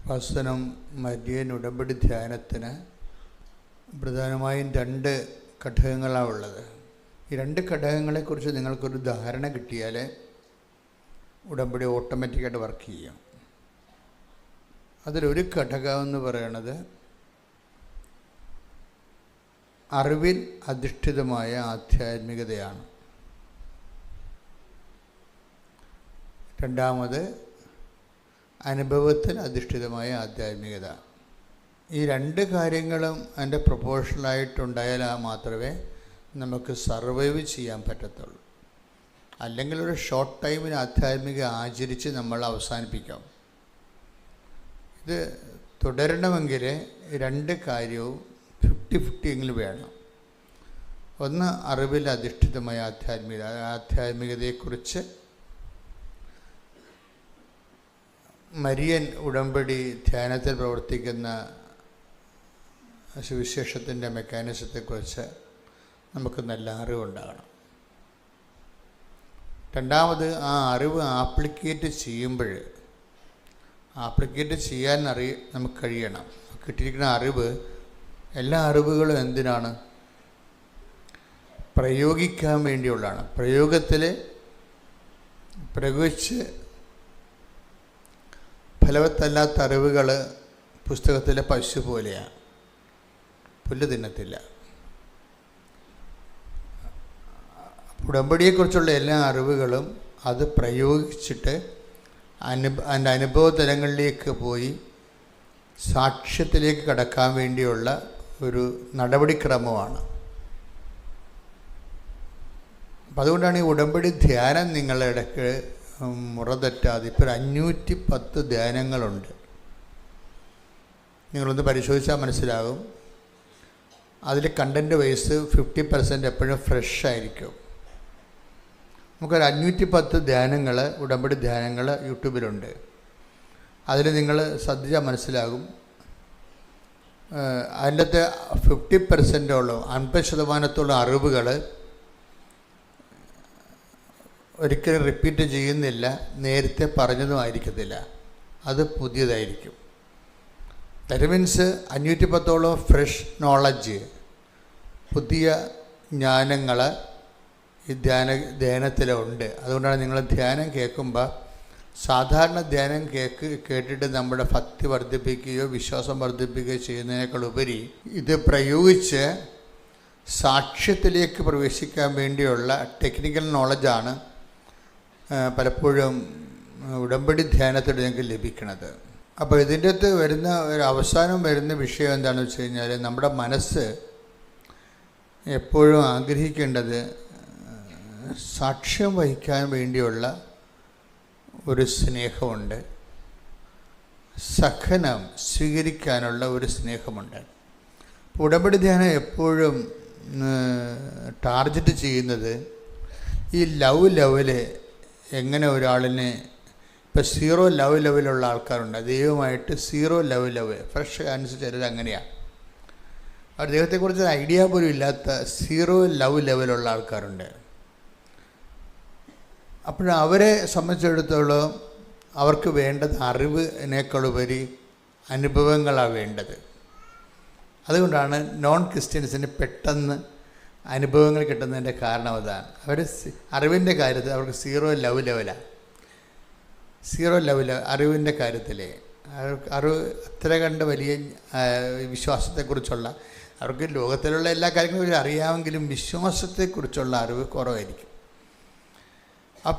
Kripasanam Marian ഉടമ്പടി ധ്യാനത്തിന് പ്രധാനമായും 2 ഘടകങ്ങളാണ് ഉള്ളത്. ഈ 2 ഘടകങ്ങളെക്കുറിച്ച് നിങ്ങൾക്കൊരു ധാരണ കിട്ടിയാൽ ഉടമ്പടി ഓട്ടോമാറ്റിക്കായിട്ട് വർക്ക് ചെയ്യും. അതിലൊരു ഘടകം എന്ന് പറയുന്നത് അറിവിൽ അധിഷ്ഠിതമായ ആധ്യാത്മികതയാണ്. രണ്ടാമത് അനുഭവത്തിൽ അധിഷ്ഠിതമായ ആധ്യാത്മികത. ഈ 2 കാര്യങ്ങളും അതിൻ്റെ പ്രൊപ്പോർഷണലായിട്ടുണ്ടായാൽ മാത്രമേ നമുക്ക് സർവൈവ് ചെയ്യാൻ പറ്റത്തുള്ളൂ. അല്ലെങ്കിൽ ഒരു ഷോർട്ട് ടൈമിന് ആധ്യാത്മിക ആചരിച്ച് നമ്മൾ അവസാനിപ്പിക്കാം. ഇത് തുടരണമെങ്കിൽ 2 കാര്യവും 50-50 എങ്കിലും വേണം. ഒന്ന്, അറിവിൽ അധിഷ്ഠിതമായ ആധ്യാത്മികതയെക്കുറിച്ച് മരിയൻ ഉടമ്പടി ധ്യാനത്തിൽ പ്രവർത്തിക്കുന്ന സുവിശേഷത്തിൻ്റെ മെക്കാനിസത്തെക്കുറിച്ച് നമുക്ക് നല്ല അറിവുണ്ടാകണം. രണ്ടാമത്, ആ അറിവ് ആപ്ലിക്കേറ്റ് ചെയ്യാൻ നമുക്ക് കഴിയണം. കിട്ടിയിരിക്കുന്ന അറിവ്, എല്ലാ അറിവുകളും എന്തിനാണ്? പ്രയോഗിക്കാൻ വേണ്ടിയുള്ളതാണ്. പ്രയോഗിച്ച് ഫലവത്തല്ലാത്ത അറിവുകൾ പുസ്തകത്തിലെ പശു പോലെയാണ്, പുല്ല് തിന്നത്തില്ല. ഉടമ്പടിയെക്കുറിച്ചുള്ള എല്ലാ അറിവുകളും അത് പ്രയോഗിച്ചിട്ട് അതിൻ്റെ അനുഭവ തലങ്ങളിലേക്ക് പോയി സാക്ഷ്യത്തിലേക്ക് കടക്കാൻ വേണ്ടിയുള്ള ഒരു നടപടിക്രമമാണ്. അപ്പം അതുകൊണ്ടാണ് ഈ ഉടമ്പടി ധ്യാനം നിങ്ങളുടെ ഇടയ്ക്ക് മുറതെറ്റാതെ ഇപ്പോൾ 510 ധ്യാനങ്ങളുണ്ട്. നിങ്ങളൊന്ന് പരിശോധിച്ചാൽ മനസ്സിലാകും. അതിൽ കണ്ടൻറ്റ് വൈസ് 50% എപ്പോഴും ഫ്രഷ് ആയിരിക്കും. നമുക്കൊരു 510 ധ്യാനങ്ങൾ, ഉടമ്പടി ധ്യാനങ്ങൾ യൂട്യൂബിലുണ്ട്. അതിൽ നിങ്ങൾ ശ്രദ്ധിച്ചാൽ മനസ്സിലാകും. അതിൻ്റെ 50%ഓളം 50% അറിവുകൾ ഒരിക്കലും റിപ്പീറ്റ് ചെയ്യുന്നില്ല, നേരത്തെ പറഞ്ഞതും ആയിരിക്കത്തില്ല, അത് പുതിയതായിരിക്കും. ദാറ്റ് മീൻസ് 510ഓളം ഫ്രഷ് നോളജ്, പുതിയ ജ്ഞാനങ്ങൾ ഈ ധ്യാനത്തിലുണ്ട്. അതുകൊണ്ടാണ് നിങ്ങൾ ധ്യാനം കേൾക്കുമ്പോൾ സാധാരണ ധ്യാനം കേട്ടിട്ട് നമ്മുടെ ഭക്തി വർദ്ധിപ്പിക്കുകയോ വിശ്വാസം വർദ്ധിപ്പിക്കുകയോ ചെയ്യുന്നതിനേക്കാൾ ഉപരി ഇത് പ്രയോഗിച്ച് സാക്ഷ്യത്തിലേക്ക് പ്രവേശിക്കാൻ വേണ്ടിയുള്ള ടെക്നിക്കൽ നോളജാണ് പലപ്പോഴും ഉടമ്പടി ധ്യാനത്തിൽ ഞങ്ങൾക്ക് ലഭിക്കുന്നത്. അപ്പോൾ ഇതിൻ്റെ അകത്ത് വരുന്ന ഒരു അവസാനം വരുന്ന വിഷയം എന്താണെന്ന് വെച്ച് കഴിഞ്ഞാൽ, നമ്മുടെ മനസ്സ് എപ്പോഴും ആഗ്രഹിക്കേണ്ടത് സാക്ഷ്യം വഹിക്കാൻ വേണ്ടിയുള്ള ഒരു സ്നേഹമുണ്ട്, സഹനം സ്വീകരിക്കാനുള്ള ഒരു സ്നേഹമുണ്ട്. ഉടമ്പടി ധ്യാനം എപ്പോഴും ടാർഗറ്റ് ചെയ്യുന്നത് ഈ ലവ് ലെവല് എങ്ങനെ ഒരാളിനെ, ഇപ്പോൾ 0 ലവ് ലെവലുള്ള ആൾക്കാരുണ്ട്, ദൈവമായിട്ട് 0 ലവ് ഫ്രഷ് അനുസരിച്ച് ചിലർ അങ്ങനെയാണ്. അവർ ദൈവത്തെക്കുറിച്ച് ഐഡിയ പോലും ഇല്ലാത്ത 0 ലവ് ലെവലുള്ള ആൾക്കാരുണ്ട്. അപ്പോൾ അവരെ സംബന്ധിച്ചിടത്തോളം അവർക്ക് വേണ്ടത് അറിവിനേക്കാളുപരി അനുഭവങ്ങളാണ് വേണ്ടത്. അതുകൊണ്ടാണ് നോൺ ക്രിസ്ത്യൻസിന് പെട്ടെന്ന് അനുഭവങ്ങൾ കിട്ടുന്നതിൻ്റെ കാരണം അതാണ്. അവർ അറിവിൻ്റെ കാര്യത്തിൽ അവർക്ക് 0 ലവ് ലെവലാണ്. 0 ലവ് അറിവിൻ്റെ കാര്യത്തിൽ അറിവ് അത്ര കണ്ട് വലിയ വിശ്വാസത്തെക്കുറിച്ചുള്ള, അവർക്ക് ലോകത്തിലുള്ള എല്ലാ കാര്യങ്ങളും അറിയാമെങ്കിലും വിശ്വാസത്തെക്കുറിച്ചുള്ള അറിവ് കുറവായിരിക്കും.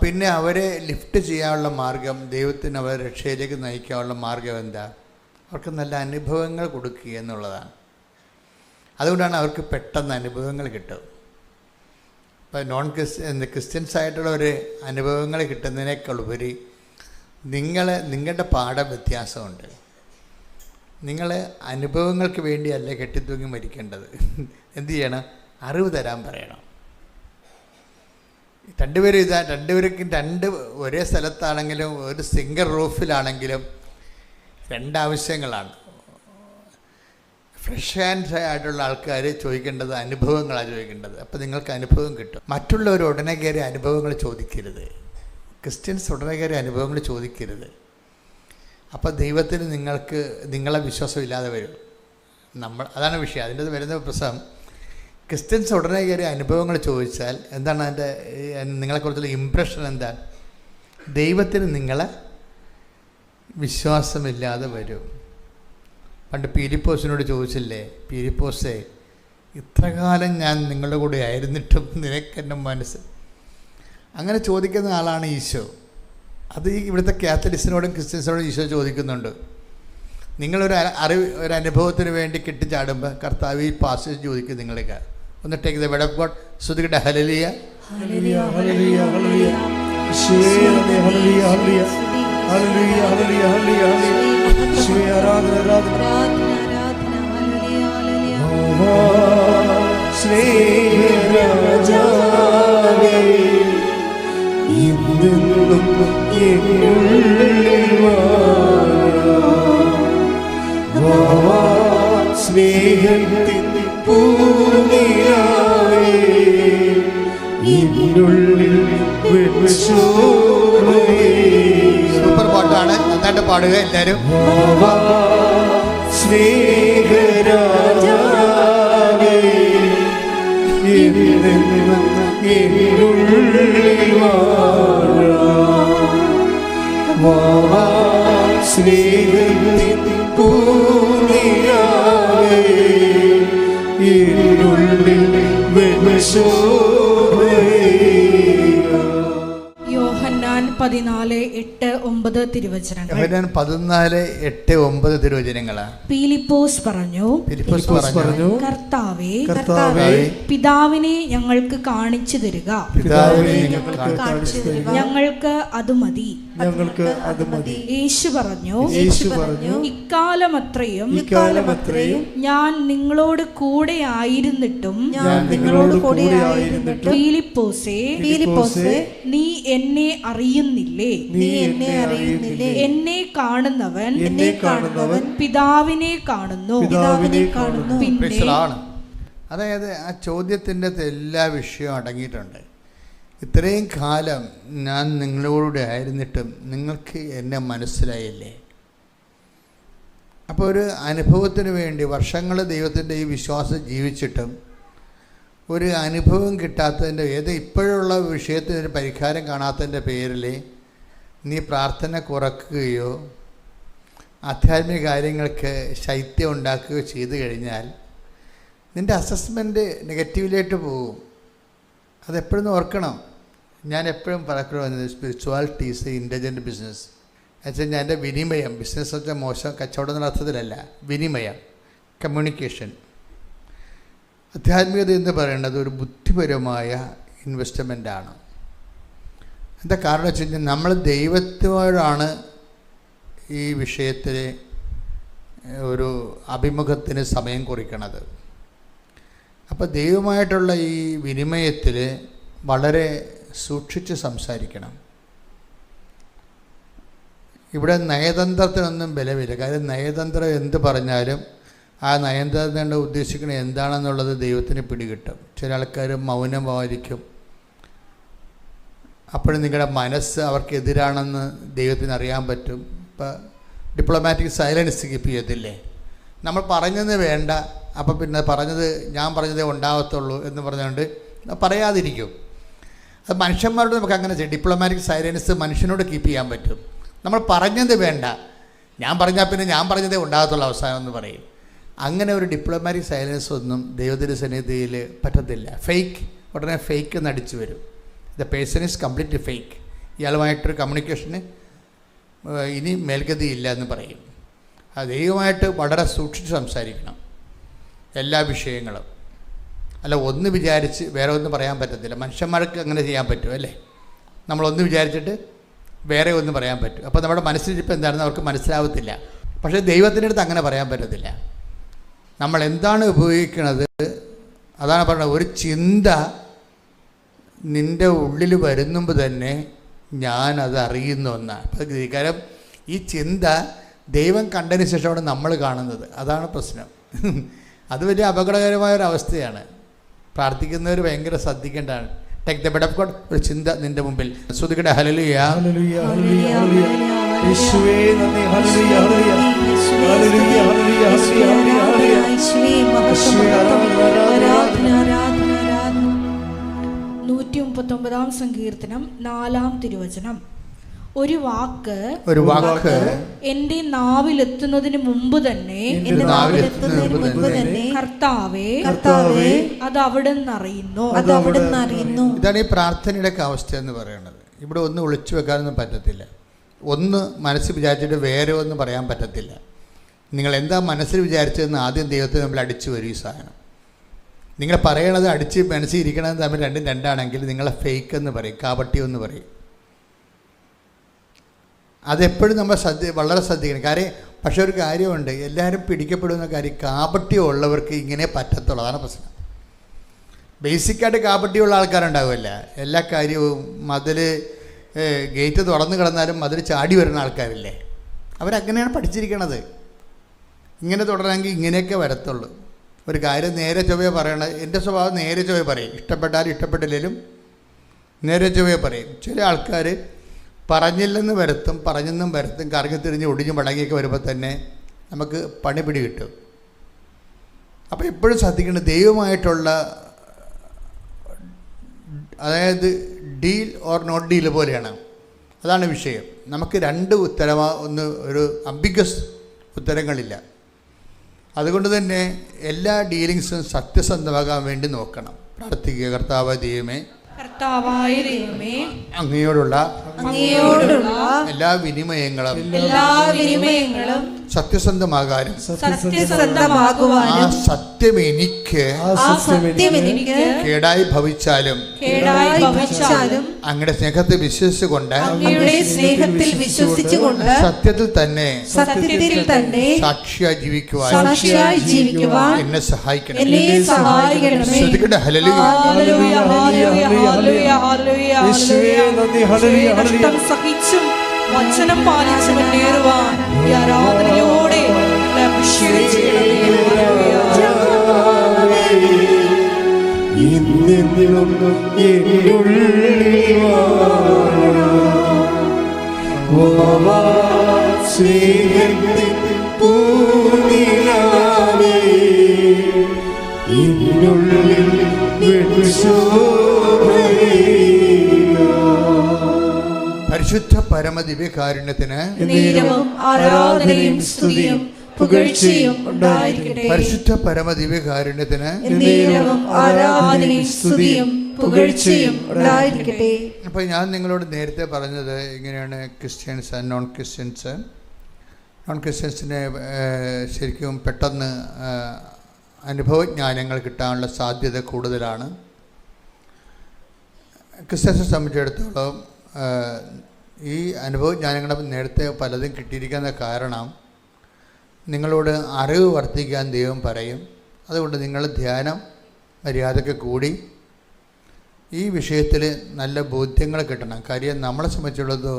പിന്നെ അവരെ ലിഫ്റ്റ് ചെയ്യാനുള്ള മാർഗം, ദൈവത്തിന് അവരെ രക്ഷയിലേക്ക് നയിക്കാനുള്ള മാർഗം എന്താ? അവർക്ക് നല്ല അനുഭവങ്ങൾ കൊടുക്കുക എന്നുള്ളതാണ്. അതുകൊണ്ടാണ് അവർക്ക് പെട്ടെന്ന് അനുഭവങ്ങൾ കിട്ടും. ഇപ്പോൾ ക്രിസ്ത്യൻസ് ആയിട്ടുള്ളവർ അനുഭവങ്ങൾ കിട്ടുന്നതിനേക്കാൾ ഉപരി നിങ്ങളുടെ പാഠം വ്യത്യാസമുണ്ട്. നിങ്ങൾ അനുഭവങ്ങൾക്ക് വേണ്ടിയല്ല കെട്ടിത്തൂങ്ങി മരിക്കേണ്ടത്. എന്തു ചെയ്യണം? അറിവ് തരാൻ പറയണം. രണ്ടുപേർക്കും 2 ഒരേ സ്ഥലത്താണെങ്കിലും ഒരു സിംഗിൾ റൂഫിലാണെങ്കിലും 2 ആവശ്യങ്ങളാണ്. ഫ്രഷ് ഹാൻഡ് ആയിട്ടുള്ള ആൾക്കാർ ചോദിക്കേണ്ടത് അനുഭവങ്ങളാണ് ചോദിക്കേണ്ടത്. അപ്പോൾ നിങ്ങൾക്ക് അനുഭവം കിട്ടും. മറ്റുള്ളവർ ഉടനെ കയറി അനുഭവങ്ങൾ ചോദിക്കരുത്. ക്രിസ്ത്യൻസ് ഉടനെ കയറി അനുഭവങ്ങൾ ചോദിക്കരുത്. അപ്പോൾ ദൈവത്തിന് നിങ്ങളെ വിശ്വാസമില്ലാതെ വരും. അതാണ് വിഷയം. അതിൻ്റെ വരുന്ന പ്രശ്നം, ക്രിസ്ത്യൻസ് ഉടനെ കയറി അനുഭവങ്ങൾ ചോദിച്ചാൽ എന്താണ് അതിൻ്റെ നിങ്ങളെക്കുറിച്ചുള്ള ഇമ്പ്രഷൻ എന്താണ്? ദൈവത്തിന് നിങ്ങളെ വിശ്വാസമില്ലാതെ വരും. പണ്ട് പീലിപ്പോസിനോട് ചോദിച്ചില്ലേ, പീലിപ്പോസേ ഇത്ര കാലം ഞാൻ നിങ്ങളുടെ കൂടെ ആയിരുന്നിട്ടും നിനക്കെന്നെ മനസ്സ്, അങ്ങനെ ചോദിക്കുന്ന ആളാണ് ഈശോ. അത് ഇവിടുത്തെ കാത്തലിക്സിനോടും ക്രിസ്ത്യൻസിനോടും ഈശോ ചോദിക്കുന്നുണ്ട്. നിങ്ങളൊരു ഒരു അനുഭവത്തിന് വേണ്ടി കെട്ടിച്ചാടുമ്പോൾ കർത്താവ് ഈ പാസേജ് ചോദിക്കും നിങ്ങളേക്ക്. ഒന്ന് take the word of God. ശ്രുതികട്ടെ ഹല്ലേലൂയ ഹല്ലേലൂയ ഹല്ലേലൂയ ഹല്ലേലൂയ ഹല്ലേലൂയ ഹല്ലേലൂയ ഹല്ലേലൂയ ഹല്ലേലൂയ ഹല്ലേലൂയ ആരാധന സ്നേഹരാജാവേ ഇന്നും സ്നേഹത്തിൻ പൂനിലാവേ ഇന്നുള്ളിൽ സൂപ്പർ പാട്ടാണ്, നന്നായിട്ട് പാടുക എല്ലാവരും. സ്നേഹരാജാവേ സ്നേഹത്തിൻ പൂനിലാവേ ഇരുളിൽ യോഹന്നാൻ 14:8-9 തിരുവചനങ്ങൾ. യോഹന്നാൻ 14:8-9 തിരുവചനങ്ങളാണ്. പീലിപ്പോസ് പറഞ്ഞു, കർത്താവേ, പിതാവിനെ ഞങ്ങൾക്ക് കാണിച്ചു തരിക. ഞങ്ങൾക്ക് അത് മതി. യേശു പറഞ്ഞു, ഇക്കാലമത്രയും ഞാൻ നിങ്ങളോട് കൂടെ ആയിരുന്നിട്ടും പീലിപ്പോസേ, നീ എന്നെ അറിയുന്നില്ലേ? എന്നെ കാണുന്നവൻ പിതാവിനെ കാണുന്നു. പിന്നെ അതായത് ആ ചോദ്യത്തിൻ്റെ എല്ലാ വിഷയവും അടങ്ങിയിട്ടുണ്ട്. ഇത്രയും കാലം ഞാൻ നിങ്ങളോട് ആയിരുന്നിട്ടും നിങ്ങൾക്ക് എന്നെ മനസ്സിലായില്ലേ? അപ്പോൾ ഒരു അനുഭവത്തിന് വേണ്ടി വർഷങ്ങൾ ദൈവത്തിൻ്റെ ഈ വിശ്വാസം ജീവിച്ചിട്ടും ഒരു അനുഭവം കിട്ടാത്തതിൻ്റെ ഇപ്പോഴുള്ള വിഷയത്തിനൊരു പരിഹാരം കാണാത്തതിൻ്റെ പേരിൽ നീ പ്രാർത്ഥന കുറക്കുകയോ ആധ്യാത്മിക കാര്യങ്ങൾക്ക് ശൈത്യം ഉണ്ടാക്കുകയോ ചെയ്തു കഴിഞ്ഞാൽ നിൻ്റെ അസസ്മെൻറ്റ് നെഗറ്റീവിലേക്ക് പോകും. അതെപ്പോഴും ഓർക്കണം. ഞാൻ എപ്പോഴും പറക്കുന്നത് spirituality is a intelligent business. എന്നുവെച്ചാൽ ഞാൻ എൻ്റെ വിനിമയം, ബിസിനസ് വെച്ചാൽ മോശം കച്ചവടം എന്ന അർത്ഥത്തിലല്ല, വിനിമയം, കമ്മ്യൂണിക്കേഷൻ. ആധ്യാത്മികത എന്ന് പറയുന്നത് ഒരു ബുദ്ധിപരമായ ഇൻവെസ്റ്റ്മെൻ്റാണ്. എന്താ കാരണം വെച്ച് കഴിഞ്ഞാൽ നമ്മൾ ദൈവത്തോടാണ് ഈ വിഷയത്തിൽ ഒരു അഭിമുഖത്തിന് സമയം കുറിക്കണത്. അപ്പോൾ ദൈവമായിട്ടുള്ള ഈ വിനിമയത്തിൽ വളരെ സൂക്ഷിച്ച് സംസാരിക്കണം. ഇവിടെ നയതന്ത്രത്തിനൊന്നും ബലമില്ല. കാര്യം നയതന്ത്രം എന്ത് പറഞ്ഞാലും ആ നയതന്ത്രം ഉദ്ദേശിക്കുന്നത് എന്താണെന്നുള്ളത് ദൈവത്തിന് പിടികിട്ടും. ചില ആൾക്കാർ മൗനം പാലിക്കും. അപ്പോഴും നിങ്ങളുടെ മനസ്സ് അവർക്കെതിരാണെന്ന് ദൈവത്തിന് അറിയാൻ പറ്റും. ഇപ്പോൾ ഡിപ്ലോമാറ്റിക് സൈലൻസ് കീപ്പ് ചെയ്യത്തില്ലേ? നമ്മൾ പറഞ്ഞത് വേണ്ട, അപ്പം പിന്നെ ഞാൻ പറഞ്ഞതേ ഉണ്ടാകത്തുള്ളൂ എന്ന് പറഞ്ഞുകൊണ്ട് പറയാതിരിക്കും. അത് മനുഷ്യന്മാരോട് നമുക്ക് അങ്ങനെ ചെയ്യും. ഡിപ്ലോമാറ്റിക് സൈലൻസ് മനുഷ്യനോട് കീപ്പ് ചെയ്യാൻ പറ്റും. നമ്മൾ പറഞ്ഞത് വേണ്ട, ഞാൻ പറഞ്ഞാൽ പിന്നെ ഞാൻ പറഞ്ഞതേ ഉണ്ടാകത്തുള്ളൂ അവസാനം എന്ന് പറയും. അങ്ങനെ ഒരു ഡിപ്ലോമാറ്റിക് സൈലൻസ് ഒന്നും ദൈവത്തിൻ്റെ സന്നിധിയിൽ പറ്റത്തില്ല. ഫേക്ക് ഉടനെ ഫേക്ക് നടിച്ചു വരും. The person is completely fake. ഇയാളുമായിട്ടൊരു കമ്മ്യൂണിക്കേഷന് ഇനി മേൽഗതിയില്ല എന്ന് പറയും. അത് ദൈവമായിട്ട് വളരെ സൂക്ഷിച്ച് സംസാരിക്കണം എല്ലാ വിഷയങ്ങളും. അല്ല ഒന്ന് വിചാരിച്ച് വേറെ ഒന്നും പറയാൻ പറ്റത്തില്ല. മനുഷ്യന്മാർക്ക് അങ്ങനെ ചെയ്യാൻ പറ്റും അല്ലേ? നമ്മളൊന്ന് വിചാരിച്ചിട്ട് വേറെ ഒന്നും പറയാൻ പറ്റും. അപ്പോൾ നമ്മുടെ മനസ്സിലിപ്പോൾ എന്താണെന്ന് അവർക്ക് മനസ്സിലാവത്തില്ല. പക്ഷേ ദൈവത്തിൻ്റെ അടുത്ത് അങ്ങനെ പറയാൻ പറ്റത്തില്ല. നമ്മൾ എന്താണ് ഉപയോഗിക്കുന്നത് അതാണ് പറയുന്നത്. ഒരു ചിന്ത നിൻ്റെ ഉള്ളിൽ വരുന്നുമ്പോൾ തന്നെ ഞാനത് അറിയുന്ന ഒന്നാണ്. അപ്പോൾ കാരണം ഈ ചിന്ത ദൈവം കണ്ടതിന് ശേഷമാണ് നമ്മൾ കാണുന്നത്. അതാണ് പ്രശ്നം. അത് വലിയ അപകടകരമായൊരവസ്ഥയാണ്. പ്രാർത്ഥിക്കുന്നവർ ഭയങ്കര ശ്രദ്ധിക്കേണ്ടതാണ്. Take the word of God. ഒരു ചിന്ത നിൻ്റെ മുമ്പിൽ. ശ്രുതികട്ടെ ഹല്ലേലൂയ ഹല്ലേലൂയ ഹല്ലേലൂയ യേശുവേ നന്ദി. ഹല്ലേലൂയ ഹല്ലേലൂയ ഹല്ലേലൂയ ഹല്ലേലൂയ ഹല്ലേലൂയ. യേശുവേ മഹത്വം, ആരാധന ആരാധന ആരാധന. 139 സങ്കീർത്തനം 4 തിരുവചനം. ഒരു വാക്ക് എന്റെ നാവിലെത്തുന്നതിന് മുമ്പ് തന്നെ കർത്താവേ അത് അവിടുന്ന് അറിയുന്നു. ഇതാണ് ഈ പ്രാർത്ഥനയുടെ അവസ്ഥ എന്ന് പറയുന്നത്. ഇവിടെ ഒന്നും ഒളിച്ചു വെക്കാനൊന്നും പറ്റത്തില്ല. ഒന്ന് മനസ്സിൽ വിചാരിച്ചിട്ട് വേറെ ഒന്നും പറയാൻ പറ്റത്തില്ല. നിങ്ങൾ എന്താ മനസ്സിൽ വിചാരിച്ചതെന്ന് ആദ്യം ദൈവത്തെ നമ്മൾ അടിച്ചു വരും. ഈ സാധനം നിങ്ങൾ പറയണത് അടിച്ച് മനസ്സിൽ ഇരിക്കണത് തമ്മിൽ രണ്ടും രണ്ടാണെങ്കിൽ നിങ്ങളെ ഫേക്ക് എന്ന് പറയും, കാപട്യം എന്ന് പറയും. അതെപ്പോഴും നമ്മൾ വളരെ ശ്രദ്ധിക്കണം. കാര്യം പക്ഷെ ഒരു കാര്യമുണ്ട്, എല്ലാവരും പിടിക്കപ്പെടുന്ന കാര്യം കാപട്യം ഉള്ളവർക്ക് ഇങ്ങനെ പറ്റത്തുള്ളൂ. അതാണ് പ്രശ്നം. ബേസിക്കായിട്ട് കാപട്യമുള്ള ആൾക്കാരുണ്ടാവില്ല. എല്ലാ കാര്യവും മതിൽ ഗേറ്റ് തുറന്ന് കിടന്നാലും മതിൽ ചാടി വരുന്ന ആൾക്കാരില്ലേ, അവരങ്ങനെയാണ് പഠിച്ചിരിക്കണത്. ഇങ്ങനെ തുടരണമെങ്കിൽ ഇങ്ങനെയൊക്കെ വരത്തുള്ളൂ. ഒരു കാര്യം നേരെ ചൊവ്വേ പറയണത്. എൻ്റെ സ്വഭാവം നേരെ ചൊവ്വേ പറയും. ഇഷ്ടപ്പെട്ടാലും ഇഷ്ടപ്പെട്ടില്ലെങ്കിലും നേരെ ചൊവ്വേ പറയും. ചില ആൾക്കാർ പറഞ്ഞില്ലെന്ന് വരുത്തും, പറഞ്ഞെന്നും വരുത്തും, കറങ്ങി തിരിഞ്ഞ് ഒടിഞ്ഞ് മടങ്ങിയൊക്കെ വരുമ്പോൾ തന്നെ നമുക്ക് പണിപിടി കിട്ടും. അപ്പോൾ എപ്പോഴും ശ്രദ്ധിക്കേണ്ടത് ദൈവമായിട്ടുള്ള, അതായത് ഡീൽ ഓർ നോട്ട് ഡീൽ പോലെയാണ്. അതാണ് വിഷയം. നമുക്ക് രണ്ട് ഒരു അംബിഗസ് ഉത്തരങ്ങളില്ല. അതുകൊണ്ട് തന്നെ എല്ലാ ഡീലിങ്സും സത്യസന്ധമാകാൻ വേണ്ടി നോക്കണം. പ്രാർത്ഥിക്കുക. കർത്താവായ ദൈവമേ, അങ്ങയോടുള്ള എല്ലാ വിനിമയങ്ങളും സത്യസന്ധമാകാനും ആ സത്യം എനിക്ക് കേടായി ഭവിച്ചാലും അങ്ങയുടെ സ്നേഹത്തിൽ വിശ്വസിച്ചുകൊണ്ട് സത്യത്തിൽ തന്നെ സാക്ഷിയായി ജീവിക്കുവാൻ എന്നെ സഹായിക്കണം. ശ്രദ്ധിക്കട്ടെ. സഹിച്ചും വചനം പാലിച്ചു മുന്നേറുവാൻ ഈ ആരാധനയോടെ പരിശുദ്ധ പരമദിവ്യകാരുണ്യത്തിന് ആരാധനയും സ്തുതിയും പുകഴ്ചയും ഉണ്ടായിരിക്കട്ടെ. പരിശുദ്ധ പരമദിവ്യകാരുണ്യത്തിന് ആരാധനയും സ്തുതിയും പുകഴ്ചയും ഉണ്ടായിരിക്കട്ടെ. അപ്പോൾ ഞാൻ നിങ്ങളോട് നേരത്തെ പറഞ്ഞത് ഇങ്ങനെയാണ്. ക്രിസ്ത്യൻസ് ആൻഡ് നോൺ ക്രിസ്ത്യൻസിനെ ശരിക്കും പെട്ടെന്ന് അനുഭവജ്ഞാനങ്ങൾ കിട്ടാനുള്ള സാധ്യത കൂടുതലാണ്. ക്രിസ്ത്യൻസിനെ സംബന്ധിച്ചിടത്തോളം ഈ അനുഭവജ്ഞാനങ്ങൾ നേരത്തെ പലതും കിട്ടിയിരിക്കുന്ന കാരണം നിങ്ങളോട് അറിവ് വർദ്ധിക്കാൻ ദൈവം പറയും. അതുകൊണ്ട് നിങ്ങൾ ധ്യാനം മര്യാദയ്ക്ക് കൂടി ഈ വിഷയത്തിൽ നല്ല ബോധ്യങ്ങൾ കിട്ടണം. കാര്യം നമ്മളെ സംബന്ധിച്ചുള്ളത്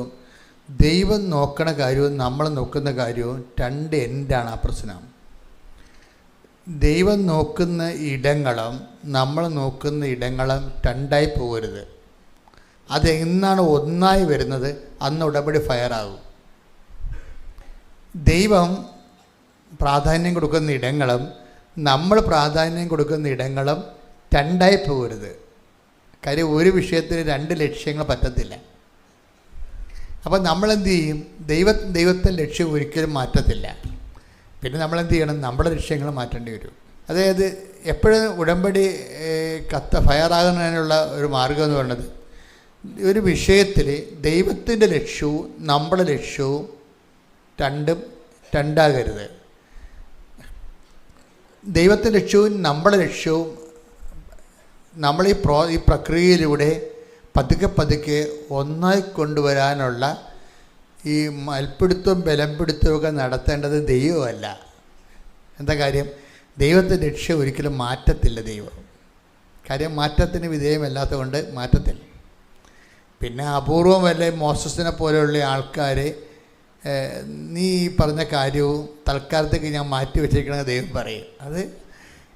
ദൈവം നോക്കണ കാര്യവും നമ്മൾ നോക്കുന്ന കാര്യവും രണ്ട് എൻഡാണ്. ആ പ്രശ്നം ദൈവം നോക്കുന്ന ഇടങ്ങളും നമ്മൾ നോക്കുന്ന ഇടങ്ങളും രണ്ടായി പോകരുത്. അതെന്നാണ് ഒന്നായി വരുന്നത് അന്ന് ഉടമ്പടി ഫയറാകും. ദൈവം പ്രാധാന്യം കൊടുക്കുന്ന ഇടങ്ങളും നമ്മൾ പ്രാധാന്യം കൊടുക്കുന്ന ഇടങ്ങളും രണ്ടായി പോകരുത്. കാര്യം ഒരു വിഷയത്തിന് രണ്ട് ലക്ഷ്യങ്ങൾ പറ്റത്തില്ല. അപ്പോൾ നമ്മളെന്ത് ചെയ്യും? ദൈവത്തെ ലക്ഷ്യം ഒരിക്കലും മാറ്റത്തില്ല. പിന്നെ നമ്മളെന്ത് ചെയ്യണം? നമ്മുടെ ലക്ഷ്യങ്ങൾ മാറ്റേണ്ടി വരും. അതായത് എപ്പോഴും ഉടമ്പടി ഫയറാകുന്നതിനുള്ള ഒരു മാർഗം എന്ന് പറയുന്നത് ഒരു വിഷയത്തിൽ ദൈവത്തിൻ്റെ ലക്ഷ്യവും നമ്മുടെ ലക്ഷ്യവും രണ്ടും രണ്ടാകരുത്. ദൈവത്തിൻ്റെ ലക്ഷ്യവും നമ്മുടെ ലക്ഷ്യവും നമ്മൾ ഈ പ്രക്രിയയിലൂടെ പതുക്കെ ഒന്നായി കൊണ്ടുവരാനുള്ള ഈ മൽപ്പിടുത്തവും ബലംപിടുത്തമൊക്കെ നടത്തേണ്ടത് ദൈവമല്ല. എന്താ കാര്യം? ദൈവത്തിൻ്റെ ലക്ഷ്യം ഒരിക്കലും മാറ്റത്തില്ല ദൈവം. കാര്യം മാറ്റത്തിന് വിധേയമല്ലാത്തത് കൊണ്ട് മാറ്റത്തില്ല. പിന്നെ അപൂർവം വല്ല മോസസിനെ പോലെയുള്ള ആൾക്കാർ നീ പറഞ്ഞ കാര്യവും തൽക്കാലത്തേക്ക് ഞാൻ മാറ്റി വെച്ചിരിക്കണമെന്ന് ദൈവം പറയും. അത്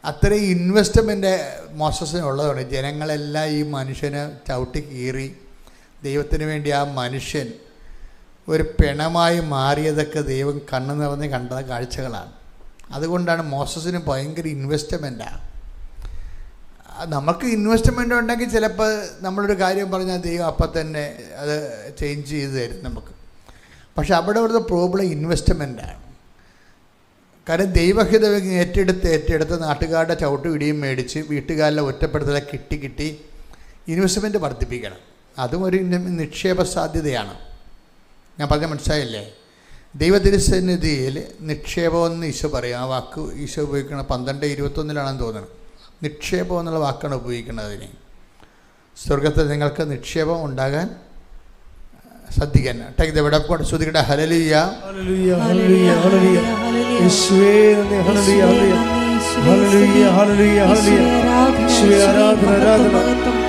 അത്രയും ഇൻവെസ്റ്റ്മെൻ്റ് മോസസിന് ഉള്ളതാണ്. ജനങ്ങളെല്ലാം ഈ മനുഷ്യനെ ചവിട്ടി കീറി ദൈവത്തിന് വേണ്ടി ആ മനുഷ്യൻ ഒരു പിണമായി മാറിയതൊക്കെ ദൈവം കണ്ണു നിറഞ്ഞ് കണ്ട കാഴ്ചകളാണ്. അതുകൊണ്ടാണ് മോസസിന് ഭയങ്കര ഇൻവെസ്റ്റ്മെൻറ്റാണ്. നമുക്ക് ഇൻവെസ്റ്റ്മെൻ്റ് ഉണ്ടെങ്കിൽ ചിലപ്പോൾ നമ്മളൊരു കാര്യം പറഞ്ഞാൽ ദൈവം അപ്പം തന്നെ അത് ചേഞ്ച് ചെയ്ത് തരും നമുക്ക്. പക്ഷെ അവിടെ ഒരു പ്രോബ്ലം ഇൻവെസ്റ്റ്മെൻറ്റാണ്. കാരണം ദൈവഹിതം ഏറ്റെടുത്ത് നാട്ടുകാരുടെ ചവിട്ട് ഇടിയും മേടിച്ച് വീട്ടുകാരിലെ ഒറ്റപ്പെടുത്തലെ കിട്ടി ഇൻവെസ്റ്റ്മെൻറ്റ് വർദ്ധിപ്പിക്കണം. അതും ഒരു നിക്ഷേപ സാധ്യതയാണ്. ഞാൻ പറഞ്ഞ മനസ്സിലായില്ലേ? ദൈവതിരുസന്നിധിയിൽ നിക്ഷേപമെന്ന് ഈശോ പറയും. ആ വാക്ക് ഈശോ ഉപയോഗിക്കണം 12:21 തോന്നുന്നത്. നിക്ഷേപം എന്നുള്ള വാക്കാണ് ഉപയോഗിക്കുന്നത് അതിന്. സ്വർഗത്തിൽ നിങ്ങൾക്ക് നിക്ഷേപം ഉണ്ടാകാൻ ശ്രദ്ധിക്കാൻ. Take the word of God. ശ്രുതികട്ടെ ഹല്ലേലൂയ ഹല്ലേലൂയ ഹല്ലേലൂയ ഹല്ലേലൂയ. യേശുവേ നന്ദി. ഹല്ലേലൂയ ഹല്ലേലൂയ ഹല്ലേലൂയ ഹല്ലേലൂയ ഹല്ലേലൂയ. യേശുവേ ആരാധന ആരാധന.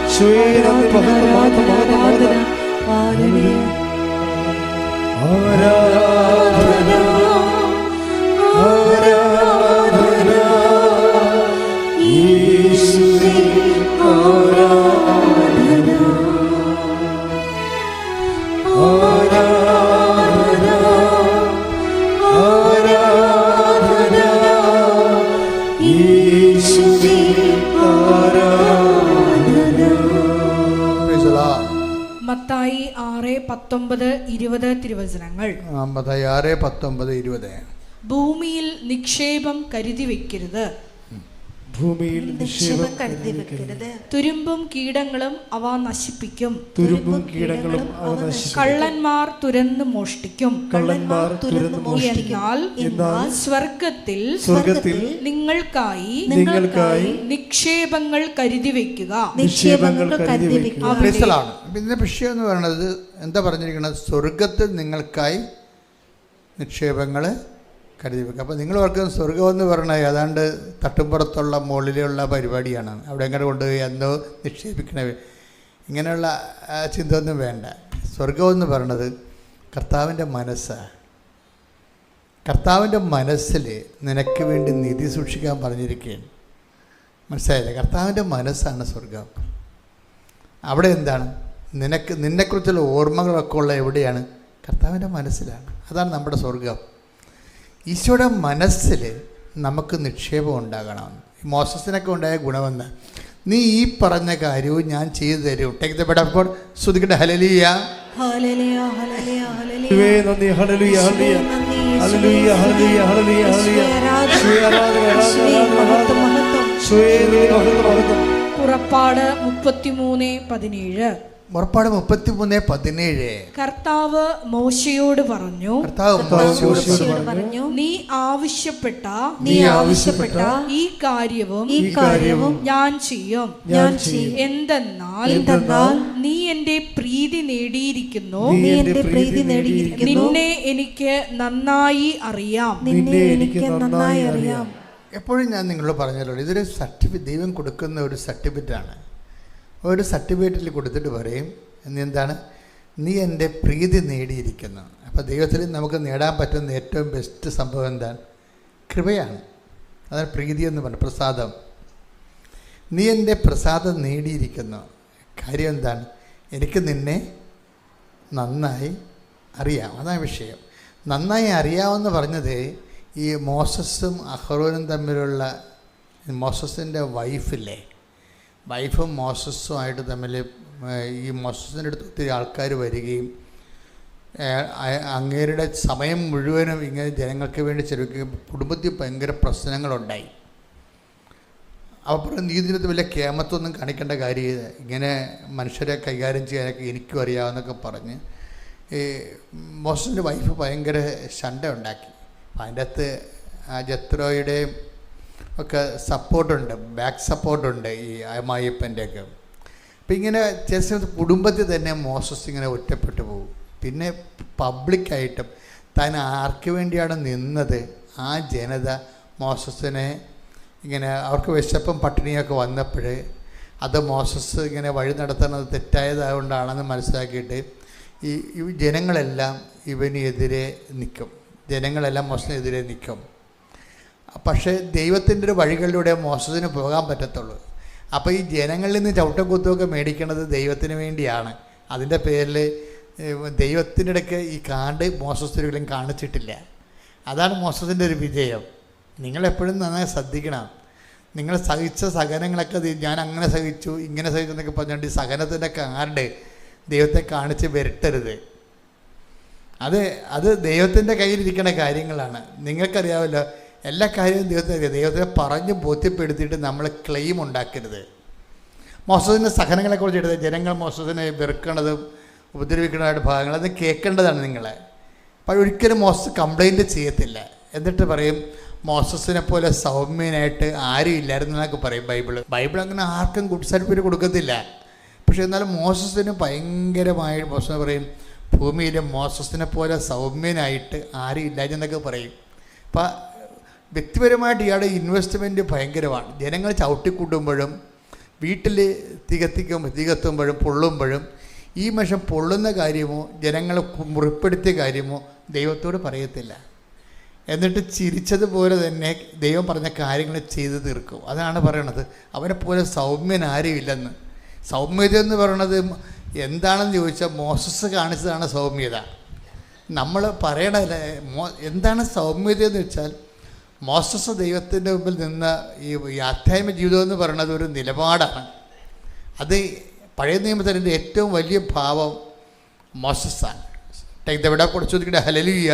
യേശുവേ നന്ദി. മഹത്വം മഹത്വം മഹത്വം മഹത്വം. ഹല്ലേലൂയ ആരാധന ആരാധന യേശുവേ ആരാധന ആരാധന ആരാധന യേശുവേ ആരാധന. Praise the Lord. മത്തായി 6:19-20 തിരുവചനങ്ങൾ. മത്തായി 6:19-20. ഭൂമിയിൽ നിക്ഷേപം കരുതി വെക്കരുത്, ഭൂമിയിൽ നിക്ഷേപം കരുതി വെക്കരുത്. തുരുമ്പും കീടങ്ങളും അവ നശിപ്പിക്കും, തുരുമ്പും കീടങ്ങളും അവ നശിപ്പിക്കും. കള്ളന്മാർ തുരന്ന് മോഷ്ടിക്കും, കള്ളന്മാർ തുരന്ന് മോഷ്ടിക്കും. എന്നാൽ സ്വർഗത്തിൽ നിങ്ങൾക്കായി നിക്ഷേപങ്ങൾ കരുതി വെക്കുക. നിക്ഷേപങ്ങൾ കരുതി വെക്കുക. Praise the Lord. ഇതിൻ്റെ വിഷയം എന്ന് പറയുന്നത് എന്താ പറഞ്ഞിരിക്കുന്നത്? സ്വർഗത്തിൽ നിങ്ങൾക്കായി നിക്ഷേപങ്ങൾ കരുതി വെക്കുക. അപ്പോൾ നിങ്ങൾ ഓർക്കുന്ന സ്വർഗം എന്ന് പറഞ്ഞാൽ ഏതാണ്ട് തട്ടുംപുറത്തുള്ള മുകളിലുള്ള പരിപാടിയാണ്. അവിടെ എങ്ങനെ കൊണ്ടുപോയി എന്തോ നിക്ഷേപിക്കണവേ, ഇങ്ങനെയുള്ള ചിന്ത ഒന്നും വേണ്ട. സ്വർഗം എന്ന് പറയണത് കർത്താവിൻ്റെ മനസ്സാണ്. കർത്താവിൻ്റെ മനസ്സിൽ നിനക്ക് വേണ്ടി നിധി സൂക്ഷിക്കാൻ പറഞ്ഞിരിക്കുകയാണ്. മനസ്സിലായില്ലേ? കർത്താവിൻ്റെ മനസ്സാണ് സ്വർഗം. അവിടെ എന്താണ്? നിന്നെക്കുറിച്ചുള്ള ഓർമ്മകളൊക്കെ ഉള്ള എവിടെയാണ്? കർത്താവിൻ്റെ മനസ്സിലാണ്. അതാണ് നമ്മുടെ സ്വർഗം. ഈശോയുടെ മനസ്സിൽ നമുക്ക് നിക്ഷേപം ഉണ്ടാകണം. മോസസിനൊക്കെ ഉണ്ടായ ഗുണമെന്ന്, നീ ഈ പറഞ്ഞ കാര്യവും ഞാൻ ചെയ്തു തരും. Take the word of God. ശ്രുതികട്ടെ ഹല്ലേലൂയ ഹല്ലേലൂയ ഹല്ലേലൂയ ഹല്ലേലൂയ. യേശുവേ നന്ദി. ഹല്ലേലൂയ ഹല്ലേലൂയ ഹല്ലേലൂയ ഹല്ലേലൂയ ഹല്ലേലൂയ ഹല്ലേലൂയ. യേശുവേ ആരാധന ആരാധന മഹത്വം മഹത്വം. യേശുവേ നന്ദി. മഹത്വം മഹത്വം. പുറപ്പാട് 33:17. പുറപ്പാട് 33:17. കർത്താവ് മോശയോട് പറഞ്ഞു, പറഞ്ഞു, നീ ആവശ്യപ്പെട്ട ഈ കാര്യവും ഞാൻ ചെയ്യും. എന്തെന്നാൽ നീ എന്റെ പ്രീതി നേടിയിരിക്കുന്നു, നിന്നെ എനിക്ക് നന്നായി അറിയാം. എപ്പോഴും ഞാൻ നിങ്ങളോട് പറഞ്ഞല്ലോ, ഇതൊരു സർട്ടിഫിക്കറ്റ്, ദൈവം കൊടുക്കുന്ന ഒരു സർട്ടിഫിക്കറ്റാണ്. ഒരു സർട്ടിഫിക്കറ്റിൽ കൊടുത്തിട്ട് പറയും എന്താണ്? നീ എൻ്റെ പ്രീതി നേടിയിരിക്കുന്നു. അപ്പോൾ ദൈവത്തിൽ നമുക്ക് നേടാൻ പറ്റുന്ന ഏറ്റവും ബെസ്റ്റ് സംഭവം എന്താണ്? കൃപയാണ്. അതാണ് പ്രീതി എന്ന് പറഞ്ഞത്, പ്രസാദം. നീ എൻ്റെ പ്രസാദം നേടിയിരിക്കുന്നു. കാര്യം എന്താണ്? എനിക്ക് നിന്നെ നന്നായി അറിയാം. അതാണ് വിഷയം. നന്നായി അറിയാമെന്ന് പറഞ്ഞത് ഈ മോസസും അഹ്റോനും തമ്മിലുള്ള, മോസസിൻ്റെ വൈഫില്ലേ, വൈഫും മോസസുമായിട്ട് തമ്മിൽ ഈ മോസസിൻ്റെ അടുത്ത് ഒത്തിരി ആൾക്കാർ വരികയും അങ്ങേരുടെ സമയം മുഴുവനും ഇങ്ങനെ ജനങ്ങൾക്ക് വേണ്ടി ചെലവഴിക്കുകയും കുടുംബത്തിൽ ഭയങ്കര പ്രശ്നങ്ങളുണ്ടായി. അപ്പോൾ നീ ഇതിനകത്ത് വലിയ കേമത്തൊന്നും കാണിക്കേണ്ട കാര്യമില്ല, ഇങ്ങനെ മനുഷ്യരെ കൈകാര്യം ചെയ്യാനൊക്കെ എനിക്കും അറിയാമെന്നൊക്കെ പറഞ്ഞ് ഈ മോസസിൻ്റെ വൈഫ് ഭയങ്കര ശണ്ട ഉണ്ടാക്കി. അതിൻ്റെ അകത്ത് ജത്രോയുടെയും ഒക്കെ സപ്പോർട്ടുണ്ട്, ബാക്ക് സപ്പോർട്ടുണ്ട് ഈ അമ്മായിയപ്പൻ്റെയൊക്കെ. അപ്പം ഇങ്ങനെ ചില സമയത്ത് കുടുംബത്തിൽ തന്നെ മോസസ് ഇങ്ങനെ ഒറ്റപ്പെട്ടു പോകും. പിന്നെ പബ്ലിക്കായിട്ടും താൻ ആർക്ക് വേണ്ടിയാണ് നിന്നത് ആ ജനത മോസസിനെ ഇങ്ങനെ, അവർക്ക് വിശപ്പും പട്ടിണിയൊക്കെ വന്നപ്പോൾ അത് മോസസ് ഇങ്ങനെ വഴി നടത്തുന്നത് തെറ്റായതുകൊണ്ടാണെന്ന് മനസ്സിലാക്കിയിട്ട് ഈ ജനങ്ങളെല്ലാം ഇവനെതിരെ നിൽക്കും, ജനങ്ങളെല്ലാം മോസസിനെതിരെ നിൽക്കും. പക്ഷേ ദൈവത്തിൻ്റെ ഒരു വഴികളിലൂടെ മോസസിന് പോകാൻ പറ്റത്തുള്ളൂ. അപ്പോൾ ഈ ജനങ്ങളിൽ നിന്ന് ചവിട്ടം കുത്തുമൊക്കെ മേടിക്കണത് ദൈവത്തിന് വേണ്ടിയാണ്. അതിൻ്റെ പേരിൽ ദൈവത്തിൻ്റെ ഇടയ്ക്ക് ഈ കാർഡ് മോസസിലും കാണിച്ചിട്ടില്ല. അതാണ് മോസസിൻ്റെ ഒരു വിജയം. നിങ്ങളെപ്പോഴും നന്നായി ശ്രദ്ധിക്കണം. നിങ്ങൾ സഹിച്ച സഹനങ്ങളൊക്കെ ഞാൻ അങ്ങനെ സഹിച്ചു ഇങ്ങനെ സഹിച്ചു എന്നൊക്കെ പറഞ്ഞുകൊണ്ട് ഈ സഹനത്തിൻ്റെ കാർഡ് ദൈവത്തെ കാണിച്ച് വരട്ടരുത്. അത് ദൈവത്തിൻ്റെ കയ്യിലിരിക്കുന്ന കാര്യങ്ങളാണ്. നിങ്ങൾക്കറിയാമല്ലോ, എല്ലാ കാര്യവും ദൈവത്തിന് അറിയാം. ദൈവത്തെ പറഞ്ഞ് ബോധ്യപ്പെടുത്തിയിട്ട് നമ്മൾ ക്ലെയിം ഉണ്ടാക്കരുത്. മോസസിൻ്റെ സഹനങ്ങളെക്കുറിച്ച് എടുത്ത് ജനങ്ങൾ മോസസിനെ വെറുക്കണതും ഉപദ്രവിക്കുന്നതായിട്ട് ഭാഗങ്ങൾ അത് കേൾക്കേണ്ടതാണ് നിങ്ങളെ. അപ്പോൾ ഒരിക്കലും മോസസ് കംപ്ലൈൻറ്റ് ചെയ്യത്തില്ല. എന്നിട്ട് പറയും മോസസിനെ പോലെ സൗമ്യനായിട്ട് ആരും ഇല്ലായിരുന്നു എന്നൊക്കെ പറയും ബൈബിൾ അങ്ങനെ ആർക്കും ഗുഡ് സർട്ടിഫിക്കറ്റ് കൊടുക്കത്തില്ല. പക്ഷേ എന്നാലും മോസസിന് ഭയങ്കരമായി മോസസ് പറയും ഭൂമിയിൽ മോസസിനെ പോലെ സൗമ്യനായിട്ട് ആരും ഇല്ലാഞ്ഞെന്നൊക്കെ പറയും. അപ്പം വ്യക്തിപരമായിട്ട് ഇയാളുടെ ഇൻവെസ്റ്റ്മെൻറ്റ് ഭയങ്കരമാണ്. ജനങ്ങൾ ചവിട്ടിക്കൂട്ടുമ്പോഴും വീട്ടിൽ തികത്തുമ്പോഴും പൊള്ളുമ്പോഴും ഈ മനുഷ്യൻ പൊള്ളുന്ന കാര്യമോ ജനങ്ങൾ മുറിപ്പെടുത്തിയ കാര്യമോ ദൈവത്തോട് പറയത്തില്ല. എന്നിട്ട് ചിരിച്ചതുപോലെ തന്നെ ദൈവം പറഞ്ഞ കാര്യങ്ങൾ ചെയ്തു തീർക്കും. അതാണ് പറയണത് അവനെ പോലെ സൗമ്യൻ ആരും ഇല്ലെന്ന്. സൗമ്യത എന്ന് പറയണത് എന്താണെന്ന് ചോദിച്ചാൽ മോസസ് കാണിച്ചതാണ് സൗമ്യത. നമ്മൾ പറയണല്ലേ എന്താണ് സൗമ്യത എന്ന് വെച്ചാൽ മോസസ് ദൈവത്തിൻ്റെ മുമ്പിൽ നിന്ന ഈ ആധ്യാത്മിക ജീവിതം എന്ന് പറയുന്നത് ഒരു നിലപാടാണ്. അത് പഴയ നിയമത്തിൻ്റെ ഏറ്റവും വലിയ ഭാവം മോസസാണ്. എവിടെ പഠിച്ചു നോക്കിയിട്ട് ഹല്ലേലൂയ.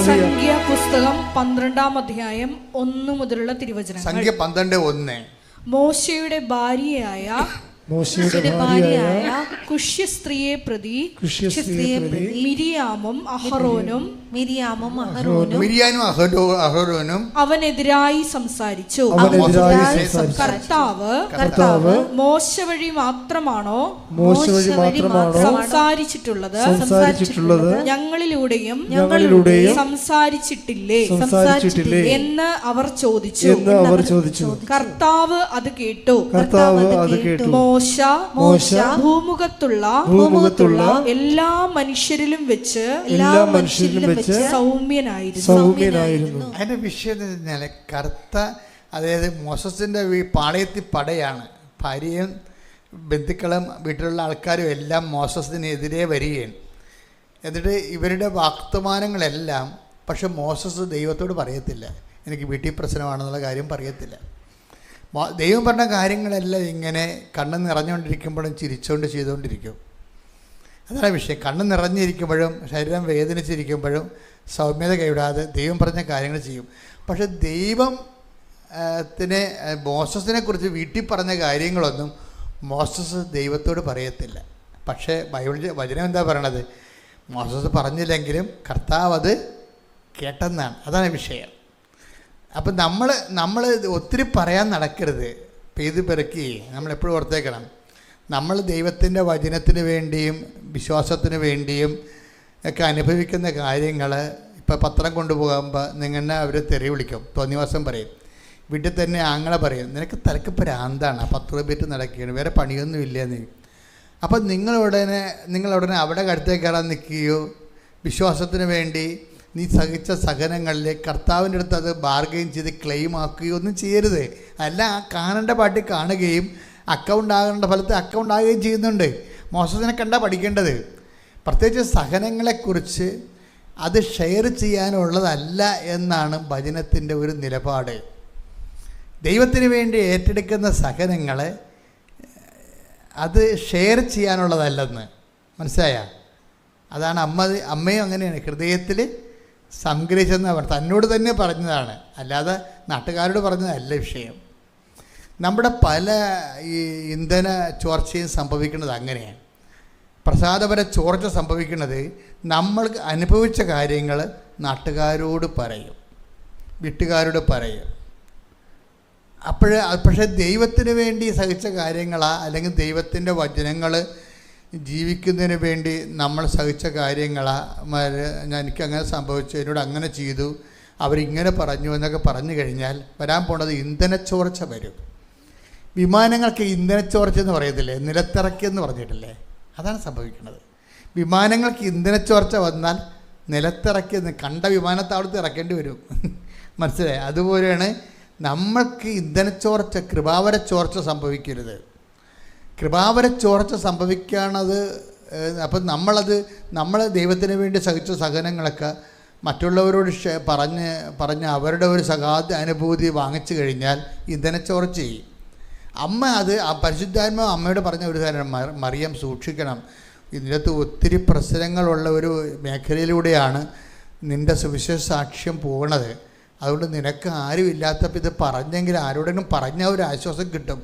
സംഖ്യ പുസ്തകം 12-ാം അധ്യായം 1 മുതലുള്ള തിരുവചനങ്ങൾ. സംഖ്യ 12:1. മോശയുടെ ഭാര്യയായ കുഷ്യ സ്ത്രീയെ പ്രതി മിരിയാമും അഹറോനും അവനെതിരായി സംസാരിച്ചു. കർത്താവ് മോശ വഴി മാത്രമാണോ സംസാരിച്ചിട്ടുള്ളത്? ഞങ്ങളിലൂടെയും സംസാരിച്ചിട്ടില്ലേ എന്ന് അവർ ചോദിച്ചു. കർത്താവ് അത് കേട്ടു. മോശ ഭൂമുഖത്തുള്ള എല്ലാ മനുഷ്യരിലും വെച്ച് സൗമ്യനായിരുന്നു. അതിന്റെ വിഷയം എന്ന് പറഞ്ഞാൽ അതായത് മോസസിന്റെ പാളയത്തിൽ പടയാണ്. ഭാര്യയും ബന്ധുക്കളും വീട്ടിലുള്ള ആൾക്കാരും എല്ലാം മോസസിനെതിരെ വരികയാണ്. എന്നിട്ട് ഇവരുടെ വർത്തമാനങ്ങളെല്ലാം പക്ഷെ മോസസ് ദൈവത്തോട് പറയത്തില്ല. എനിക്ക് വീട്ടിൽ പ്രശ്നമാണെന്നുള്ള കാര്യം പറയത്തില്ല. ദൈവം പറഞ്ഞ കാര്യങ്ങളെല്ലാം ഇങ്ങനെ കണ്ണ് നിറഞ്ഞുകൊണ്ടിരിക്കുമ്പോഴും ചിരിച്ചുകൊണ്ട് ചെയ്തുകൊണ്ടിരിക്കും. അതാണ് വിഷയം. കണ്ണ് നിറഞ്ഞിരിക്കുമ്പോഴും ശരീരം വേദനിച്ചിരിക്കുമ്പോഴും സൗമ്യത കൈവിടാതെ ദൈവം പറഞ്ഞ കാര്യങ്ങൾ ചെയ്യും. പക്ഷെ ദൈവത്തിന് മോസസിനെ കുറിച്ച് വീട്ടിൽ പറഞ്ഞ കാര്യങ്ങളൊന്നും മോസസ് ദൈവത്തോട് പറയത്തില്ല. പക്ഷേ ബൈബിളിൽ വചനം എന്താ പറയണത്? മോസസ് പറഞ്ഞില്ലെങ്കിലും കർത്താവ് അത് കേട്ടെന്നാണ്. അതാണ് വിഷയം. അപ്പം നമ്മൾ ഒത്തിരി പറയാൻ നടക്കരുത്. പെയ്ത് പെറുക്കി നമ്മളെപ്പോഴും ഓർത്തേക്കണം. നമ്മൾ ദൈവത്തിൻ്റെ വചനത്തിന് വേണ്ടിയും വിശ്വാസത്തിന് വേണ്ടിയും ഒക്കെ അനുഭവിക്കുന്ന കാര്യങ്ങൾ ഇപ്പോൾ പത്രം കൊണ്ടുപോകുമ്പോൾ നിങ്ങളെ അവർ തെറി വിളിക്കും, തോന്നിവാസം പറയും. വീട്ടിൽ തന്നെ ആങ്ങളെ പറയും നിനക്ക് തലക്ക് പ്രാന്താണ്, 10 രൂപ നടക്കുകയാണ്, വേറെ പണിയൊന്നും ഇല്ലെന്ന്. അപ്പം നിങ്ങളുടനെ അവിടെ കടുത്തേക്ക് കയറാൻ നിൽക്കുകയോ വിശ്വാസത്തിന് വേണ്ടി നീ സഹിച്ച സഹനങ്ങളിൽ കർത്താവിൻ്റെ അടുത്ത് അത് ബാർഗെയിൻ ചെയ്ത് ക്ലെയിം ആക്കുകയോ ഒന്നും ചെയ്യരുത്. അല്ല, ആ കാണേണ്ട പാട്ടി കാണുകയും അക്കൗണ്ട് ആകേണ്ട ഫലത്ത് അക്കൗണ്ട് ആകുകയും ചെയ്യുന്നുണ്ട്. മോസസിനെ കണ്ടാൽ പഠിക്കേണ്ടത്. പ്രത്യേകിച്ച് സഹനങ്ങളെക്കുറിച്ച് അത് ഷെയർ ചെയ്യാനുള്ളതല്ല എന്നാണ് വചനത്തിൻ്റെ ഒരു നിലപാട്. ദൈവത്തിന് വേണ്ടി ഏറ്റെടുക്കുന്ന സഹനങ്ങൾ അത് ഷെയർ ചെയ്യാനുള്ളതല്ലെന്ന് മനസ്സിലായ? അതാണ് അമ്മയും അങ്ങനെയാണ് ഹൃദയത്തിൽ സംഗ്രഹിച്ചെന്ന് തന്നോട് തന്നെ പറഞ്ഞതാണ്, അല്ലാതെ നാട്ടുകാരോട് പറഞ്ഞതല്ല വിഷയം. നമ്മുടെ പല ഈ ഇന്ധന ചോർച്ചയും സംഭവിക്കുന്നത് അങ്ങനെയാണ്. പ്രസാദപര ചോർച്ച സംഭവിക്കുന്നത് നമ്മൾ അനുഭവിച്ച കാര്യങ്ങൾ നാട്ടുകാരോട് പറയും, വീട്ടുകാരോട് പറയും. പക്ഷേ ദൈവത്തിന് വേണ്ടി സഹിച്ച കാര്യങ്ങളാ അല്ലെങ്കിൽ ദൈവത്തിൻ്റെ വചനങ്ങൾ ജീവിക്കുന്നതിന് വേണ്ടി നമ്മൾ സഹിച്ച കാര്യങ്ങളാ എനിക്കങ്ങനെ സംഭവിച്ചു, എന്നോട് അങ്ങനെ ചെയ്തു, അവരിങ്ങനെ പറഞ്ഞു എന്നൊക്കെ പറഞ്ഞു കഴിഞ്ഞാൽ വരാൻ പോണത് ഇന്ധനച്ചോർച്ച വരും. വിമാനങ്ങൾക്ക് ഇന്ധനച്ചോർച്ച എന്ന് പറയത്തില്ലേ, നിലത്തിറക്കിയെന്ന് പറഞ്ഞിട്ടില്ലേ? അതാണ് സംഭവിക്കുന്നത്. വിമാനങ്ങൾക്ക് ഇന്ധനച്ചോർച്ച വന്നാൽ നിലത്തിറക്കിയെന്ന് കണ്ട വിമാനത്താവളത്തിൽ ഇറക്കേണ്ടി വരും. മനസ്സിലായി? അതുപോലെയാണ് നമ്മൾക്ക് ഇന്ധനച്ചോർച്ച, കൃപാവര ചോർച്ച സംഭവിക്കരുത്. കൃപാവര ചോർച്ച സംഭവിക്കുകയാണത്. അപ്പം നമ്മൾ ദൈവത്തിന് വേണ്ടി സഹിച്ച സഹനങ്ങളൊക്കെ മറ്റുള്ളവരോട് പറഞ്ഞ് അവരുടെ ഒരു സഹായ അനുഭൂതി വാങ്ങിച്ചു കഴിഞ്ഞാൽ ഇന്ധനച്ചോർച്ച ചെയ്യും. പരിശുദ്ധാത്മാവ് അമ്മയോട് പറഞ്ഞ ഒരു കാര്യം, മറിയം സൂക്ഷിക്കണം, ഇതിനകത്ത് ഒത്തിരി പ്രശ്നങ്ങളുള്ള ഒരു മേഖലയിലൂടെയാണ് നിൻ്റെ സുവിശേഷ സാക്ഷ്യം പോകണത്. അതുകൊണ്ട് നിനക്ക് ആരും ഇല്ലാത്തപ്പോൾ ഇത് പറഞ്ഞെങ്കിൽ ആരോടെങ്കിലും പറഞ്ഞാൽ ഒരു ആശ്വാസം കിട്ടും.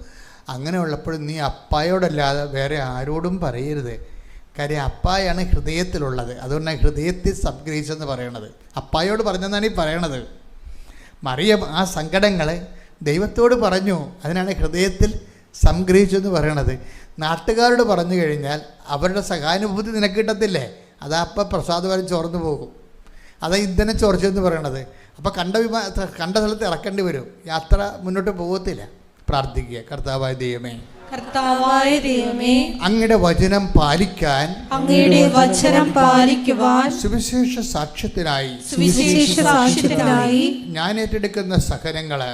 അങ്ങനെയുള്ളപ്പോൾ നീ അപ്പായോടല്ലാതെ വേറെ ആരോടും പറയരുത്. കാര്യം അപ്പായാണ് ഹൃദയത്തിലുള്ളത്. അതുകൊണ്ടാണ് ഹൃദയത്തിൽ സംഗ്രഹിച്ചെന്ന് പറയണത്. അപ്പായോട് പറഞ്ഞെന്നാണ് ഈ പറയണത്. മറിയം ആ സങ്കടങ്ങൾ ദൈവത്തോട് പറഞ്ഞു, അതിനാണ് ഹൃദയത്തിൽ സംഗ്രഹിച്ചെന്ന് പറയണത്. നാട്ടുകാരോട് പറഞ്ഞു കഴിഞ്ഞാൽ അവരുടെ സഹാനുഭൂതി നിനക്ക് കിട്ടത്തില്ലേ, അതാ അപ്പം പ്രസാദപരം ചോർന്നു പോകും. അതാ ഇന്ധനം ചോർച്ചെന്ന് പറയണത്. അപ്പോൾ കണ്ട സ്ഥലത്ത് ഇറക്കേണ്ടി വരും, യാത്ര മുന്നോട്ട് പോകത്തില്ല. പ്രാർത്ഥിക്കുക. കർത്താവായ ദൈവമേ, കർത്താവായ ദൈവമേ, അങ്ങയുടെ വചനം പാലിക്കാൻ സുവിശേഷ സാക്ഷ്യത്തിനായി ഞാൻ ഏറ്റെടുക്കുന്ന സഹനങ്ങള്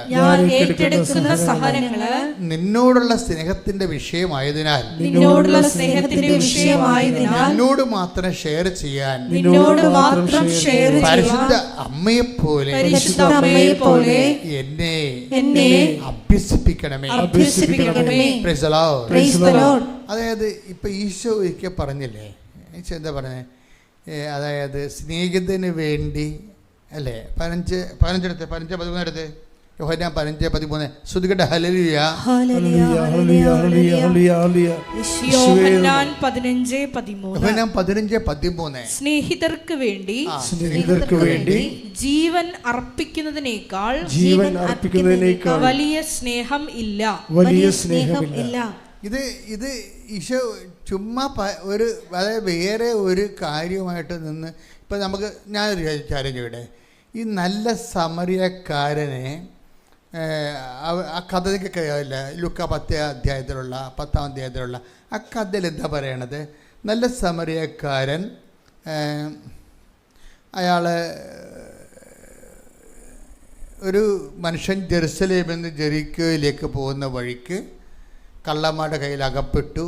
നിന്നോടുള്ള സ്നേഹത്തിന്റെ വിഷയമായതിനാൽ നിന്നോട് മാത്രം ഷെയർ ചെയ്യാൻ പരിശുദ്ധ അമ്മയെപ്പോലെ എന്നെ അഭ്യസിപ്പിക്കണമേ. അതായത് ഇപ്പം ഈശോ ഒരിക്കൽ പറഞ്ഞില്ലേ, ഈശോ എന്താ പറഞ്ഞത്? അതായത് സ്നേഹിതന് വേണ്ടി അല്ലേ, 15:13 യോഹന്നാൻ 15:13 ശ്രുതികട്ടെ. ഹല്ലേലൂയ. യോഹന്നാൻ 15:13 സ്നേഹിതർക്ക് വേണ്ടി ജീവൻ അർപ്പിക്കുന്നതിനേക്കാൾ വലിയ സ്നേഹം ഇല്ല. ഇത് ഈശോ ചുമ്മാ അതായത് വേറെ ഒരു കാര്യമായിട്ട് നിന്ന് ഇപ്പം ഞാനൊരു കാര്യം ചെയ്യട്ടെ. ഈ നല്ല സമറിയക്കാരനെ ആ കഥ നിങ്ങൾക്ക് അറിയാവില്ല, ലുക്ക 10ാം അധ്യായത്തിലുള്ള ആ കഥയിൽ എന്താ പറയണത്? നല്ല സമറിയക്കാരൻ അയാൾ ഒരു മനുഷ്യൻ ജെറുസലേമിൽ നിന്ന് ജെറിക്കോയിലേക്ക് പോകുന്ന വഴിക്ക് കള്ളന്മാരുടെ കയ്യിൽ അകപ്പെട്ടു.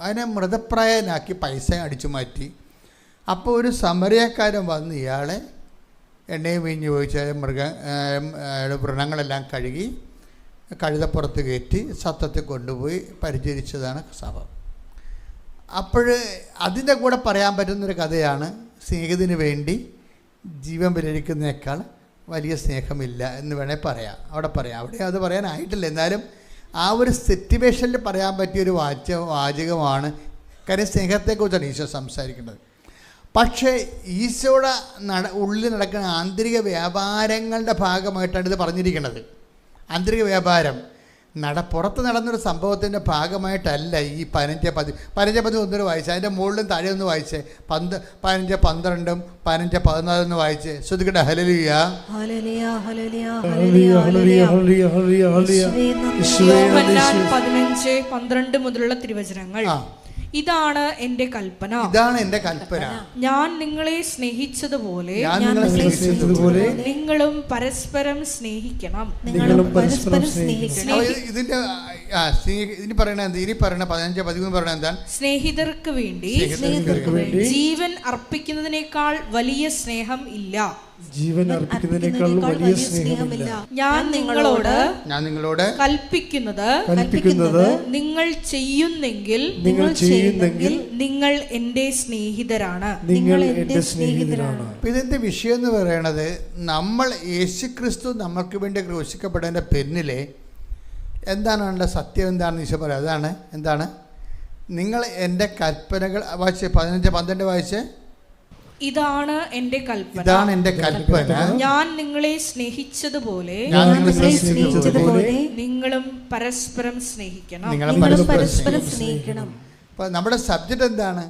അതിനെ മൃതപ്രായനാക്കി പൈസ അടിച്ചു മാറ്റി. അപ്പോൾ ഒരു സമറിയക്കാരൻ വന്ന് ഇയാളെ എണ്ണയും വീഞ്ഞ് ഉപയോഗിച്ച് വ്രണങ്ങളെല്ലാം കഴുകി കഴുതപ്പുറത്ത് കയറ്റി സത്രത്തിൽ കൊണ്ടുപോയി പരിചരിച്ചതാണ് സംഭവം. അപ്പോൾ അതിൻ്റെ കൂടെ പറയാൻ പറ്റുന്നൊരു കഥയാണ് സ്നേഹത്തിന് വേണ്ടി ജീവൻ ബലിക്കുന്നതിനേക്കാൾ വലിയ സ്നേഹമില്ല എന്ന് വേണേൽ പറയാം. അവിടെ അത് പറയാനായിട്ടില്ല. എന്നാലും ആ ഒരു സിറ്റുവേഷനിൽ പറയാൻ പറ്റിയൊരു വാചകമാണ്. കാര്യം സ്നേഹത്തെക്കുറിച്ചാണ് ഈശോ സംസാരിക്കുന്നത്. പക്ഷേ ഈശോയുടെ ഉള്ളിൽ നടക്കുന്ന ആന്തരിക വ്യാപാരങ്ങളുടെ ഭാഗമായിട്ടാണ് ഇത് പറഞ്ഞിരിക്കുന്നത്. ആന്തരിക വ്യാപാരം പുറത്ത് നടന്നൊരു സംഭവത്തിൻ്റെ ഭാഗമായിട്ടല്ല ഈ 15:13 ഒന്നൊരു വായിച്ച്, അതിൻ്റെ മുകളിലും താഴെ ഒന്ന് വായിച്ച് 15:12 15:14 വായിച്ച് ശ്രദ്ധിക്കട്ടെ. ഹല്ലേലൂയ. യോഹന്നാൻ 15:12 മുതലുള്ള തിരുവചനങ്ങൾ. ഇതാണ് എന്റെ കൽപ്പന, ഞാൻ നിങ്ങളെ സ്നേഹിച്ചതുപോലെ നിങ്ങളും പരസ്പരം സ്നേഹിക്കണം. ഇനി പറയണ 15:13 പറയണ എന്താണ്? സ്നേഹിതർക്ക് വേണ്ടി ജീവൻ അർപ്പിക്കുന്നതിനേക്കാൾ വലിയ സ്നേഹം ഇല്ല. ഞാൻ നിങ്ങളോട് കൽപ്പിക്കുന്നത് നിങ്ങൾ ചെയ്യുന്നെങ്കിൽ നിങ്ങൾ എന്റെ സ്നേഹിതരാണ്. ഇതിന്റെ വിഷയം എന്ന് പറയണത്, നമ്മൾ യേശുക്രിസ്തു നമ്മൾക്ക് വേണ്ടി ക്രൂശിക്കപ്പെട്ടതിന്റെ പിന്നിലെ എന്താണ് സത്യം എന്താണെന്ന് ഈശോ പറയാം. എന്താണ്? നിങ്ങൾ എൻ്റെ കൽപ്പനകൾ വായിച്ച് 15:12 വായിച്ച്. ഇതാണ് എന്റെ കൽപ്പന, ഞാൻ നിങ്ങളെ സ്നേഹിച്ചതുപോലെ നിങ്ങളും പരസ്പരം സ്നേഹിക്കണം. അപ്പോൾ നമ്മുടെ സബ്ജക്റ്റ് എന്താണ്?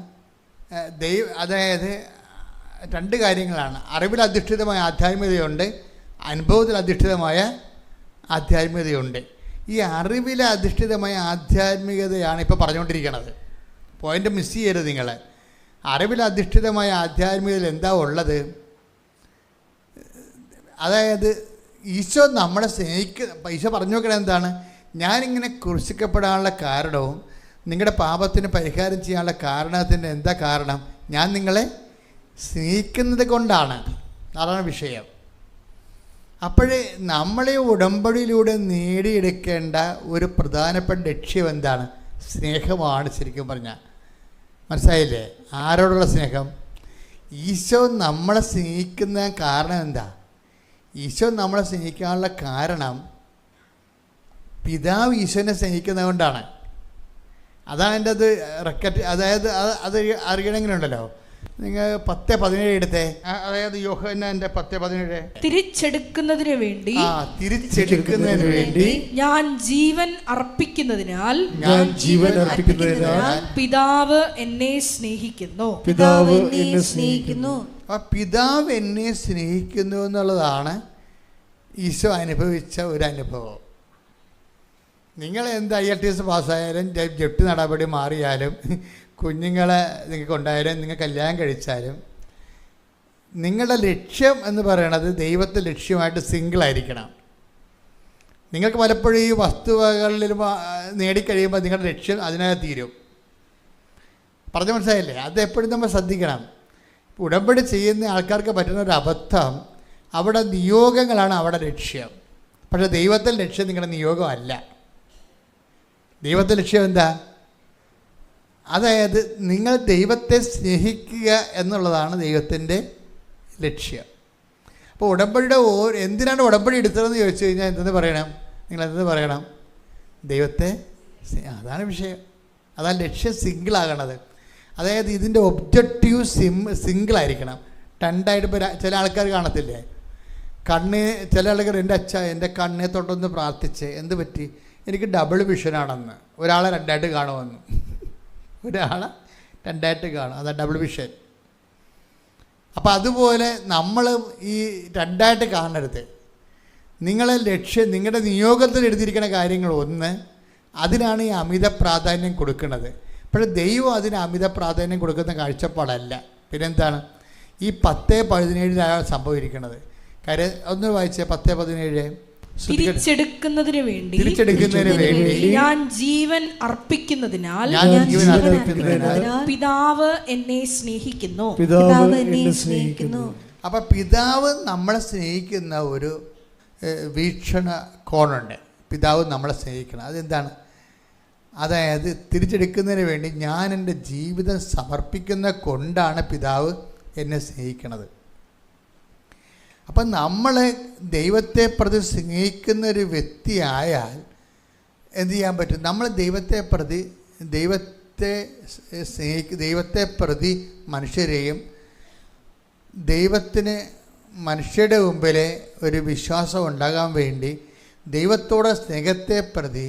അതായത് 2 കാര്യങ്ങളാണ്. അറിവിൽ അധിഷ്ഠിതമായ ആധ്യാത്മികതയുണ്ട്, അനുഭവത്തിൽ അധിഷ്ഠിതമായ ആധ്യാത്മികതയുണ്ട്. ഈ അറിവിൽ അധിഷ്ഠിതമായ ആധ്യാത്മികതയാണ് ഇപ്പോൾ പറഞ്ഞുകൊണ്ടിരിക്കുന്നത്. പോയിന്റ് മിസ് ചെയ്യരുത് നിങ്ങൾ. അറിവിൽ അധിഷ്ഠിതമായ ആധ്യാത്മികതയിൽ എന്താ ഉള്ളത്? അതായത് ഈശോ നമ്മളെ ഈശോ പറഞ്ഞു നോക്കണത് എന്താണ്? ഞാനിങ്ങനെ ക്രൂശിക്കപ്പെടാനുള്ള കാരണവും നിങ്ങളുടെ പാപത്തിന് പരിഹാരം ചെയ്യാനുള്ള കാരണത്തിൻ്റെ എന്താ കാരണം? ഞാൻ നിങ്ങളെ സ്നേഹിക്കുന്നത് കൊണ്ടാണ്. അതാണ് വിഷയം. അപ്പോഴേ നമ്മളെ ഉടമ്പടിയിലൂടെ നേടിയെടുക്കേണ്ട ഒരു പ്രധാനപ്പെട്ട ലക്ഷ്യം എന്താണ്? സ്നേഹമാണ്. ശരിക്കും പറഞ്ഞാൽ മനസ്സിലായില്ലേ? ആരോടുള്ള സ്നേഹം? ഈശോ നമ്മളെ സ്നേഹിക്കുന്ന കാരണം എന്താ? ഈശോ നമ്മളെ സ്നേഹിക്കാനുള്ള കാരണം പിതാവ് ഈശോനെ സ്നേഹിക്കുന്നത് കൊണ്ടാണ്. അതാണ് എൻ്റെ അത് റെക്കറ്റ്. അതായത് അത് അറിയണമെങ്കിലുണ്ടല്ലോ, നിങ്ങൾ 10:17 എടുത്തേ. അതായത് യോഹന്നാന്റെ 10:17. തിരിച്ചെടുക്കുന്നതിന് വേണ്ടി ഞാൻ ജീവൻ അർപ്പിക്കുന്നതിനാൽ പിതാവ് എന്നെ സ്നേഹിക്കുന്നു. പിതാവ് എന്നെ സ്നേഹിക്കുന്നു. പിതാവ് എന്നെ സ്നേഹിക്കുന്നു എന്നുള്ളതാണ് ഈശോ അനുഭവിച്ച ഒരു അനുഭവം. നിങ്ങൾ എന്ത് IELTS പാസ്സായാലും, ജപ്തി നടപടി മാറിയാലും, കുഞ്ഞുങ്ങളെ നിങ്ങൾക്ക് ഉണ്ടായാലും, നിങ്ങൾ കല്യാണം കഴിച്ചാലും, നിങ്ങളുടെ ലക്ഷ്യം എന്ന് പറയുന്നത് ദൈവത്തെ ലക്ഷ്യമായിട്ട് സിംഗിളായിരിക്കണം. നിങ്ങൾക്ക് പലപ്പോഴും ഈ വസ്തുവകളിൽ നേടിക്കഴിയുമ്പോൾ നിങ്ങളുടെ ലക്ഷ്യം അതിനകത്ത് തീരും. പറഞ്ഞു മനസ്സിലായില്ലേ? അത് എപ്പോഴും നമ്മൾ ശ്രദ്ധിക്കണം. ഉടമ്പടി ചെയ്യുന്ന ആൾക്കാർക്ക് പറ്റുന്ന ഒരു അബദ്ധം, അവിടെ നിയോഗങ്ങളാണ് അവിടെ ലക്ഷ്യം. പക്ഷേ ദൈവത്തിൻ്റെ ലക്ഷ്യം നിങ്ങളുടെ നിയോഗമല്ല. ദൈവത്തിൻ്റെ ലക്ഷ്യം എന്താ? അതായത് നിങ്ങൾ ദൈവത്തെ സ്നേഹിക്കുക എന്നുള്ളതാണ് ദൈവത്തിൻ്റെ ലക്ഷ്യം. അപ്പോൾ ഉടമ്പടിയുടെ എന്തിനാണ് ഉടമ്പടി എടുത്തതെന്ന് ചോദിച്ചു കഴിഞ്ഞാൽ എന്തെന്ന് പറയണം? നിങ്ങൾ എന്തെന്ന് പറയണം? ദൈവത്തെ. അതാണ് വിഷയം. അതാണ് ലക്ഷ്യം സിംഗിളാകണത്. അതായത് ഇതിൻ്റെ ഒബ്ജക്റ്റീവ് സിംഗിളായിരിക്കണം. രണ്ടായിട്ട്. ഇപ്പോൾ ചില ആൾക്കാർ കാണത്തില്ലേ, ചില ആൾക്കാർ എൻ്റെ കണ്ണെ തൊട്ടൊന്ന് പ്രാർത്ഥിച്ച്, എന്ത് പറ്റി? എനിക്ക് ഡബിൾ വിഷനാണെന്ന്. ഒരാളെ രണ്ടായിട്ട് കാണുമെന്ന്. ഒരാളെ രണ്ടായിട്ട് കാണും. അതാ ഡബിൾ വിഷൻ. അപ്പം അതുപോലെ നമ്മൾ ഈ രണ്ടായിട്ട് കാണരുത്. നിങ്ങളെ ലക്ഷ്യം, നിങ്ങളുടെ നിയോഗത്തിൽ എഴുതിയിരിക്കുന്ന കാര്യങ്ങൾ ഒന്ന്, അതിനാണ് ഈ അമിത പ്രാധാന്യം കൊടുക്കുന്നത്. പക്ഷേ ദൈവം അതിന് അമിത പ്രാധാന്യം കൊടുക്കുന്ന കാഴ്ചപ്പാടല്ല. പിന്നെന്താണ് ഈ 10:17 സംഭവിക്കുന്നത്? കാര്യം ഒന്ന് വായിച്ചേ. 10:17. തിരിച്ചെടുക്കുന്നതിന് വേണ്ടി ഞാൻ ജീവൻ അർപ്പിക്കുന്നതിനാൽ പിതാവ് എന്നെ സ്നേഹിക്കുന്നു. അപ്പം പിതാവ് നമ്മളെ സ്നേഹിക്കുന്ന ഒരു വീക്ഷണ കോണുണ്ട്. പിതാവ് നമ്മളെ സ്നേഹിക്കണം. അതെന്താണ്? അതായത് തിരിച്ചെടുക്കുന്നതിന് വേണ്ടി ഞാൻ എൻ്റെ ജീവിതം സമർപ്പിക്കുന്ന കൊണ്ടാണ് പിതാവ് എന്നെ സ്നേഹിക്കുന്നത്. അപ്പം നമ്മൾ ദൈവത്തെ പ്രതി സ്നേഹിക്കുന്നൊരു വ്യക്തിയായാൽ എന്ത് ചെയ്യാൻ പറ്റും? നമ്മൾ ദൈവത്തെ പ്രതി മനുഷ്യരെയും ദൈവത്തിന് മനുഷ്യരുടെ മുമ്പിലെ ഒരു വിശ്വാസം ഉണ്ടാകാൻ വേണ്ടി ദൈവത്തോടെ സ്നേഹത്തെ പ്രതി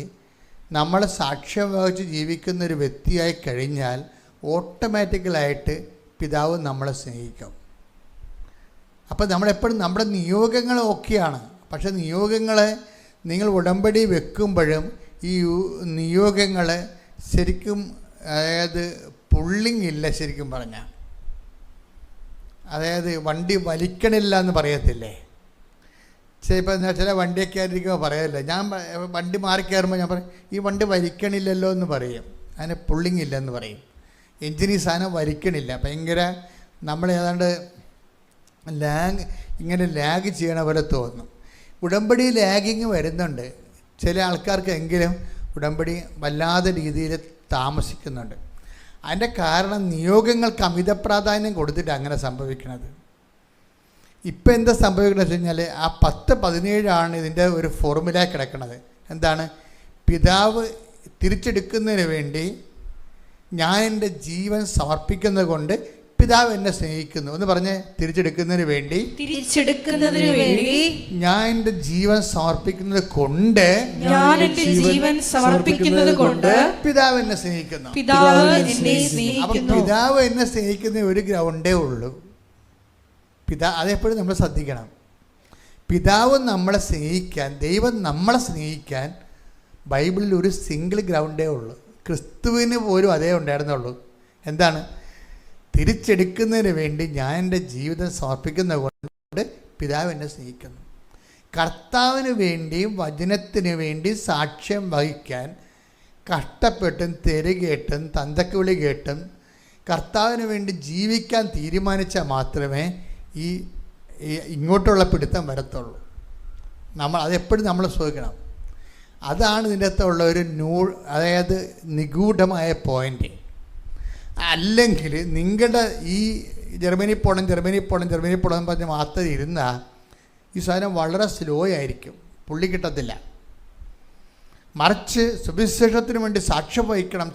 നമ്മൾ സാക്ഷ്യം വഹിച്ച് ജീവിക്കുന്നൊരു വ്യക്തിയായി കഴിഞ്ഞാൽ ഓട്ടോമാറ്റിക്കലായിട്ട് പിതാവ് നമ്മളെ സ്നേഹിക്കും. അപ്പോൾ നമ്മളെപ്പോഴും നമ്മുടെ നിയോഗങ്ങൾ ഓക്കെയാണ്. പക്ഷേ നിയോഗങ്ങളെ നിങ്ങൾ ഉടമ്പടി വെക്കുമ്പോഴും ഈ നിയോഗങ്ങൾ ശരിക്കും, അതായത് പുള്ളിങ് ഇല്ല. ശരിക്കും പറഞ്ഞാൽ അതായത് വണ്ടി വലിക്കണില്ല എന്ന് പറയത്തില്ലേ? ഇപ്പം ചില വണ്ടിയൊക്കെ ആയിരിക്കുമ്പോൾ പറയല്ലേ, ഞാൻ വണ്ടി മാറി കയറുമ്പോൾ ഞാൻ പറയും ഈ വണ്ടി വലിക്കണില്ലല്ലോ എന്ന് പറയും. അതിന് പുള്ളിങ് ഇല്ലെന്ന് പറയും. എൻജിൻ ഈ സാധനം വലിക്കണില്ല. ഭയങ്കര നമ്മൾ ഏതാണ്ട് ഇങ്ങനെ ലാഗ് ചെയ്യണ പോലെ തോന്നും. ഉടമ്പടി ലാഗിങ് വരുന്നുണ്ട് ചില ആൾക്കാർക്കെങ്കിലും. ഉടമ്പടി വല്ലാതെ രീതിയിൽ താമസിക്കുന്നുണ്ട്. അതിൻ്റെ കാരണം നിയോഗങ്ങൾക്ക് അമിത പ്രാധാന്യം കൊടുത്തിട്ട് അങ്ങനെ സംഭവിക്കുന്നത്. ഇപ്പം എന്താ സംഭവിക്കുന്നത് വെച്ച് കഴിഞ്ഞാൽ ആ 10:17 ഇതിൻ്റെ ഒരു ഫോർമുല കിടക്കുന്നത്. എന്താണ്? പിതാവ് തിരിച്ചെടുക്കുന്നതിന് വേണ്ടി ഞാൻ എൻ്റെ ജീവൻ സമർപ്പിക്കുന്നത് കൊണ്ട് പിതാവ് എന്നെ സ്നേഹിക്കുന്നു എന്ന് പറഞ്ഞ് തിരിച്ചെടുക്കുന്നതിന് വേണ്ടി ഞാൻ എൻ്റെ ജീവൻ സമർപ്പിക്കുന്നത് കൊണ്ട് പിതാവ് എന്നെ സ്നേഹിക്കുന്നു. അപ്പം പിതാവ് എന്നെ സ്നേഹിക്കുന്ന ഒരു ഗ്രൗണ്ടേ ഉള്ളൂ. അതെപ്പോഴും നമ്മൾ ശ്രദ്ധിക്കണം. പിതാവ് നമ്മളെ സ്നേഹിക്കാൻ, ദൈവം നമ്മളെ സ്നേഹിക്കാൻ ബൈബിളിൽ ഒരു സിംഗിൾ ഗ്രൗണ്ടേ ഉള്ളൂ. ക്രിസ്തുവിന് പോലും അതേ ഉണ്ടായിരുന്നുള്ളൂ. എന്താണ്? തിരിച്ചെടുക്കുന്നതിന് വേണ്ടി ഞാൻ എൻ്റെ ജീവിതം സമർപ്പിക്കുന്നത് കൊണ്ട് പിതാവ് എന്നെ സ്നേഹിക്കുന്നു. കർത്താവിന് വേണ്ടിയും വചനത്തിന് വേണ്ടി സാക്ഷ്യം വഹിക്കാൻ കഷ്ടപ്പെട്ടും തെരുകേട്ടും തന്തക്കുവിളി കേട്ടും കർത്താവിന് വേണ്ടി ജീവിക്കാൻ തീരുമാനിച്ചാൽ മാത്രമേ ഈ ഇങ്ങോട്ടുള്ള പിടുത്തം വരത്തുള്ളൂ. അതെപ്പോഴും നമ്മൾ ശ്രദ്ധിക്കണം. അതാണ് ഇതിൻ്റെ അകത്തുള്ള ഒരു അതായത് നിഗൂഢമായ പോയിൻ്റ്. അല്ലെങ്കിൽ നിങ്ങളുടെ ഈ ജർമ്മനി പോകണം എന്ന് പറഞ്ഞ് മാത്രം ഇരുന്നാൽ ഈ സാധനം വളരെ സ്ലോ ആയിരിക്കും, പുള്ളി കിട്ടത്തില്ല. മറിച്ച് സുവിശേഷത്തിന് വേണ്ടി സാക്ഷ്യം വഹിക്കണം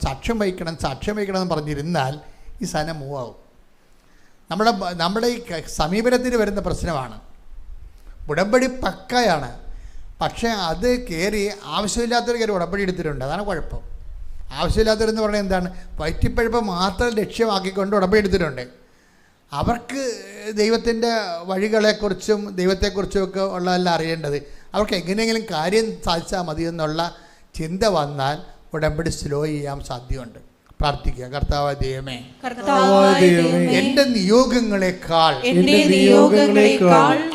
എന്ന് പറഞ്ഞിരുന്നാൽ ഈ സാധനം മൂവാകും. നമ്മുടെ ഈ സമീപനത്തിന് വരുന്ന പ്രശ്നമാണ്. ഉടമ്പടി പക്കയാണ്, പക്ഷേ അത് കയറി ആവശ്യമില്ലാത്തൊരു കയറി ഉടമ്പടി എടുത്തിട്ടുണ്ട്. അതാണ് കുഴപ്പം. ആവശ്യമില്ലാത്തവരെന്ന് പറഞ്ഞാൽ എന്താണ്? വയറ്റിപ്പഴുപ്പ് മാത്രം ലക്ഷ്യമാക്കിക്കൊണ്ട് ഉടമ്പടി എടുത്തിട്ടുണ്ട്. അവർക്ക് ദൈവത്തിൻ്റെ വഴികളെക്കുറിച്ചും ദൈവത്തെക്കുറിച്ചും ഒക്കെ ഉള്ളതല്ല അറിയേണ്ടത്. അവർക്ക് എങ്ങനെയെങ്കിലും കാര്യം സാധിച്ചാൽ മതി എന്നുള്ള ചിന്ത വന്നാൽ ഉടമ്പടി സ്ലോ ചെയ്യാൻ സാധ്യതയുണ്ട്. പ്രാർത്ഥിക്കുക. കർത്താവായ ദൈവമേ, എന്റെ നിയോഗങ്ങളെക്കാൾ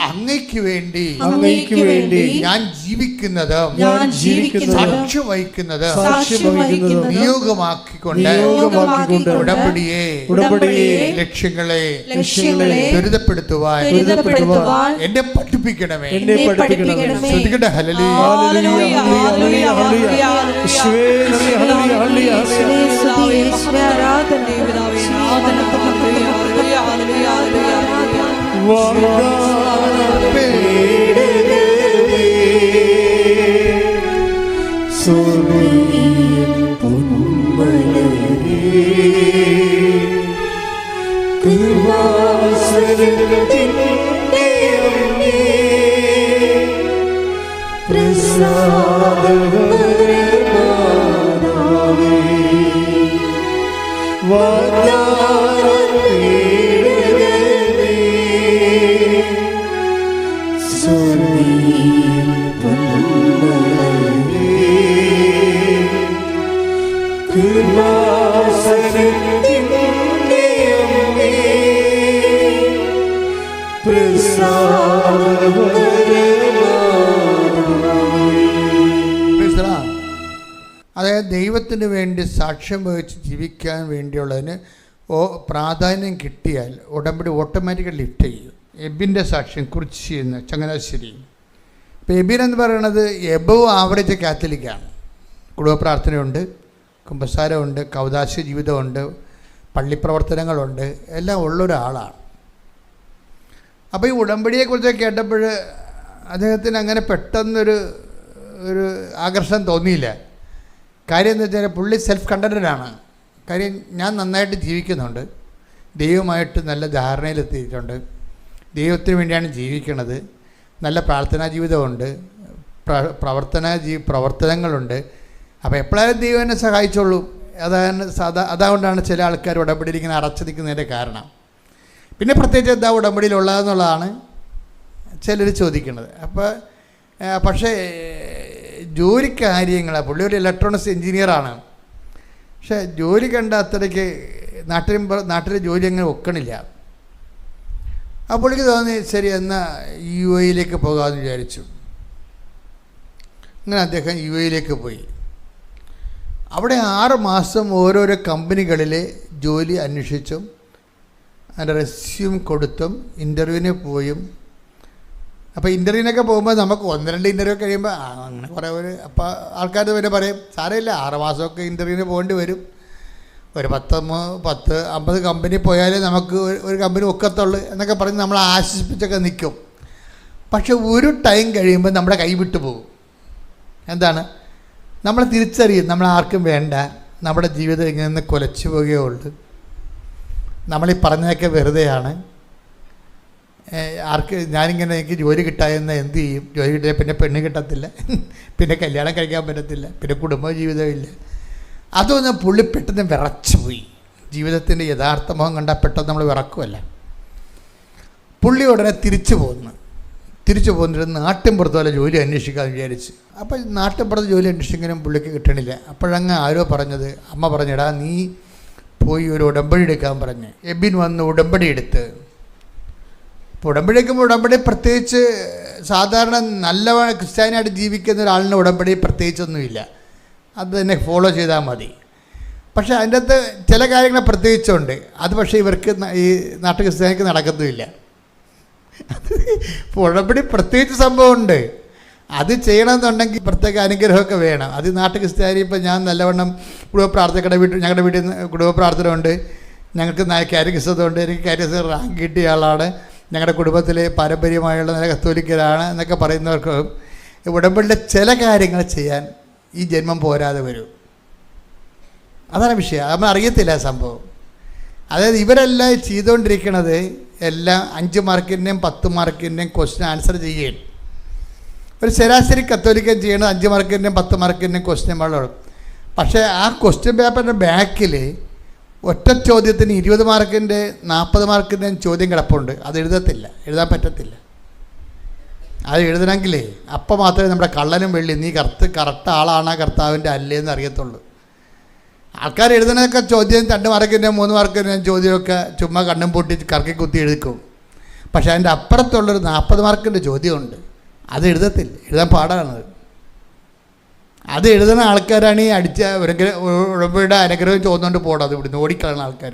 അങ്ങയ്ക്ക് വേണ്ടി ഞാൻ ജീവിക്കുന്നത് സാക്ഷ്യം വഹിക്കുന്നത് നിയോഗമാക്കിക്കൊണ്ട് ഉടമ്പടിയെ ലക്ഷ്യങ്ങളെ ത്വരിതപ്പെടുത്തുവാൻ എന്നെ പഠിപ്പിക്കണമേ. ശ്രദ്ധിക്കട്ടെ. അതായത് ദൈവത്തിന് വേണ്ടി സാക്ഷ്യം വഹിച്ച് ജീവിക്കാൻ വേണ്ടിയുള്ളതിന് പ്രാധാന്യം കിട്ടിയാൽ ഉടമ്പടി ഓട്ടോമാറ്റിക്കലി ലിഫ്റ്റ് ചെയ്യും. എബിൻ്റെ സാക്ഷ്യം കുറിച്ച് ചെയ്യുന്ന ചങ്ങനാശ്ശേരി. ഇപ്പോൾ എബിൻ എന്ന് പറയുന്നത് എബവ് ആവറേജ് കാത്തലിക്കാണ്. കുടുംബ പ്രാർത്ഥനയുണ്ട്, കുമ്പസാരമുണ്ട്, കൗദാശ ജീവിതമുണ്ട്, പള്ളിപ്രവർത്തനങ്ങളുണ്ട്, എല്ലാം ഉള്ളൊരാളാണ്. അപ്പോൾ ഈ ഉടമ്പടിയെക്കുറിച്ച് കേട്ടപ്പോൾ അദ്ദേഹത്തിന് അങ്ങനെ പെട്ടെന്നൊരു ആകർഷണം തോന്നിയില്ല. കാര്യം എന്ന് വെച്ചാൽ പുള്ളി സെൽഫ് കണ്ടൻറ്റഡാണ്. കാര്യം ഞാൻ നന്നായിട്ട് ജീവിക്കുന്നുണ്ട്, ദൈവമായിട്ട് നല്ല ധാരണയിലെത്തിയിട്ടുണ്ട്, ദൈവത്തിന് വേണ്ടിയാണ് ജീവിക്കണത്, നല്ല പ്രാർത്ഥനാ ജീവിതമുണ്ട്, പ്രവർത്തനങ്ങളുണ്ട്. അപ്പോൾ എപ്പോഴായാലും ദൈവം എന്നെ സഹായിച്ചോളൂ. അതുകൊണ്ടാണ് ചില ആൾക്കാർ ഉടമ്പടിയിൽ ഇങ്ങനെ അറച്ചു നിൽക്കുന്നതിൻ്റെ കാരണം. പിന്നെ പ്രത്യേകിച്ച് എന്താ ഉടമ്പടിയിലുള്ളതെന്നുള്ളതാണ് ചിലർ ചോദിക്കുന്നത്. പക്ഷേ ജോലി കാര്യങ്ങളാണ്. പുള്ളി ഒരു ഇലക്ട്രോണിക്സ് എൻജിനീയറാണ്. പക്ഷേ ജോലി കണ്ട അത്രയ്ക്ക് നാട്ടിലെ ജോലി അങ്ങനെ ഒക്കണില്ല. ആ പുള്ളിക്ക് തോന്നി ശരി എന്നാൽ UAE പോകാമെന്ന് വിചാരിച്ചു. അങ്ങനെ അദ്ദേഹം UAE പോയി. അവിടെ 6 മാസം ഓരോരോ കമ്പനികളിൽ ജോലി അന്വേഷിച്ചും അതിൻ്റെ റെസ്യൂം കൊടുത്തും ഇൻ്റർവ്യൂവിന് പോയും. അപ്പോൾ ഇൻ്റർവ്യൂവിനൊക്കെ പോകുമ്പോൾ നമുക്ക് 1-2 ഇൻ്റർവ്യൂ കഴിയുമ്പോൾ അങ്ങനെ കുറേ അപ്പോൾ ആൾക്കാർ പിന്നെ പറയും സാരമില്ല 6 മാസമൊക്കെ ഇൻ്റർവ്യൂവിന് പോകേണ്ടി വരും, ഒരു 10-50 കമ്പനി പോയാലേ നമുക്ക് ഒരു കമ്പനി ഒക്കത്തുള്ളൂ എന്നൊക്കെ പറഞ്ഞ് നമ്മൾ ആശ്വസിപ്പിച്ചൊക്കെ നിൽക്കും. പക്ഷെ ഒരു ടൈം കഴിയുമ്പോൾ നമ്മുടെ കൈ വിട്ടു പോകും. എന്താണ്? നമ്മൾ തിരിച്ചറിയും നമ്മൾ ആർക്കും വേണ്ട, നമ്മുടെ ജീവിതം ഇങ്ങനെ കുലച്ചു പോവുകയുള്ളൂ, നമ്മളീ പറഞ്ഞതൊക്കെ വെറുതെയാണ്, എനിക്ക് ജോലി കിട്ടാമെന്ന് എന്ത് ചെയ്യും, ജോലി കിട്ടിയാൽ പിന്നെ പെണ്ണ് കിട്ടത്തില്ല, പിന്നെ കല്യാണം കഴിക്കാൻ പറ്റത്തില്ല, പിന്നെ കുടുംബ ജീവിതമില്ല. അതൊന്ന് പുള്ളി പെട്ടെന്ന് വിറച്ചു പോയി. ജീവിതത്തിൻ്റെ യഥാർത്ഥ മുഖം കണ്ടാൽ പെട്ടെന്ന് നമ്മൾ വിറക്കുമല്ല. പുള്ളി ഉടനെ തിരിച്ചു പോന്നിട്ട് നാട്ടിൻപുറത്ത് പോലെ ജോലി അന്വേഷിക്കാമെന്ന് വിചാരിച്ച്. അപ്പോൾ നാട്ടിൻപുറത്ത് ജോലി അന്വേഷിക്കാനും പുള്ളിക്ക് കിട്ടണില്ല. അപ്പോഴങ്ങ് ആരോ പറഞ്ഞത്, അമ്മ പറഞ്ഞെടാ നീ പോയി ഒരു ഉടമ്പടി എടുക്കാൻ പറഞ്ഞ്. എബിൻ വന്ന് ഉടമ്പടി എടുത്ത്. അപ്പോൾ ഉടമ്പടി എടുക്കുമ്പോൾ ഉടമ്പടി പ്രത്യേകിച്ച് സാധാരണ നല്ല ക്രിസ്ത്യാനിയായിട്ട് ജീവിക്കുന്ന ഒരാളിന് ഉടമ്പടി പ്രത്യേകിച്ചൊന്നുമില്ല, അത് തന്നെ ഫോളോ ചെയ്താൽ മതി. പക്ഷേ അതിൻ്റെ അകത്ത് ചില കാര്യങ്ങൾ പ്രത്യേകിച്ചുണ്ട്. അത് പക്ഷേ ഇവർക്ക് ഈ നാട്ടു ക്രിസ്ത്യാനിക്ക് നടക്കത്തുമില്ല. അത് ഉടമ്പടി പ്രത്യേകിച്ച് സംഭവമുണ്ട്. അത് ചെയ്യണമെന്നുണ്ടെങ്കിൽ പ്രത്യേക അനുഗ്രഹമൊക്കെ വേണം. അത് നാട്ടു ക്രിസ്ത്യാനി ഇപ്പം ഞാൻ നല്ലവണ്ണം കുടുംബ പ്രാർത്ഥനയുടെ ഞങ്ങളുടെ വീട്ടിൽ നിന്ന് കുടുംബ പ്രാർത്ഥന ഉണ്ട്, ഞങ്ങൾക്ക് കാരികസതുണ്ട്, എനിക്ക് കാരികസ റാങ്ക് കിട്ടിയ ആളാണ്, ഞങ്ങളുടെ കുടുംബത്തിലെ പാരമ്പര്യമായുള്ള നല്ല കത്തോലിക്കരാണ് എന്നൊക്കെ പറയുന്നവർക്ക് ഉടമ്പടിയുടെ ചില കാര്യങ്ങൾ ചെയ്യാൻ ഈ ജന്മം പോരാതെ വരും. അതാണ് വിഷയം. നമ്മൾ അറിയത്തില്ല സംഭവം. അതായത് ഇവരെല്ലാം ചെയ്തുകൊണ്ടിരിക്കുന്നത് എല്ലാം 5 മാർക്കിൻ്റെയും 10 മാർക്കിൻ്റെയും ക്വസ്റ്റ്യൻ ആൻസർ ചെയ്യുകയാണ്. ഒരു ശരാശരി കത്തോലിക്കൻ ചെയ്യണത് 5 മാർക്കിൻ്റെയും 10 മാർക്കിൻ്റെയും ക്വസ്റ്റ്യൻ വളരെ. പക്ഷേ ആ ക്വസ്റ്റ്യൻ പേപ്പറിൻ്റെ ബാക്കിൽ ഒറ്റ ചോദ്യത്തിന് 20 മാർക്കിൻ്റെ 40 മാർക്കിൻ്റെയും ചോദ്യം കിടപ്പുണ്ട്. അത് എഴുതാൻ പറ്റത്തില്ല. അത് എഴുതണമെങ്കിലേ അപ്പം മാത്രമേ നമ്മുടെ കള്ളനും വെള്ളി നീ കറക്റ്റ് ആളാണ് കർത്താവിൻ്റെ അല്ലേന്ന് അറിയത്തുള്ളൂ. ആൾക്കാർ എഴുതുന്നതൊക്കെ ചോദ്യം 2 മാർക്കിൻ്റെയും 3 മാർക്കിൻ്റെയും ചോദ്യമൊക്കെ ചുമ്മാ കണ്ണും പൊട്ടി കറക്കി കുത്തി എഴുതിക്കും. പക്ഷേ അതിൻ്റെ അപ്പുറത്തുള്ളൊരു 40 മാർക്കിൻ്റെ ചോദ്യമുണ്ട്, അത് എഴുതാൻ പാടാണ്. അത് എഴുതുന്ന ആൾക്കാരാണ് ഈ ഉടമ്പടിയുടെ അനുഗ്രഹം ചോദിച്ചുകൊണ്ട് പോകണം. ഇവിടുന്ന് ഓടിക്കളയുന്ന ആൾക്കാർ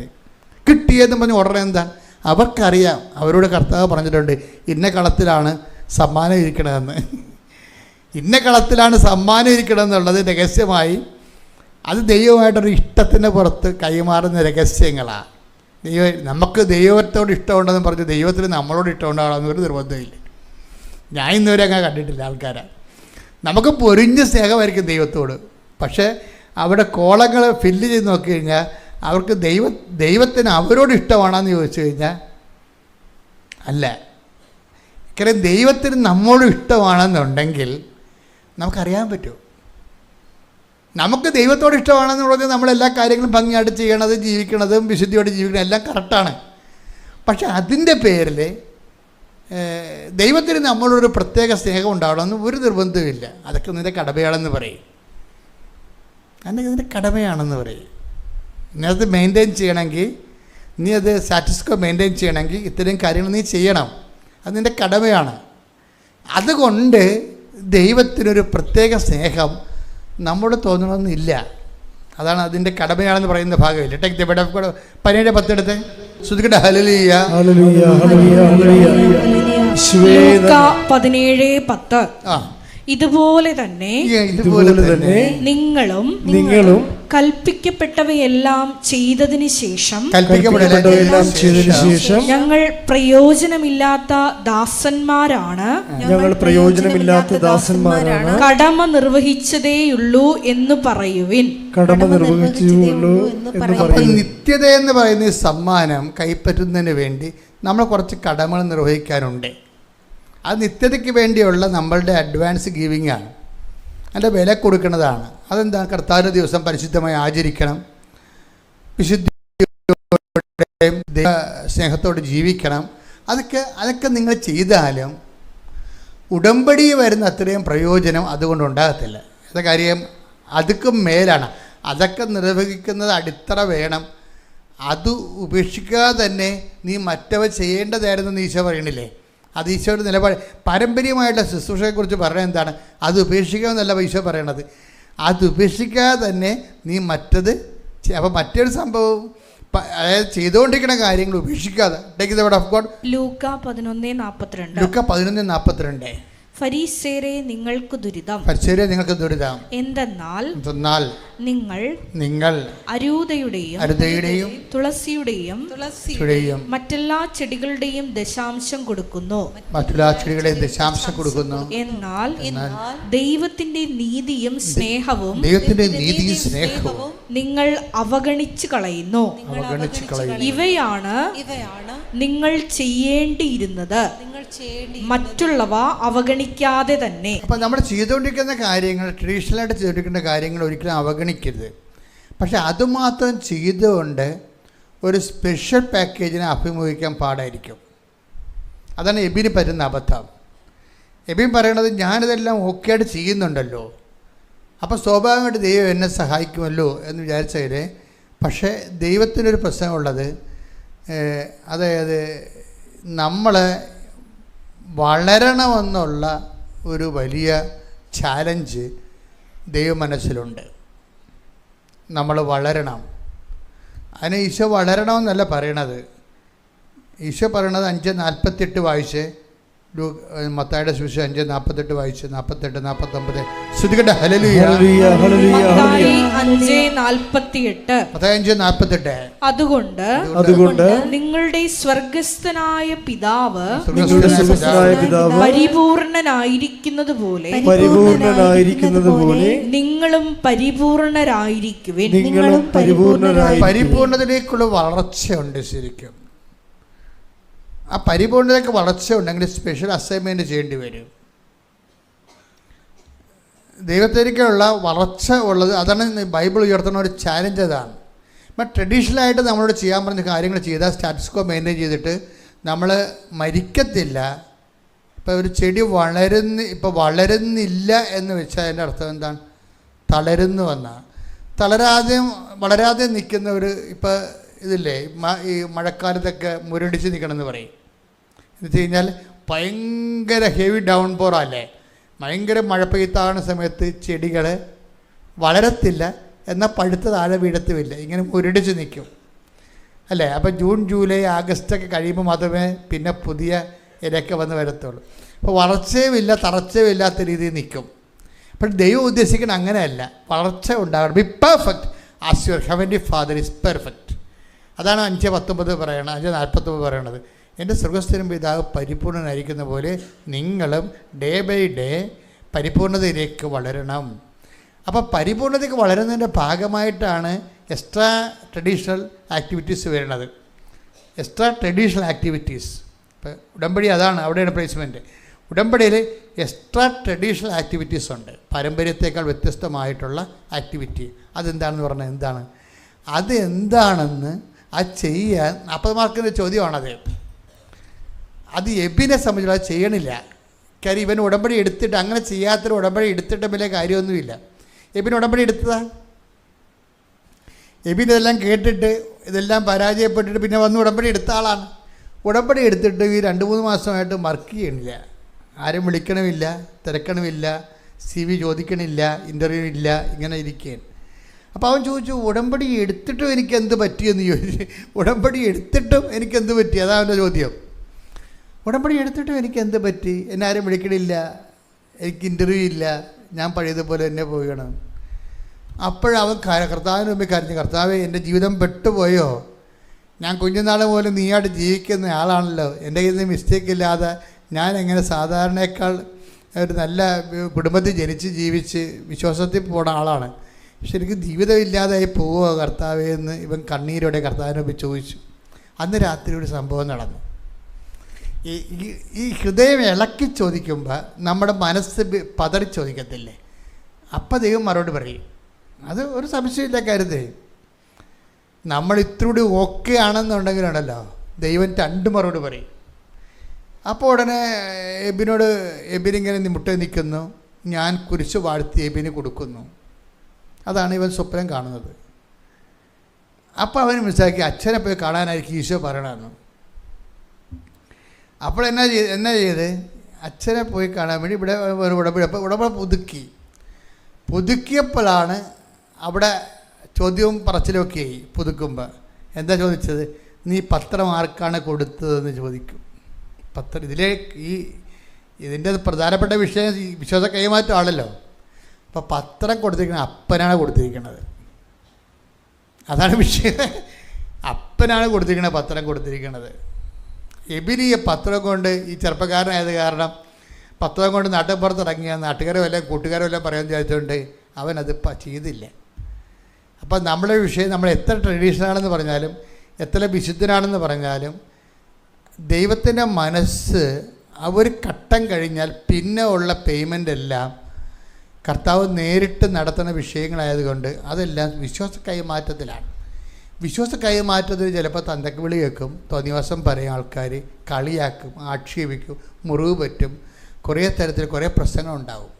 കിട്ടിയെന്ന് പറഞ്ഞ് ഉടനെ എന്താ അവർക്കറിയാം, അവരോട് കർത്താവ് പറഞ്ഞിട്ടുണ്ട് ഇന്ന കളത്തിലാണ് സമ്മാനം ഇരിക്കണമെന്ന്. ഇന്ന കളത്തിലാണ് സമ്മാനം ഇരിക്കണമെന്നുള്ളത് രഹസ്യമായി, അത് ദൈവമായിട്ടൊരു ഇഷ്ടത്തിന് പുറത്ത് കൈമാറുന്ന രഹസ്യങ്ങളാണ്. നമുക്ക് ദൈവത്തോട് ഇഷ്ടമുണ്ടെന്ന് പറഞ്ഞ് ദൈവത്തിന് നമ്മളോട് ഇഷ്ടമുണ്ടാകണമെന്നൊരു നിർബന്ധമില്ല. ഞാൻ ഇന്നുവരെ അങ്ങനെ കണ്ടിട്ടില്ല ആൾക്കാരെ. നമുക്ക് പൊരിഞ്ഞ സ്നേഹമായിരിക്കും ദൈവത്തോട്. പക്ഷേ അവിടെ കോളങ്ങൾ ഫില്ല് ചെയ്ത് നോക്കി കഴിഞ്ഞാൽ അവർക്ക് ദൈവത്തിന് അവരോട് ഇഷ്ടമാണെന്ന് ചോദിച്ചു കഴിഞ്ഞാൽ അല്ല. കാരണം ദൈവത്തിന് നമ്മളോട് ഇഷ്ടമാണെന്നുണ്ടെങ്കിൽ നമുക്കറിയാൻ പറ്റും. നമുക്ക് ദൈവത്തോട് ഇഷ്ടമാണെന്ന് പറഞ്ഞാൽ നമ്മളെല്ലാ കാര്യങ്ങളും ഭംഗിയായിട്ട് ചെയ്യണത്, ജീവിക്കണതും വിശുദ്ധിയോട് ജീവിക്കണം എല്ലാം കറക്റ്റാണ്. പക്ഷെ അതിൻ്റെ പേരിൽ ദൈവത്തിന് നമ്മളൊരു പ്രത്യേക സ്നേഹം ഉണ്ടാവണമെന്ന് ഒരു നിർബന്ധമില്ല. അതൊക്കെ നിൻ്റെ കടമയാണെന്ന് പറയും. അല്ലെങ്കിൽ നിൻ്റെ കടമയാണെന്ന് പറയും. നീ അത് മെയിൻറ്റെയിൻ ചെയ്യണമെങ്കിൽ, നീ അത് സ്റ്റാറ്റസ്കോ മെയിൻറ്റെയിൻ ചെയ്യണമെങ്കിൽ ഇത്രയും കാര്യങ്ങൾ നീ ചെയ്യണം. അത് നിൻ്റെ കടമയാണ്. അതുകൊണ്ട് ദൈവത്തിനൊരു പ്രത്യേക സ്നേഹം നമ്മോട് തോന്നണമെന്നില്ല. അതാണ് അതിൻ്റെ കടമയാണെന്ന് പറയുന്ന ഭാഗമില്ല. Take the word of God 17:10 എടുത്ത് ശ്രുതിക്കട്ടെ. ഹല്ലേലൂയ ഹല്ലേലൂയ ഹല്ലേലൂയ ഹല്ലേലൂയ. ലൂക്കാ 17:10. ഇതുപോലെ തന്നെ നിങ്ങളും കൽപ്പിക്കപ്പെട്ടവയെല്ലാം ചെയ്തതിന് ശേഷം ഞങ്ങൾ പ്രയോജനമില്ലാത്ത ദാസന്മാരാണ് കടമ നിർവഹിച്ചതേയുള്ളൂ എന്ന് പറയുവിൻ. നിത്യത എന്ന് പറയുന്ന ഈ സമ്മാനം കൈപ്പറ്റുന്നതിന് വേണ്ടി നമ്മൾ കുറച്ച് കടമകൾ നിർവഹിക്കാനുണ്ട്. അത് നിത്യതയ്ക്ക് വേണ്ടിയുള്ള നമ്മളുടെ അഡ്വാൻസ് ഗിവിങ് ആണ്, അതിൻ്റെ വില കൊടുക്കുന്നതാണ്. അതെന്താ? കർത്താവിൻ്റെ ദിവസം പരിശുദ്ധമായി ആചരിക്കണം, വിശുദ്ധിയോടെയും സ്നേഹത്തോട് ജീവിക്കണം. അതൊക്കെ നിങ്ങൾ ചെയ്താലും ഉടമ്പടി വരുന്ന അത്രയും പ്രയോജനം അതുകൊണ്ടുണ്ടാകത്തില്ല. അത് കാര്യം അതൊക്കെ മേലാണ്. അതൊക്കെ നിർവഹിക്കുന്നത് അടിത്തറ വേണം. അത് ഉപേക്ഷിക്കാതെ തന്നെ നീ മറ്റവ ചെയ്യേണ്ടതായിരുന്നു ഈശോ പറയണില്ലേ? അത് ഈശോയുടെ നിലപാട്. പാരമ്പര്യമായിട്ടുള്ള ശുശ്രൂഷയെക്കുറിച്ച് പറയുന്നത് എന്താണ്? അത് ഉപേക്ഷിക്കാമെന്നല്ല ഈശോ പറയണത്. അത് ഉപേക്ഷിക്കാതെ തന്നെ നീ മറ്റത്. അപ്പം മറ്റൊരു സംഭവം, അതായത് ചെയ്തുകൊണ്ടിരിക്കുന്ന കാര്യങ്ങൾ ഉപേക്ഷിക്കാതെ. Take the word of God. ലൂക്കാ 11:42. ഫരീസേരെ നിങ്ങൾക്ക് ദുരിതം, എന്തെന്നാൽ നിങ്ങൾ അരൂതയുടെയും തുളസിയുടെയും മറ്റെല്ലാ ചെടികളുടെയും ദശാംശം കൊടുക്കുന്നു. എന്നാൽ ദൈവത്തിന്റെ നീതിയും സ്നേഹവും നിങ്ങൾ അവഗണിച്ചു കളയുന്നു. ഇവയാണ് നിങ്ങൾ ചെയ്യേണ്ടിയിരുന്നത്, മറ്റുള്ളവ അവഗണിക്കാതെ തന്നെ. അപ്പം നമ്മൾ ചെയ്തുകൊണ്ടിരിക്കുന്ന കാര്യങ്ങൾ, ട്രഡീഷണലായിട്ട് ചെയ്തുകൊണ്ടിരിക്കുന്ന കാര്യങ്ങൾ ഒരിക്കലും അവഗണിക്കരുത്. പക്ഷെ അതുമാത്രം ചെയ്തുകൊണ്ട് ഒരു സ്പെഷ്യൽ പാക്കേജിനെ അഭിമുഖീകരിക്കാൻ പാടായിരിക്കും. അതാണ് എബിന് പറ്റുന്ന അബദ്ധം. എബിൻ പറയണത് ഞാനിതെല്ലാം ഓക്കെ ആയിട്ട് ചെയ്യുന്നുണ്ടല്ലോ, അപ്പോൾ സ്വാഭാവികമായിട്ട് ദൈവം എന്നെ സഹായിക്കുമല്ലോ എന്ന് വിചാരിച്ചതിൽ. പക്ഷേ ദൈവത്തിനൊരു പ്രശ്നമുള്ളത്, അതായത് നമ്മൾ വളരണമെന്നുള്ള ഒരു വലിയ ചാലഞ്ച് ദൈവ മനസ്സിലുണ്ട്. നമ്മൾ വളരണം. അതിന് ഈശോ വളരണമെന്നല്ല പറയണത്. ഈശോ പറയണത് 5:48 വായിച്ച്, മത്തായിയുടെ സുവിശേഷം 5:48 വായിച്ച്, 48, 49 ശ്രുതികട്ടെ. ഹല്ലേലൂയ. മത്തായി 5:48. മത്തായി 5:48. അതുകൊണ്ട് നിങ്ങളുടെ സ്വർഗസ്ഥനായ പിതാവ് പരിപൂർണനായിരിക്കുന്നത് പോലെ നിങ്ങളും പരിപൂർണരായിരിക്കുവിൻ. പരിപൂർണതയിലേക്കുള്ള വളർച്ചയുണ്ട്. ശരിക്കും ആ പരിപൂർണതയ്ക്ക് വളർച്ച ഉണ്ടെങ്കിൽ സ്പെഷ്യൽ അസൈൻമെൻറ്റ് ചെയ്യേണ്ടി വരും. ദൈവത്തിലേക്കുള്ള വളർച്ച ഉള്ളത്, അതാണ് ബൈബിൾ ഉയർത്തുന്ന ഒരു ചാലഞ്ച്. അതാണ്. ഇപ്പം ട്രഡീഷണലായിട്ട് നമ്മളോട് ചെയ്യാൻ പറഞ്ഞ കാര്യങ്ങൾ ചെയ്താൽ സ്റ്റാറ്റസ് കോ മെയിൻറ്റെയിൻ ചെയ്തിട്ട് നമ്മൾ മരിക്കത്തില്ല. ഇപ്പോൾ ഒരു ചെടി വളരുന്നില്ല എന്ന് വെച്ചാൽ അതിൻ്റെ അർത്ഥം എന്താണ്? തളരുന്നു എന്നാണ്. വളരാതെ നിൽക്കുന്ന ഒരു, ഇപ്പോൾ ഇതില്ലേ, ഈ മഴക്കാലത്തൊക്കെ മുരടിച്ച് നിൽക്കണമെന്ന് പറയും. എന്ന് വെച്ച് കഴിഞ്ഞാൽ ഭയങ്കര ഹെവി ഡൗൺ പോറല്ലേ, ഭയങ്കര മഴ പെയ്ത്താകുന്ന സമയത്ത് ചെടികൾ വളരത്തില്ല, എന്നാൽ പഴുത്ത താഴെ വീഴത്തുമില്ല, ഇങ്ങനെ മുരടിച്ച് നിൽക്കും അല്ലേ. അപ്പോൾ ജൂൺ, ജൂലൈ, ആഗസ്റ്റൊക്കെ കഴിയുമ്പോൾ മാത്രമേ പിന്നെ പുതിയ ഇലയൊക്കെ വന്ന് വരത്തുള്ളൂ. അപ്പോൾ വളർച്ചയുമില്ല, തളർച്ചയുമില്ലാത്ത രീതിയിൽ നിൽക്കും. അപ്പോൾ ദൈവം ഉദ്ദേശിക്കുന്നത് അങ്ങനെയല്ല, വളർച്ച ഉണ്ടാകണം. B perfect as your heavenly father is perfect. അതാണ് 5:19 പറയണത്, 5:49 പറയണത്. എൻ്റെ സ്വർഗ്ഗസ്ഥനും പിതാവ് പരിപൂർണനായിരിക്കുന്ന പോലെ നിങ്ങളും ഡേ ബൈ ഡേ പരിപൂർണതയിലേക്ക് വളരണം. അപ്പോൾ പരിപൂർണതയ്ക്ക് വളരുന്നതിൻ്റെ ഭാഗമായിട്ടാണ് എക്സ്ട്രാ ട്രഡീഷണൽ ആക്ടിവിറ്റീസ് വരുന്നത്. എക്സ്ട്രാ ട്രഡീഷണൽ ആക്ടിവിറ്റീസ്, ഇപ്പോൾ ഉടമ്പടി അതാണ്, അവിടെയാണ് പ്ലേസ്മെൻറ്റ്. ഉടമ്പടിയിൽ എക്സ്ട്രാ ട്രഡീഷണൽ ആക്ടിവിറ്റീസ് ഉണ്ട്, പാരമ്പര്യത്തേക്കാൾ വ്യത്യസ്തമായിട്ടുള്ള ആക്ടിവിറ്റി. അതെന്താണെന്ന് പറഞ്ഞാൽ എന്താണ്? അതെന്താണെന്ന് ചെയ്യാൻ 40 മാർക്കിൻ്റെ ചോദ്യമാണത്. അത് എബിനെ സംബന്ധിച്ചുള്ള ചെയ്യണില്ല. കാര്യം ഇവൻ ഉടമ്പടി എടുത്തിട്ട്, അങ്ങനെ ചെയ്യാത്തൊരു ഉടമ്പടി എടുത്തിട്ട് വലിയ കാര്യമൊന്നുമില്ല. എബിൻ ഉടമ്പടി എടുത്തതാ. എബിൻ ഇതെല്ലാം കേട്ടിട്ട് ഇതെല്ലാം പരാജയപ്പെട്ടിട്ട് പിന്നെ വന്ന് ഉടമ്പടി എടുത്ത ആളാണ്. ഉടമ്പടി എടുത്തിട്ട് ഈ 2-3 മാസമായിട്ട് വർക്ക് ചെയ്യണില്ല. ആരും വിളിക്കണമില്ല, തിരക്കണമില്ല, CV ചോദിക്കണില്ല, ഇൻ്റർവ്യൂ ഇല്ല, ഇങ്ങനെ ഇരിക്കുകയാണ്. അപ്പോൾ അവൻ ചോദിച്ചു, ഉടമ്പടി എടുത്തിട്ടും എനിക്കെന്ത് പറ്റിയെന്ന് ചോദിച്ചു. ഉടമ്പടി എടുത്തിട്ടും എനിക്കെന്ത് പറ്റി? അതാണ് അവൻ്റെ ചോദ്യം. ഉടമ്പടി എടുത്തിട്ടും എനിക്കെന്ത് പറ്റി? എന്നെ ആരും വിളിക്കണില്ല, എനിക്ക് ഇൻ്റർവ്യൂ ഇല്ല, ഞാൻ പഴയതുപോലെ തന്നെ പോകണം. അപ്പോഴവൻ കർത്താവിന് മുമ്പിൽ കരഞ്ഞു, കർത്താവേ എൻ്റെ ജീവിതം പെട്ടുപോയോ? ഞാൻ കുഞ്ഞുനാൾ പോലെ നീയായിട്ട് ജീവിക്കുന്ന ആളാണല്ലോ. എൻ്റെ കയ്യിൽ നിന്ന് മിസ്റ്റേക്ക് ഇല്ലാതെ ഞാൻ എങ്ങനെ സാധാരണയേക്കാൾ ഒരു നല്ല കുടുംബത്തിൽ ജനിച്ച് ജീവിച്ച് വിശ്വാസത്തിൽ പോണ ആളാണ്. പക്ഷെ എനിക്ക് ജീവിതമില്ലാതായി പോവുക കർത്താവേ എന്ന് ഇവൻ കണ്ണീരോടെ കർത്താവിനെ മുമ്പിൽ ചോദിച്ചു. അന്ന് രാത്രി ഒരു സംഭവം നടന്നു. ഈ ഹൃദയം ഇളക്കി ചോദിക്കുമ്പോൾ നമ്മുടെ മനസ്സ് പതറി ചോദിക്കത്തില്ലേ? അപ്പം ദൈവം മറുപടി പറയും. അത് ഒരു സംശയമില്ല കാര്യത്തെ. നമ്മൾ ഇത്രൂടി ഓക്കെ ആണെന്നുണ്ടെങ്കിലുണ്ടല്ലോ ദൈവം 2 മറുപടി പറയും. അപ്പോൾ ഉടനെ എബിനിങ്ങനെ മുട്ട നിൽക്കുന്നു, ഞാൻ കുരിശ് വാഴ്ത്തി എബിന് കൊടുക്കുന്നു. അതാണ് ഇവൻ സ്വപ്നം കാണുന്നത്. അപ്പോൾ അവന് മനസ്സിലാക്കി അച്ഛനെ പോയി കാണാനായിരിക്കും ഈശോ പറയണമെന്ന്. അപ്പോൾ എന്നാ ചെയ്ത് അച്ഛനെ പോയി കാണാൻ വേണ്ടി ഇവിടെ പുതുക്കിയപ്പോഴാണ് അവിടെ ചോദ്യവും പറച്ചിലുമൊക്കെ ആയി. പുതുക്കുമ്പോൾ എന്താ ചോദിച്ചത്? നീ പത്രം ആർക്കാണ് കൊടുത്തതെന്ന് ചോദിക്കും. പത്രം ഇതിൻ്റെ പ്രധാനപ്പെട്ട വിഷയം വിശ്വാസ കൈമാറ്റമാണല്ലോ. അപ്പോൾ പത്രം കൊടുത്തിരിക്കുന്നത് അപ്പനാണ് കൊടുത്തിരിക്കുന്നത്. അതാണ് വിഷയം. അപ്പനാണ് കൊടുത്തിരിക്കുന്നത് പത്രം കൊടുത്തിരിക്കുന്നത്. എബിന് ഈ പത്രം കൊണ്ട്, ഈ ചെറുപ്പക്കാരനായത് കാരണം പത്രം കൊണ്ട് നാട്ടിൻപുറത്തിറങ്ങിയ നാട്ടുകാരോ അല്ല കൂട്ടുകാരോ എല്ലാം പറയാൻ വിചാരിച്ചുകൊണ്ട് അവനത് ചെയ്തില്ല. അപ്പം നമ്മുടെ വിഷയം, നമ്മൾ എത്ര ട്രഡീഷനാണെന്ന് പറഞ്ഞാലും എത്ര വിശുദ്ധനാണെന്ന് പറഞ്ഞാലും ദൈവത്തിൻ്റെ മനസ്സ് ഒരു ഘട്ടം കഴിഞ്ഞാൽ പിന്നെ ഉള്ള പേയ്മെൻ്റ് എല്ലാം കർത്താവ് നേരിട്ട് നടത്തുന്ന വിഷയങ്ങളായതുകൊണ്ട് അതെല്ലാം വിശ്വാസ കൈമാറ്റത്തിലാണ്. വിശ്വാസ കൈമാറ്റത്തിന് ചിലപ്പോൾ തന്തക്ക് വിളി കേൾക്കും, തോന്നിവാസം പറയും, ആൾക്കാർ കളിയാക്കും, ആക്ഷേപിക്കും, മുറിവ് പറ്റും, കുറേ തരത്തിൽ കുറേ പ്രശ്നങ്ങളുണ്ടാവും.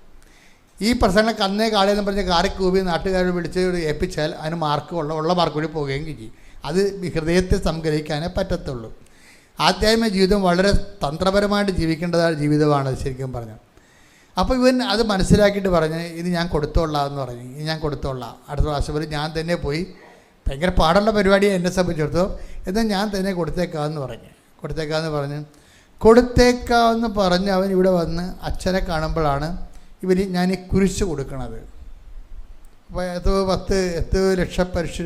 ഈ പ്രശ്നങ്ങൾക്ക് അന്നേ കാളിയെന്ന് പറഞ്ഞ് കാറി കൂവി നാട്ടുകാരെ വിളിച്ച് ഏൽപ്പിച്ചാൽ അതിന് ഉള്ള മാർക്ക് കൂടി പോവുകയും ചെയ്യും. അത് ഹൃദയത്തെ സംഗ്രഹിക്കാനേ പറ്റത്തുള്ളൂ. ആധ്യാത്മിക ജീവിതം വളരെ തന്ത്രപരമായിട്ട് ജീവിക്കേണ്ടതായ ജീവിതമാണ് ശരിക്കും പറഞ്ഞു. അപ്പോൾ ഇവൻ അത് മനസ്സിലാക്കിയിട്ട് പറഞ്ഞ് ഇത് ഞാൻ കൊടുത്തോളാം എന്ന് പറഞ്ഞു. ഇത് ഞാൻ കൊടുത്തോളാം, അടുത്ത പ്രാവശ്യം വരെ ഞാൻ തന്നെ പോയി, ഭയങ്കര പാടുള്ള പരിപാടിയെ എന്നെ സംബന്ധിച്ചിടത്തോളം, എന്നാൽ ഞാൻ തന്നെ കൊടുത്തേക്കാമെന്ന് പറഞ്ഞ് അവൻ ഇവിടെ വന്ന് അച്ഛനെ കാണുമ്പോഴാണ് ഞാൻ ഈ കുരിശ് കൊടുക്കണത്. അപ്പോൾ 10 ലക്ഷം പരീക്ഷ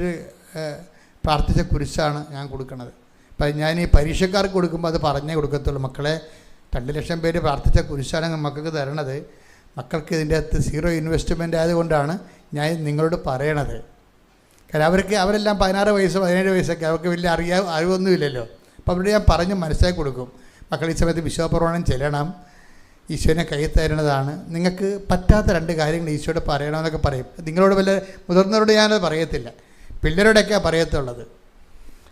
പ്രാർത്ഥിച്ച കുരിശാണ് ഞാൻ കൊടുക്കുന്നത്. അപ്പം ഞാൻ ഈ പരീക്ഷക്കാർക്ക് കൊടുക്കുമ്പോൾ അത് പറഞ്ഞേ കൊടുക്കത്തുള്ളൂ. മക്കളെ 2 ലക്ഷം പേര് പ്രാർത്ഥിച്ച കുരിശാണ് മക്കൾക്ക് തരണത്. മക്കൾക്ക് ഇതിൻ്റെ അകത്ത് 0 ഇൻവെസ്റ്റ്മെൻ്റ് ആയതുകൊണ്ടാണ് ഞാൻ നിങ്ങളോട് പറയണത്. കാരണം അവരെല്ലാം 16 വയസ്സ് 17 വയസ്സൊക്കെ, അവർക്ക് വലിയ അറിവൊന്നുമില്ലല്ലോ. അപ്പോൾ അവരോട് ഞാൻ പറഞ്ഞ് മനസ്സിലാക്കി കൊടുക്കും, മക്കൾ ഈ സമയത്ത് വിശ്വാസപ്രമാണം ചെല്ലണം, ഈശോനെ കൈ തരണതാണ്, നിങ്ങൾക്ക് പറ്റാത്ത 2 കാര്യങ്ങൾ ഈശോയോട് പറയണമെന്നൊക്കെ പറയും. നിങ്ങളോട് വല്ല മുതിർന്നവരോട് ഞാനത് പറയത്തില്ല, പിള്ളേരോടൊക്കെയാണ് പറയത്തുള്ളത്.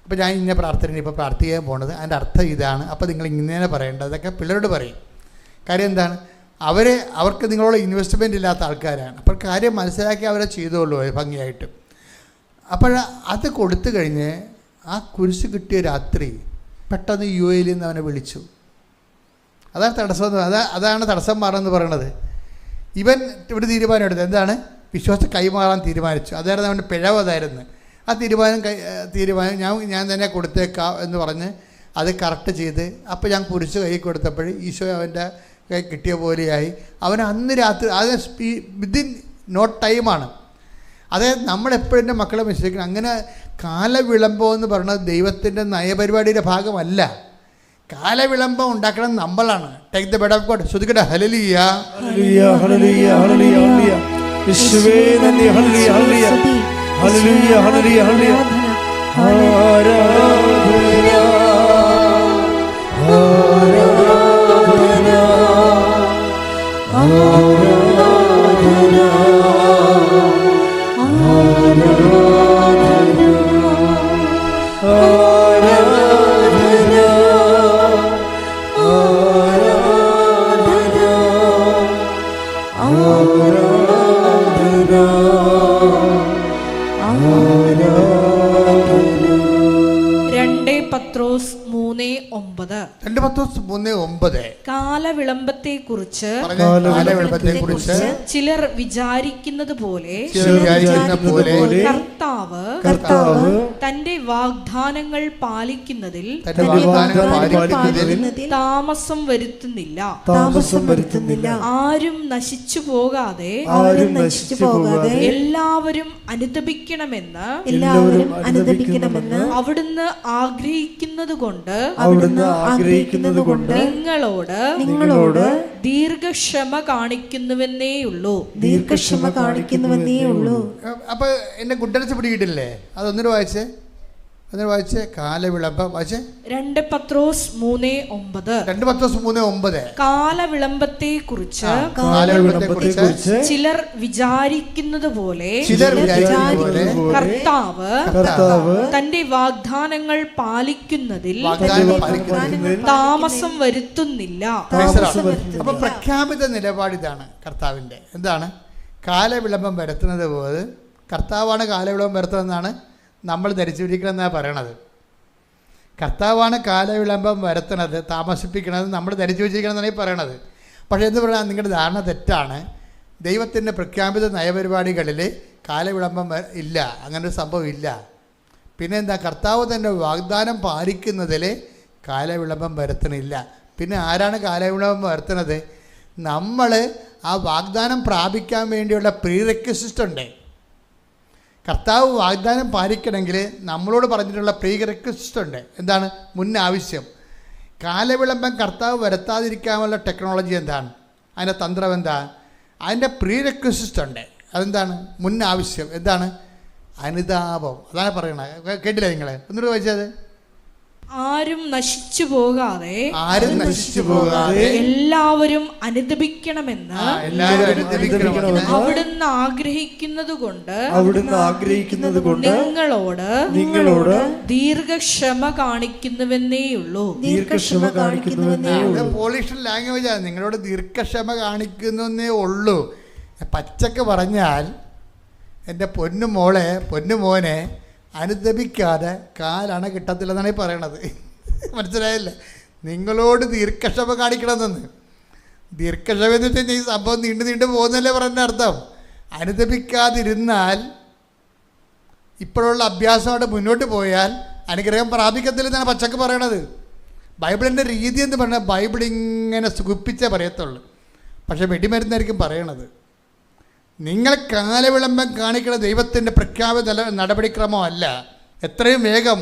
അപ്പോൾ ഞാൻ ഇന്ന പ്രാർത്ഥന ഇപ്പോൾ പ്രാർത്ഥിക്കാൻ പോണത്, അതിൻ്റെ അർത്ഥം ഇതാണ്, അപ്പോൾ നിങ്ങൾ ഇങ്ങനെ പറയേണ്ടതൊക്കെ പിള്ളേരോട് പറയും. കാര്യം എന്താണ്, അവർക്ക് നിങ്ങളോട് ഇൻവെസ്റ്റ്മെൻ്റ് ഇല്ലാത്ത ആൾക്കാരാണ്. അപ്പോൾ കാര്യം മനസ്സിലാക്കി അവരെ ചെയ്തോളൂ ഭംഗിയായിട്ട്. അപ്പോൾ അത് കൊടുത്തു കഴിഞ്ഞ് ആ കുരിശ് കിട്ടിയ രാത്രി പെട്ടെന്ന് UAE നിന്ന് അവനെ വിളിച്ചു. അതാണ് തടസ്സം, അതാണ് തടസ്സം മാറുമെന്ന് പറയണത്. ഇവൻ ഇവിടെ തീരുമാനം എടുത്തത് എന്താണ്, വിശ്വാസം കൈമാറാൻ തീരുമാനിച്ചു. അതായിരുന്നു അവൻ്റെ പിഴവ്. അതായിരുന്നു ആ തീരുമാനം ഞാൻ തന്നെ കൊടുത്തേക്കാം എന്ന് പറഞ്ഞ് അത് കറക്റ്റ് ചെയ്ത്, അപ്പോൾ ഞാൻ കുരിശ് കൈ കൊടുത്തപ്പോൾ ഈശോ അവൻ്റെ കൈ കിട്ടിയ പോലെയായി. അവൻ അന്ന് രാത്രി അത് വിതിൻ നോ ടൈമാണ്. അതായത് നമ്മളെപ്പോഴും എൻ്റെ മക്കളെ മനസ്സിലാക്കണം, അങ്ങനെ കാലവിളംബം എന്ന് പറയുന്നത് ദൈവത്തിൻ്റെ നയപരിപാടിയുടെ ഭാഗമല്ല. കാലവിളംബം ഉണ്ടാക്കണം നമ്മളാണ്. Take the word of God. ശ്രുതിക്കട്ടെ ഹല്ലേലൂയ ഹല്ലേലൂയ ഹല്ലേലൂയ ഹല്ലേലൂയ യേശുവേ നന്ദി. ഹല്ലേലൂയ ഹല്ലേലൂയ ഹല്ലേലൂയ ഹല്ലേലൂയ ഹല്ലേലൂയ പത്രോസ് 3:9. 2 പത്രോസ് 3:9. കാലവിളംബത്തെക്കുറിച്ച് ചിലർ വിചാരിക്കുന്നത് പോലെ കർത്താവ് തന്റെ വാഗ്ദാനങ്ങൾ പാലിക്കുന്നതിൽ താമസം വരുത്തുന്നില്ല. ആരും നശിച്ചു പോകാതെ എല്ലാവരും അനുതപിക്കണമെന്ന് അവിടുന്ന് ആഗ്രഹിക്കുന്നത് കൊണ്ട് നിങ്ങളോട് ദീർഘക്ഷമ കാണിക്കുന്നുവെന്നേയുള്ളൂ. അപ്പൊ എന്നെ ഗുഡൻസ് പിടികിട്ടില്ലേ? അതൊന്നിട്ട് വായിച്ചേ, കാലവിളംബം വായിച്ചേ. 2 പത്രോസ് 3:9. കാലവിളംബത്തെക്കുറിച്ച് ചിലർ വിചാരിക്കുന്നത് പോലെ കർത്താവ് തന്റെ വാഗ്ദാനങ്ങൾ പാലിക്കുന്നതിൽ താമസം വരുത്തുന്നില്ല. അപ്പൊ പ്രഖ്യാപിത നിലപാടിതാണ് കർത്താവിന്റെ. എന്താണ് കാലവിളംബം വരുത്തുന്നത്? പോലെ കർത്താവാണ് കാലവിളംബം വരുത്തുന്നതെന്നാണ് നമ്മൾ ധരിച്ചിരിക്കണമെന്നാണ് പറയണത്. കർത്താവാണ് കാലവിളംബം വരുത്തണത്, താമസിപ്പിക്കണത് നമ്മൾ ധരിച്ചു വെച്ചിരിക്കണമെന്നാണ് ഈ പറയണത്. പക്ഷേ എന്ന് പറഞ്ഞാൽ നിങ്ങളുടെ ധാരണ തെറ്റാണ്. ദൈവത്തിൻ്റെ പ്രഖ്യാപിത നയപരിപാടികളിൽ കാലവിളംബം ഇല്ല, അങ്ങനൊരു സംഭവം ഇല്ല. പിന്നെ എന്താ, കർത്താവ് തന്നെ വാഗ്ദാനം പാലിക്കുന്നതിൽ കാലവിളംബം വരുത്തണില്ല. പിന്നെ ആരാണ് കാലവിളംബം വരുത്തുന്നത്? നമ്മൾ ആ വാഗ്ദാനം പ്രാപിക്കാൻ വേണ്ടിയുള്ള പ്രീറെക്വിസിറ്റ് ഉണ്ട്. കർത്താവ് വാഗ്ദാനം പാലിക്കണമെങ്കിൽ നമ്മളോട് പറഞ്ഞിട്ടുള്ള പ്രീറെക്വിസിറ്റ് ഉണ്ട്. എന്താണ്? മുൻ ആവശ്യം. കാലവിളംബം കർത്താവ് വരുത്താതിരിക്കാനുള്ള ടെക്നോളജി എന്താണ്? അതിൻ്റെ തന്ത്രം എന്താ? അതിൻ്റെ പ്രീറെക്വിസിറ്റ് ഉണ്ട്. അതെന്താണ്? മുൻ ആവശ്യം. എന്താണ്? അനുതാപം. അതാണ് പറയണത്. കേട്ടില്ല നിങ്ങൾ? ഒന്നുകൂടെ വായിച്ചത്. ആരും നശിച്ചു പോകാതെ എല്ലാവരും അനുദപിക്കണമെന്ന് അവിടുന്ന് ആഗ്രഹിക്കുന്നത് കൊണ്ട് നിങ്ങളോട് ദീർഘക്ഷമ കാണിക്കുന്നുവെന്നേയുള്ളൂ. പോളിഷ് ലാംഗ്വേജാണ്. നിങ്ങളോട് ദീർഘക്ഷമ കാണിക്കുന്നേ ഉള്ളൂ. പച്ചക്ക് പറഞ്ഞാൽ എൻ്റെ പൊന്നുമോനെ അനുദപിക്കാതെ കാലണ കിട്ടത്തില്ലെന്നാണ് ഈ പറയണത്. മനസ്സിലായില്ല? നിങ്ങളോട് ദീർഘക്ഷമ കാണിക്കണമെന്ന്. ദീർഘക്ഷമ എന്ന് വെച്ച് കഴിഞ്ഞാൽ ഈ സംഭവം നീണ്ടു പോകുന്നല്ലേ പറഞ്ഞ അർത്ഥം. അനുദപിക്കാതിരുന്നാൽ, ഇപ്പോഴുള്ള അഭ്യാസമായിട്ട് മുന്നോട്ട് പോയാൽ അനുഗ്രഹം പ്രാപിക്കത്തില്ലെന്നാണ് പച്ചക്ക് പറയണത്. ബൈബിളിൻ്റെ രീതി എന്ന് പറഞ്ഞാൽ ബൈബിൾ ഇങ്ങനെ സുഖിപ്പിച്ചേ പറയത്തുള്ളൂ. പക്ഷേ വെടിമരുന്നായിരിക്കും പറയണത്. നിങ്ങൾ കാലവിളംബം കാണിക്കുന്ന ദൈവത്തിൻ്റെ പ്രഖ്യാപിത നടപടിക്രമമല്ല. എത്രയും വേഗം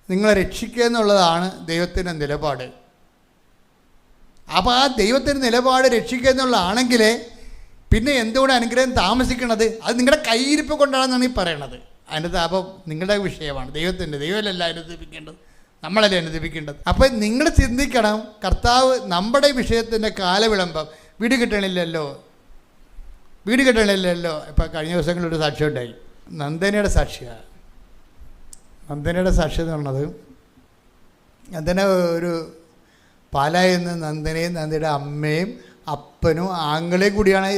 നിങ്ങളെ രക്ഷിക്കുക എന്നുള്ളതാണ് ദൈവത്തിൻ്റെ നിലപാട്. അപ്പോൾ ആ ദൈവത്തിൻ്റെ നിലപാട് രക്ഷിക്കുക എന്നുള്ളതാണെങ്കിൽ പിന്നെ എന്തുകൊണ്ട് അനുഗ്രഹം താമസിക്കണത്? അത് നിങ്ങളുടെ കയ്യിരിപ്പ് കൊണ്ടാണെന്നാണ് ഈ പറയണത്. അനുതാപം നിങ്ങളുടെ വിഷയമാണ്, ദൈവമല്ല അനുദപിക്കേണ്ടത്, നമ്മളല്ലേ അനുദപിക്കേണ്ടത്. അപ്പം നിങ്ങൾ ചിന്തിക്കണം, കർത്താവ് നമ്മുടെ വിഷയത്തിൻ്റെ കാലവിളംബം വീട് കിട്ടണില്ലല്ലോ. ഇപ്പം കഴിഞ്ഞ ദിവസങ്ങളിലൊരു സാക്ഷ്യം ഉണ്ടായി. നന്ദനയുടെ സാക്ഷിയാണ്. നന്ദനയുടെ സാക്ഷി എന്ന് പറഞ്ഞത്, നന്ദന ഒരു പാലായിൽ നിന്ന് നന്ദനയും നന്ദയുടെ അമ്മയും അപ്പനും ആങ്ങളെയും കൂടിയാണ്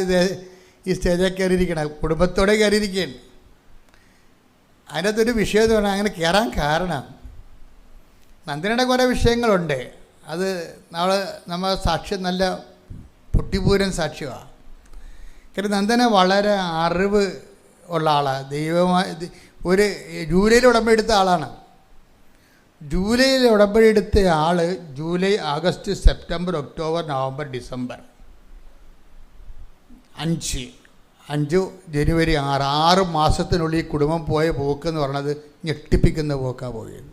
ഈ സ്റ്റേജിൽ കയറിയിരിക്കുന്നത്. കുടുംബത്തോടെ കയറിയിരിക്കുകയാണ്. അതിനകത്തൊരു വിഷയം എന്ന് പറഞ്ഞാൽ അങ്ങനെ കയറാൻ കാരണം നന്ദനയുടെ കുറേ വിഷയങ്ങളുണ്ട്. അത് നമ്മൾ സാക്ഷ്യം നല്ല പൊട്ടിപ്പൂരൻ സാക്ഷ്യമാണ്. കാരണം നന്ദന വളരെ അറിവ് ഉള്ള ആളാണ്. ദൈവമായി ഒരു ജൂലൈയിൽ ഉടമ്പടി എടുത്ത ആളാണ്. ജൂലൈയിൽ ഉടമ്പടി എടുത്ത ആൾ July, August, September, October, November, December 5 ജനുവരി 6 മാസത്തിനുള്ളിൽ ഈ കുടുംബം പോയ പോക്കെന്ന് പറഞ്ഞത് ഞെട്ടിപ്പിക്കുന്ന പോക്കാണ് പോയത്.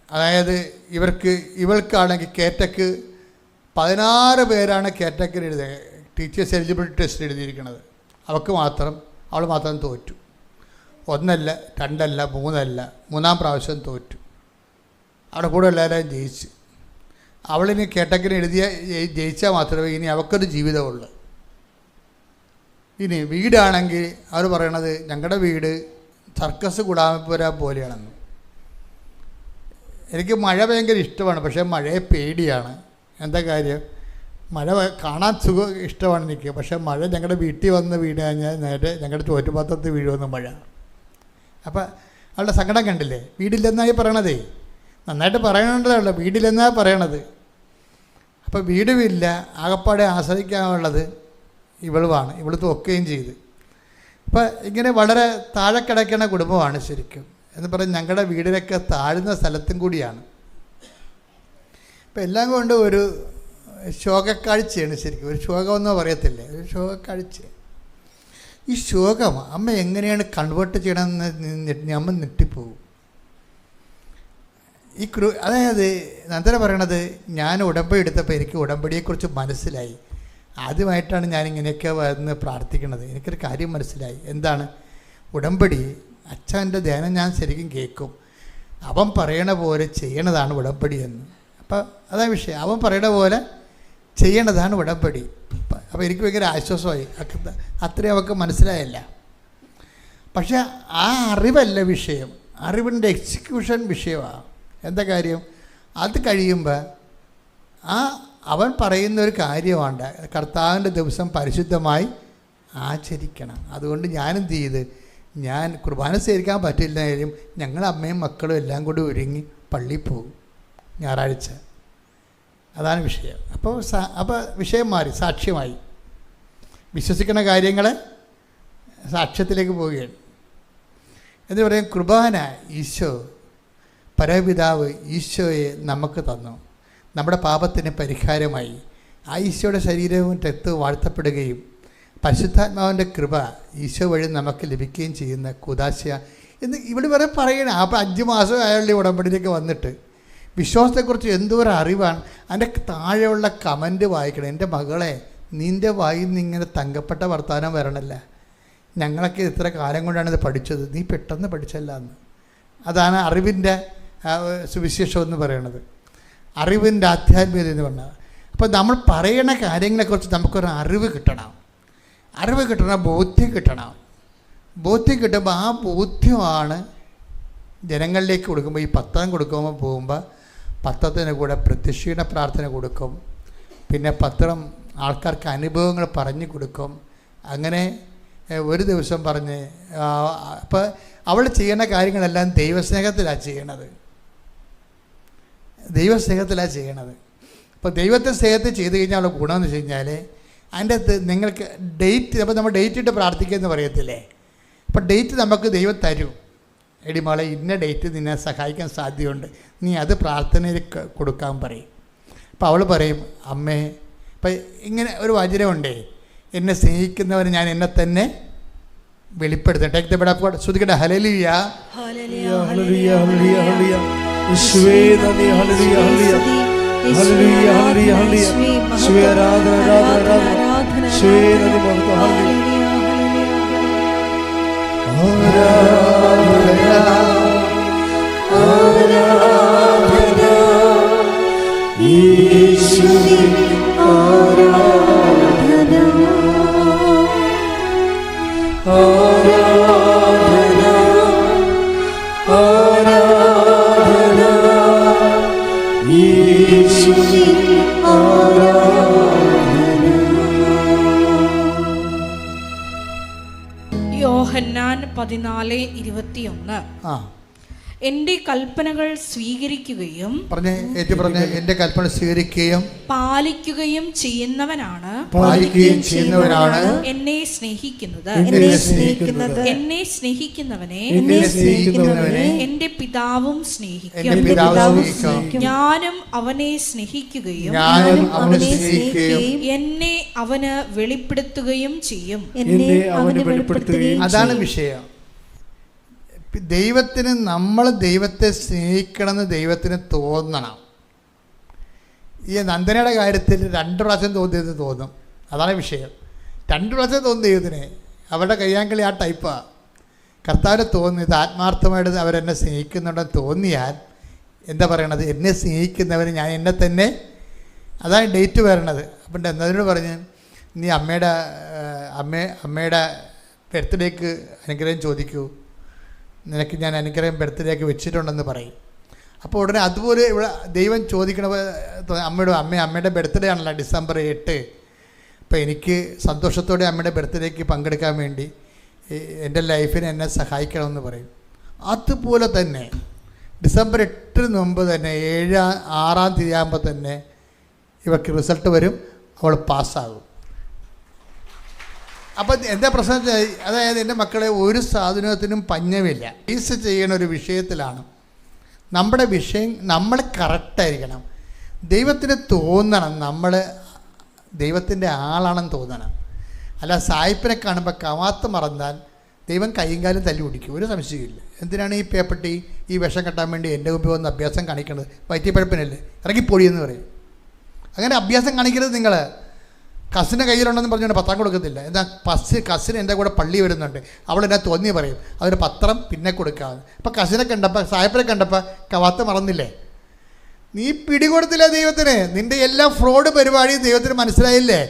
അതായത് ഇവൾക്കാണെങ്കിൽ കേറ്റക്ക് 16 പേരാണ് കേറ്റക്കിന് എഴുതിയത്. ടീച്ചേഴ്സ് എലിജിബിലിറ്റി ടെസ്റ്റ് എഴുതിയിരിക്കുന്നത്. അവൾ മാത്രം തോറ്റു. 1 അല്ല 2 അല്ല 3 അല്ല, 3-ാം പ്രാവശ്യം തോറ്റു. അവിടെ കൂടെ എല്ലാവരും ജയിച്ചു. അവളിനി കേട്ടക്കിന് ജയിച്ചാൽ മാത്രമേ ഇനി അവൾക്കൊരു ജീവിതമുള്ളൂ. ഇനി വീടാണെങ്കിൽ അവർ പറയണത് ഞങ്ങളുടെ വീട് സർക്കസ് കുടാമപ്പുര പോലെയാണെന്ന്. എനിക്ക് മഴ ഭയങ്കര ഇഷ്ടമാണ്, പക്ഷേ മഴയെ പേടിയാണ്. എന്താ കാര്യം? മഴ കാണാൻ ഇഷ്ടമാണ് എനിക്ക്, പക്ഷേ മഴ ഞങ്ങളുടെ വീട്ടിൽ വന്ന് വീണ് കഴിഞ്ഞാൽ നേരെ ഞങ്ങളുടെ ചോറ്റുപാത്രത്തിൽ വീഴുമെന്ന് മഴ. അപ്പം അവളുടെ സങ്കടം കണ്ടില്ലേ? വീടില്ലെന്നായി പറയണതേ. നന്നായിട്ട് പറയണുണ്ടല്ലോ, വീടില്ലെന്നാണ് പറയണത്. അപ്പോൾ വീടുമില്ല, ആകപ്പാടെ ആശ്രയിക്കാനുള്ളത് ഇവളുമാണ്. ഇവൾ തോക്കുകയും ചെയ്ത്. അപ്പം ഇങ്ങനെ വളരെ താഴെ കിടക്കുന്ന കുടുംബമാണ് ശരിക്കും. എന്ന് പറഞ്ഞാൽ ഞങ്ങളുടെ വീടിനൊക്കെ താഴ്ന്ന സ്ഥലത്തും കൂടിയാണ്. അപ്പം എല്ലാം കൊണ്ട് ഒരു ശോകക്കാഴ്ചയാണ് ശരിക്കും. ഒരു ശോകമെന്നോ പറയത്തില്ലേ, ഒരു ശോകക്കാഴ്ച. ഈ ശോകം അമ്മ എങ്ങനെയാണ് കൺവേർട്ട് ചെയ്യണമെന്ന് അമ്മ ഞെട്ടിപ്പോവും. അതായത് നന്ദന പറയണത്, ഞാൻ ഉടമ്പടി എടുത്തപ്പോൾ എനിക്ക് ഉടമ്പടിയെക്കുറിച്ച് മനസ്സിലായി. ആദ്യമായിട്ടാണ് ഞാനിങ്ങനെയൊക്കെ വന്ന് പ്രാർത്ഥിക്കുന്നത്. എനിക്കൊരു കാര്യം മനസ്സിലായി. എന്താണ്? ഉടമ്പടി അച്ഛൻ്റെ ധ്യാനം ഞാൻ ശരിക്കും കേൾക്കും. അവൻ പറയണ പോലെ ചെയ്യണതാണ് ഉടമ്പടി എന്ന്. അപ്പം അതാ വിഷയം. അവൻ പറയണ പോലെ ചെയ്യണതാണ് ഉടമ്പടി. അപ്പോൾ എനിക്ക് ഭയങ്കര ആശ്വാസമായി. അത്രയും അവൾക്ക് മനസ്സിലായല്ല. പക്ഷേ ആ അറിവല്ല വിഷയം, അറിവിൻ്റെ എക്സിക്യൂഷൻ വിഷയമാണ്. എന്താ കാര്യം? അത് കഴിയുമ്പോൾ അവൻ പറയുന്നൊരു കാര്യമാണ്, കർത്താവിൻ്റെ ദിവസം പരിശുദ്ധമായി ആചരിക്കണം. അതുകൊണ്ട് ഞാനെന്ത് ചെയ്ത്, ഞാൻ കുർബാന സ്വീകരിക്കാൻ പറ്റില്ലെങ്കിലും ഞങ്ങൾ അമ്മയും മക്കളും എല്ലാം കൂടി ഒരുങ്ങി പള്ളിയിൽ പോകും ഞായറാഴ്ച. അതാണ് വിഷയം. അപ്പോൾ വിഷയം മാറി, സാക്ഷ്യമായി. വിശ്വസിക്കുന്ന കാര്യങ്ങൾ സാക്ഷ്യത്തിലേക്ക് പോവുകയാണ്. എന്ന് പറയും, കുർബാന ഈശോ, പരപിതാവ് ഈശോയെ നമുക്ക് തന്നു. നമ്മുടെ പാപത്തിന് പരിഹാരമായി ആ ഈശോയുടെ ശരീരവും രക്തവും വാഴ്ത്തപ്പെടുകയും പരിശുദ്ധാത്മാവിൻ്റെ കൃപ ഈശോ വഴി നമുക്ക് ലഭിക്കുകയും ചെയ്യുന്ന കുദാശ എന്ന് ഇവിടെ വരെ പറയണം. അപ്പോൾ 5 മാസം അയാളുടെ ഉടമ്പടിയിലേക്ക് വന്നിട്ട് വിശ്വാസത്തെക്കുറിച്ച് എന്തോരം അറിവാണ്. അതിൻ്റെ താഴെയുള്ള കമൻറ്റ് വായിക്കണം. എൻ്റെ മകളെ, നിൻ്റെ വായിൽ നിന്ന് ഇങ്ങനെ തങ്കപ്പെട്ട വർത്തമാനം വരണല്ല. ഞങ്ങളൊക്കെ ഇത്ര കാലം കൊണ്ടാണ് ഇത് പഠിച്ചത്, നീ പെട്ടെന്ന് പഠിച്ചല്ല എന്ന്. അതാണ് അറിവിൻ്റെ സുവിശേഷം എന്ന് പറയുന്നത്, അറിവിൻ്റെ ആധ്യാത്മികത എന്ന് പറഞ്ഞത്. അപ്പോൾ നമ്മൾ പറയണ കാര്യങ്ങളെക്കുറിച്ച് നമുക്കൊരു അറിവ് കിട്ടണം. അറിവ് കിട്ടണം, ബോധ്യം കിട്ടണം. ബോധ്യം കിട്ടുമ്പോൾ ആ ബോധ്യമാണ് ജനങ്ങളിലേക്ക് കൊടുക്കുമ്പോൾ. ഈ പത്രം കൊടുക്കുമ്പോൾ പോകുമ്പോൾ പത്രത്തിന് കൂടെ പ്രത്യക്ഷീണ പ്രാർത്ഥന കൊടുക്കും. പിന്നെ പത്രം ആൾക്കാർക്ക് അനുഭവങ്ങൾ പറഞ്ഞു കൊടുക്കും. അങ്ങനെ ഒരു ദിവസം പറഞ്ഞ് അപ്പോൾ അവൾ ചെയ്യുന്ന കാര്യങ്ങളെല്ലാം ദൈവസ്നേഹത്തിലാണ് ചെയ്യണത്. ദൈവസ്നേഹത്തിലാണ് ചെയ്യണത്. അപ്പോൾ ദൈവത്തെ സ്നേഹത്തിൽ ചെയ്ത് കഴിഞ്ഞാൽ ഉള്ള ഗുണമെന്ന് വെച്ച് കഴിഞ്ഞാൽ അതിൻ്റെ അകത്ത് നിങ്ങൾക്ക് ഡേറ്റ്, അപ്പോൾ നമ്മൾ ഡേറ്റ് ഇട്ട് പ്രാർത്ഥിക്കുകയെന്ന് പറയത്തില്ലേ, അപ്പോൾ ഡേറ്റ് നമുക്ക് ദൈവം തരും. എടി മോളെ, ഇന്ന ഡേറ്റ് നിന്നെ സഹായിക്കാൻ സാധ്യതയുണ്ട്, നീ അത് പ്രാർത്ഥനയിൽ കൊടുക്കാൻ പറയും. അപ്പോൾ അവൾ പറയും, അമ്മേ, ഇപ്പം ഇങ്ങനെ ഒരു വചനമുണ്ടേ, എന്നെ സ്നേഹിക്കുന്നവർ ഞാൻ എന്നെ തന്നെ വെളിപ്പെടുത്തും. Take the word of God. ശ്രുതിക്കട്ടെ, ഹല്ലേലൂയ ഹല്ലേലൂയ ഹല്ലേലൂയ ഹല്ലേലൂയ. യേശുവേ നന്ദി. ഹല്ലേലൂയ ഹല്ലേലൂയ ഹല്ലേലൂയ ഹല്ലേലൂയ ഹല്ലേലൂയ. യേശുവേ ആരാധന ആരാധന ആരാധന. യേശുവേ നന്ദി മഹത്വം. ഹല്ലേലൂയ ആരാധന യേശുവേ ആരാധന ആരാധന ആരാധന യേശുവേ ആരാധന. യോഹന്നാൻ 14:21. എൻ്റെ കൽപ്പനകൾ സ്വീകരിക്കുകയും എൻ്റെ കൽപ്പന സ്വീകരിക്കുകയും പാലിക്കുകയും ചെയ്യുന്നവനാണ് എന്നെ സ്നേഹിക്കുന്നത്. എന്നെ സ്നേഹിക്കുന്നവനെ എൻ്റെ പിതാവും സ്നേഹിക്കും. ഞാനും അവനെ സ്നേഹിക്കുകയും എന്നെ അവന് വെളിപ്പെടുത്തുകയും ചെയ്യും. അതാണ് വിഷയം. ദൈവത്തിന്, നമ്മൾ ദൈവത്തെ സ്നേഹിക്കണമെന്ന് ദൈവത്തിന് തോന്നണം. ഈ നന്ദനയുടെ കാര്യത്തിൽ 2 പ്രാവശ്യം തോന്നിയത് തോന്നും. അതാണ് വിഷയം. 2 പ്രാവശ്യം തോന്നുന്ന ദൈവത്തിന്, അവരുടെ കയ്യാങ്കളി ആ ടൈപ്പാണ്. കർത്താവിന് തോന്നിയത് ആത്മാർത്ഥമായിട്ട് അവരെന്നെ സ്നേഹിക്കുന്നുണ്ടെന്ന് തോന്നിയാൽ എന്താ പറയണത്, എന്നെ സ്നേഹിക്കുന്നവർ ഞാൻ എന്നെ തന്നെ, അതാണ് ഡേറ്റ് വരണത്. അപ്പം എന്നതിനോട് പറഞ്ഞ്, നീ അമ്മയുടെ ബർത്ത്ഡേക്ക് അനുഗ്രഹം ചോദിക്കൂ, നിനക്ക് ഞാൻ അനുഗ്രഹം ബർത്ത്ഡേക്ക് വെച്ചിട്ടുണ്ടെന്ന് പറയും. അപ്പോൾ ഉടനെ അതുപോലെ ഇവിടെ ദൈവം ചോദിക്കണ അമ്മയുടെ ബർത്ത്ഡേ ആണല്ലോ December 8. അപ്പോൾ എനിക്ക് സന്തോഷത്തോടെ അമ്മയുടെ ബർത്ത്ഡേക്ക് പങ്കെടുക്കാൻ വേണ്ടി എൻ്റെ ലൈഫിന് എന്നെ സഹായിക്കണമെന്ന് പറയും. അതുപോലെ തന്നെ December 8 മുമ്പ് തന്നെ 6-ാം തീയതി ആകുമ്പോൾ തന്നെ ഇവർക്ക് റിസൾട്ട് വരും, അവൾ പാസ്സാകും. അപ്പം എന്താ പ്രശ്നം വെച്ചാൽ, അതായത് എൻ്റെ മക്കളെ ഒരു സാധനത്തിനും പഞ്ഞമില്ല. ഫേസ് ചെയ്യുന്ന ഒരു വിഷയത്തിലാണ് നമ്മുടെ വിഷയം. നമ്മൾ കറക്റ്റായിരിക്കണം. ദൈവത്തിന് തോന്നണം നമ്മൾ ദൈവത്തിൻ്റെ ആളാണെന്ന് തോന്നണം. അല്ല സായിപ്പിനെ കാണുമ്പോൾ കവാത്ത് മറന്നാൽ ദൈവം കൈയും കാലും തല്ലി പിടിക്കും, ഒരു സംശയമില്ല. എന്തിനാണ് ഈ പേപ്പട്ടി ഈ വിഷം കെട്ടാൻ വേണ്ടി എൻ്റെ മുമ്പിൽ വന്ന് അഭ്യാസം കാണിക്കുന്നത്? വയറ്റിപ്പഴപ്പിനല്ലേ, ഇറങ്ങിപ്പൊടിയെന്ന് പറയും. അങ്ങനെ അഭ്യാസം കാണിക്കരുത്. നിങ്ങൾ കസിന് കയ്യിലുണ്ടെന്ന് പറഞ്ഞുകൊണ്ട് പത്രം കൊടുക്കത്തില്ല. എന്നാൽ കസിന് എൻ്റെ കൂടെ പള്ളി വരുന്നുണ്ട്, അവളെന്നെ തോന്നി പറയും, അതൊരു പത്രം പിന്നെ കൊടുക്കാമെന്ന്. അപ്പം കസിനെ കണ്ടപ്പോൾ സായപ്പിനെ കണ്ടപ്പോൾ കവാത്ത് മറന്നില്ലേ? നീ പിടികൊടുത്തില്ല ദൈവത്തിന്. നിൻ്റെ എല്ലാ ഫ്രോഡ് പരിപാടിയും ദൈവത്തിന് മനസ്സിലായില്ലേ?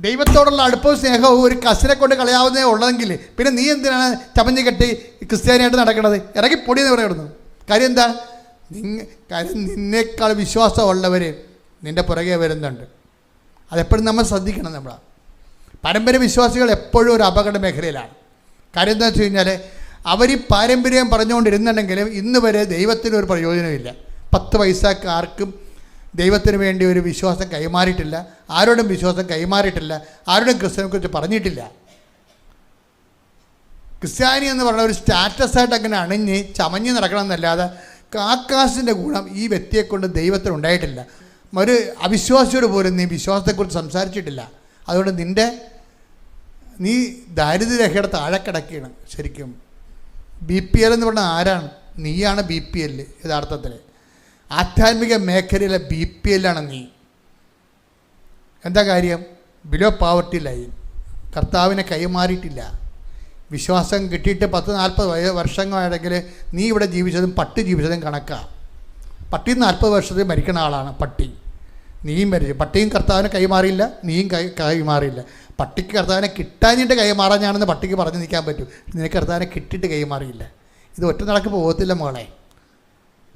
ദൈവത്തോടുള്ള അടുപ്പവും സ്നേഹവും ഒരു കസിനെ കൊണ്ട് കളയാവുന്നേ ഉള്ളതെങ്കിൽ പിന്നെ നീ എന്തിനാണ് ചമഞ്ഞ് കെട്ടി ക്രിസ്ത്യാനിയായിട്ട് നടക്കുന്നത്? ഇറങ്ങി പൊടിയെന്ന് പറയുന്നു. കാര്യം എന്താ? കാര്യം നിന്നേക്കാൾ വിശ്വാസമുള്ളവർ നിൻ്റെ പുറകെ വരുന്നുണ്ട്. അതെപ്പോഴും നമ്മൾ ശ്രദ്ധിക്കണം. നമ്മൾ പാരമ്പര്യ വിശ്വാസികൾ എപ്പോഴും ഒരു അപകട മേഖലയിലാണ്. കാര്യം എന്താ വെച്ച് കഴിഞ്ഞാൽ, അവർ ഈ പാരമ്പര്യം പറഞ്ഞുകൊണ്ടിരുന്നുണ്ടെങ്കിലും ഇന്ന് വരെ ദൈവത്തിനൊരു പ്രയോജനമില്ല. 10 പൈസക്ക് ആർക്കും ദൈവത്തിന് വേണ്ടി ഒരു വിശ്വാസം കൈമാറിയിട്ടില്ല, ആരോടും വിശ്വാസം കൈമാറിയിട്ടില്ല, ആരോടും ക്രിസ്തുവിനെക്കുറിച്ച് പറഞ്ഞിട്ടില്ല. ക്രിസ്ത്യാനി എന്ന് പറഞ്ഞ ഒരു സ്റ്റാറ്റസായിട്ട് അങ്ങനെ അണിഞ്ഞ് ചമഞ്ഞ് നടക്കണം എന്നല്ലാതെ കാക്കാസിൻ്റെ ഗുണം ഈ വ്യക്തിയെക്കൊണ്ട് ദൈവത്തിനുണ്ടായിട്ടില്ല. ഒരു അവിശ്വാസിയോട് പോലും നീ വിശ്വാസത്തെക്കുറിച്ച് സംസാരിച്ചിട്ടില്ല. അതുകൊണ്ട് നീ ദാരിദ്ര്യരേഖയുടെ താഴെ കിടക്കുകയാണ്. ശരിക്കും BPL എന്ന് പറഞ്ഞാൽ ആരാണ്? നീയാണ് BPL. യഥാർത്ഥത്തിൽ ആധ്യാത്മിക മേഖലയിലെ BPL ആണ് നീ. എന്താ കാര്യം? Below poverty line. കർത്താവിനെ കൈമാറിയിട്ടില്ല. വിശ്വാസം കിട്ടിയിട്ട് 10-40 വർഷങ്ങളാണെങ്കിൽ നീ ഇവിടെ ജീവിച്ചതും പട്ടി ജീവിച്ചതും കണക്കാണ്. പട്ടി 40 വർഷത്തിൽ മരിക്കുന്ന ആളാണ് പട്ടി. നീയും മരിച്ചു. പട്ടിയും കർത്താവിനെ കൈമാറിയില്ല, നീയും കൈമാറിയില്ല. പട്ടിക്ക് കർത്താവിനെ കിട്ടാഞ്ഞിട്ട് കൈമാറാഞ്ഞാണെന്ന് പട്ടിക്ക് പറഞ്ഞു നിൽക്കാൻ പറ്റും. നിനക്ക് കർത്താവിനെ കിട്ടിയിട്ട് കൈമാറിയില്ല. ഇത് ഒറ്റ നടക്ക് പോകത്തില്ല മോളെ.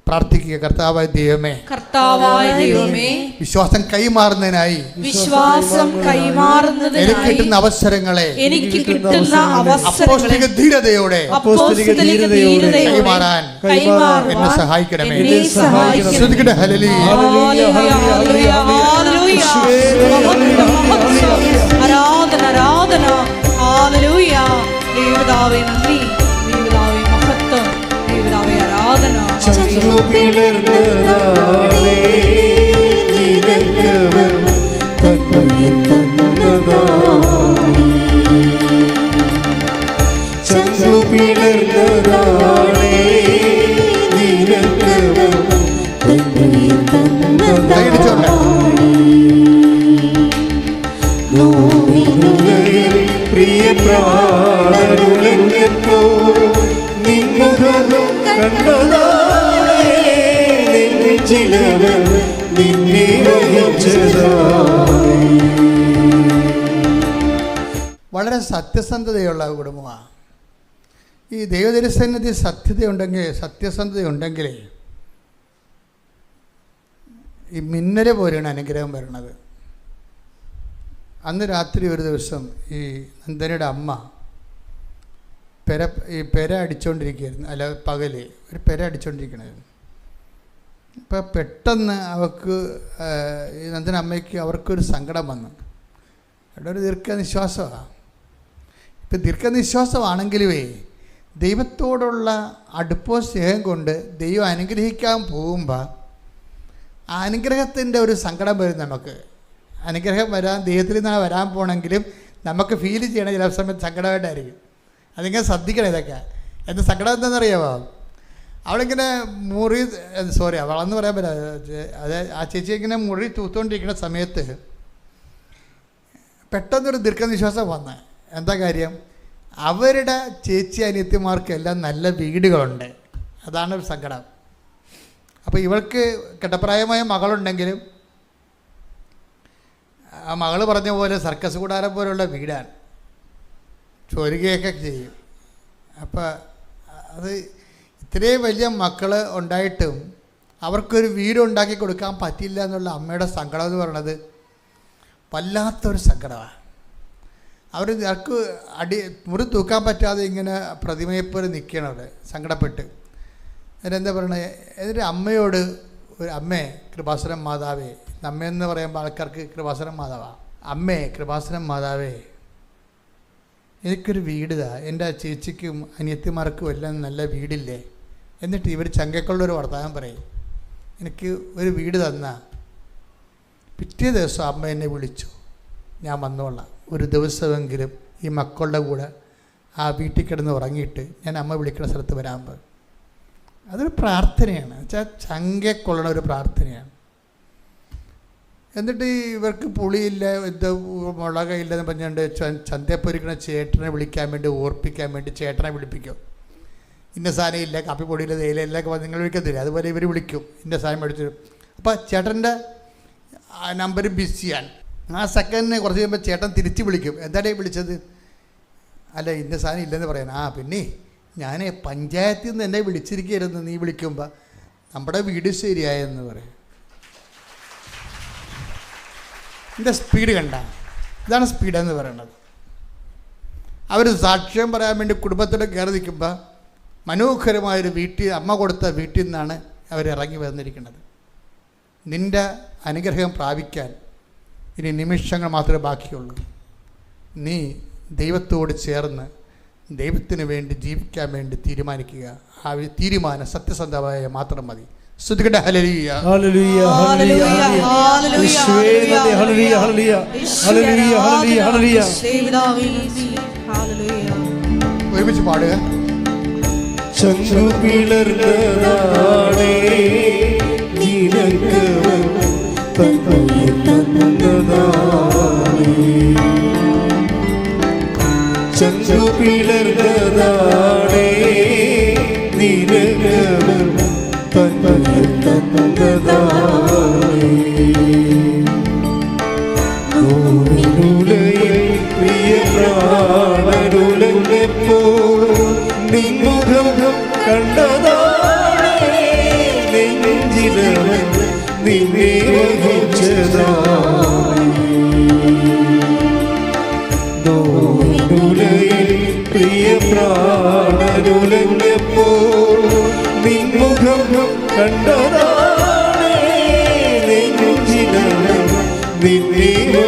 പ്രാർത്ഥിക്കുക. കർത്താവായ ദൈവമേ, കർത്താവായ ദൈവമേ, വിശ്വാസം കൈമാറുന്നതിനായി വിശ്വാസം കൈമാറുന്നതിനായി എനിക്ക് കിട്ടുന്ന അവസരങ്ങളെ അപ്പോസ്തലിക ധീരതയോടെ കൈമാറാൻ എന്നെ സഹായിക്കണമേ. ശ്രദ്ധിക്കട്ടെ. ഹല്ലേലൂയ. ആരാധന ആരാധന. ഹല്ലേലൂയ. ദൈവപിതാവേ നന്ദി, ദൈവപിതാവേ മഹത്വം, ദൈവപിതാവേ ആരാധന. പ്രിയ പ്രാണരുളഞ്ഞപ്പോ നിൻമുഖം കണ്ടതാണേ നെഞ്ചിലവൻ നിന്നെ വഹിച്ചതാണേ. വളരെ സത്യസന്ധതയുള്ള കുടുംബമാണ്. ഈ ദൈവദരിസന്നിധി സത്യസന്ധതയുണ്ടെങ്കിൽ ഈ മിന്നലെ പോലെയാണ് അനുഗ്രഹം വരുന്നത്. അന്ന് രാത്രി ഒരു ദിവസം ഈ നന്ദനയുടെ അമ്മ പെര അടിച്ചുകൊണ്ടിരിക്കുകയായിരുന്നു. അല്ല, പകല് ഒരു പെര അടിച്ചുകൊണ്ടിരിക്കണമായിരുന്നു. ഇപ്പം പെട്ടെന്ന് അവർക്ക് ഈ നന്ദന അമ്മയ്ക്ക് അവർക്കൊരു സങ്കടം വന്നു. അവിടെ ഒരു ദീർഘനിശ്വാസമാണ്. ഇപ്പം ദീർഘനിശ്വാസമാണെങ്കിലുമേ ദൈവത്തോടുള്ള അടുപ്പവും സ്നേഹം കൊണ്ട് ദൈവം അനുഗ്രഹിക്കാൻ പോകുമ്പോൾ ആ അനുഗ്രഹത്തിൻ്റെ ഒരു സങ്കടം വരും. നമുക്ക് അനുഗ്രഹം വരാൻ ദൈവത്തിൽ നിന്നാണ് വരാൻ പോകണമെങ്കിലും നമുക്ക് ഫീൽ ചെയ്യണ ചില സമയത്ത് സങ്കടമായിട്ടായിരിക്കും. അതിങ്ങനെ ശ്രദ്ധിക്കണം. ഇതൊക്കെ എന്ത് സങ്കടം എന്താണെന്നറിയാമോ? അവളിങ്ങനെ അവളെന്ന് പറയാൻ പറ്റില്ല. അത് ആ ചേച്ചി ഇങ്ങനെ മുറി തൂത്തുകൊണ്ടിരിക്കുന്ന സമയത്ത് പെട്ടെന്നൊരു ദീർഘനിശ്വാസം വന്ന്. എന്താ കാര്യം? അവരുടെ ചേച്ചി അനിയത്തിമാർക്കെല്ലാം നല്ല വീടുകളുണ്ട്. അതാണ് ഒരു സങ്കടം. അപ്പോൾ ഇവൾക്ക് കെട്ടപ്രായമായ മകളുണ്ടെങ്കിലും ആ മകൾ പറഞ്ഞ പോലെ സർക്കസ് കൂടാരം പോലുള്ള വീടാണ്, ചോരുകയൊക്കെ ചെയ്യും. അപ്പോൾ അത് ഇത്രയും വലിയ മക്കൾ ഉണ്ടായിട്ടും അവർക്കൊരു വീടുണ്ടാക്കി കൊടുക്കാൻ പറ്റില്ല എന്നുള്ള അമ്മയുടെ സങ്കടം എന്ന് പറയുന്നത് വല്ലാത്തൊരു സങ്കടമാണ്. അവർക്ക് മുറി തൂക്കാൻ പറ്റാതെ ഇങ്ങനെ പ്രതിമയെപ്പോലെ നിൽക്കണം അവിടെ സങ്കടപ്പെട്ട്. എന്നിട്ടെന്താ പറയണത്? എന്നിട്ട് അമ്മയോട് അമ്മേ കൃപാസനം മാതാവേ, അമ്മയെന്ന് പറയുമ്പോൾ ആൾക്കാർക്ക് കൃപാസനം മാതാവാണ്. അമ്മേ കൃപാസനം മാതാവേ, എനിക്കൊരു വീടിതാ, എൻ്റെ ചേച്ചിക്കും അനിയത്തിമാർക്കും എല്ലാം നല്ല വീടില്ലേ. എന്നിട്ട് ഇവർ ചങ്കക്കുള്ളൊരു വർത്തമാനം പറയും, എനിക്ക് ഒരു വീട് തന്ന. പിറ്റേ ദിവസം അമ്മ എന്നെ വിളിച്ചു, ഞാൻ വന്നോളാം, ഒരു ദിവസമെങ്കിലും ഈ മക്കളുടെ കൂടെ ആ വീട്ടിൽ കിടന്ന് ഉറങ്ങിയിട്ട് ഞാൻ അമ്മ വിളിക്കുന്ന സ്ഥലത്ത് വരാൻ പറയും. അതൊരു പ്രാർത്ഥനയാണ്, വെച്ചാൽ ചങ്കക്കൊള്ളണ ഒരു പ്രാർത്ഥനയാണ്. എന്നിട്ട് ഇവർക്ക് പുളിയില്ല, ഇത് മുളകില്ലെന്ന് പറഞ്ഞുകൊണ്ട് ചന്തപ്പൊരിക്കണ ചേട്ടനെ വിളിക്കാൻ വേണ്ടി ഓർപ്പിക്കാൻ വേണ്ടി ചേട്ടനെ വിളിപ്പിക്കും. ഇന്ന സാധനം ഇല്ല, കാപ്പിപ്പൊടിയില്ല, തേയിലയില്ല, നിങ്ങൾ വിളിക്കത്തില്ല, അതുപോലെ ഇവർ വിളിക്കും, ഇന്ന സാധനം മേടിച്ചു. അപ്പോൾ ചേട്ടൻ്റെ നമ്പർ ബിസിയാണ്. ആ സെക്കൻഡിന് കുറച്ച് കഴിയുമ്പോൾ ചേട്ടൻ തിരിച്ച് വിളിക്കും, എന്താണ് വിളിച്ചത്? അല്ല ഇന്ന സാധനം ഇല്ലെന്ന് പറയാൻ. പിന്നെ ഞാൻ പഞ്ചായത്തിൽ നിന്ന് എന്നെ വിളിച്ചിരിക്കുകയായിരുന്നു, നീ വിളിക്കുമ്പോൾ നമ്മുടെ വീട് ശരിയായെന്ന് പറയും. ഇതിൻ്റെ സ്പീഡ് കണ്ട, ഇതാണ് സ്പീഡെന്ന് പറയുന്നത്. അവർ സാക്ഷ്യം പറയാൻ വേണ്ടി കുടുംബത്തോടെ കയറി നിൽക്കുമ്പോൾ മനോഹരമായൊരു വീട്ടിൽ, അമ്മ കൊടുത്ത വീട്ടിൽ നിന്നാണ് അവരിറങ്ങി വന്നിരിക്കുന്നത്. നിൻ്റെ അനുഗ്രഹം പ്രാപിക്കാൻ ഇനി നിമിഷങ്ങൾ മാത്രമേ ബാക്കിയുള്ളൂ. നീ ദൈവത്തോട് ചേർന്ന് ദൈവത്തിന് വേണ്ടി ജീവിക്കാൻ വേണ്ടി തീരുമാനിക്കുക. ആ തീരുമാനം സത്യസന്ധമായ മാത്രം മതി. സ്തുതിക്കട്ടെ. ഹല്ലേലൂയ ഹല്ലേലൂയ ഹല്ലേലൂയ ഹല്ലേലൂയ ഹല്ലേലൂയ ഹല്ലേലൂയ ഹല്ലേലൂയ. ഒരുമിച്ച് പാടുക. ചങ്കുപിളർന്നതാണേ നിനക്ക് തന്നതാണേ, ചങ്കുപിളർന്നതാണേ നിനക്ക് തന്നതാണേ. പ്രിയ പ്രാണരുളഞ്ഞപ്പോ നിൻമുഖം കണ്ടതാണേ പ്രിയ പ്രാണനുലഞ്ഞപ്പോ നിൻമുഖം കണ്ടതാണേ നെഞ്ചിനകം നിന്നെ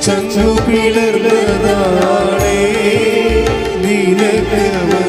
ചങ്ങു പിളർന്നതാണേ നീലകവൻ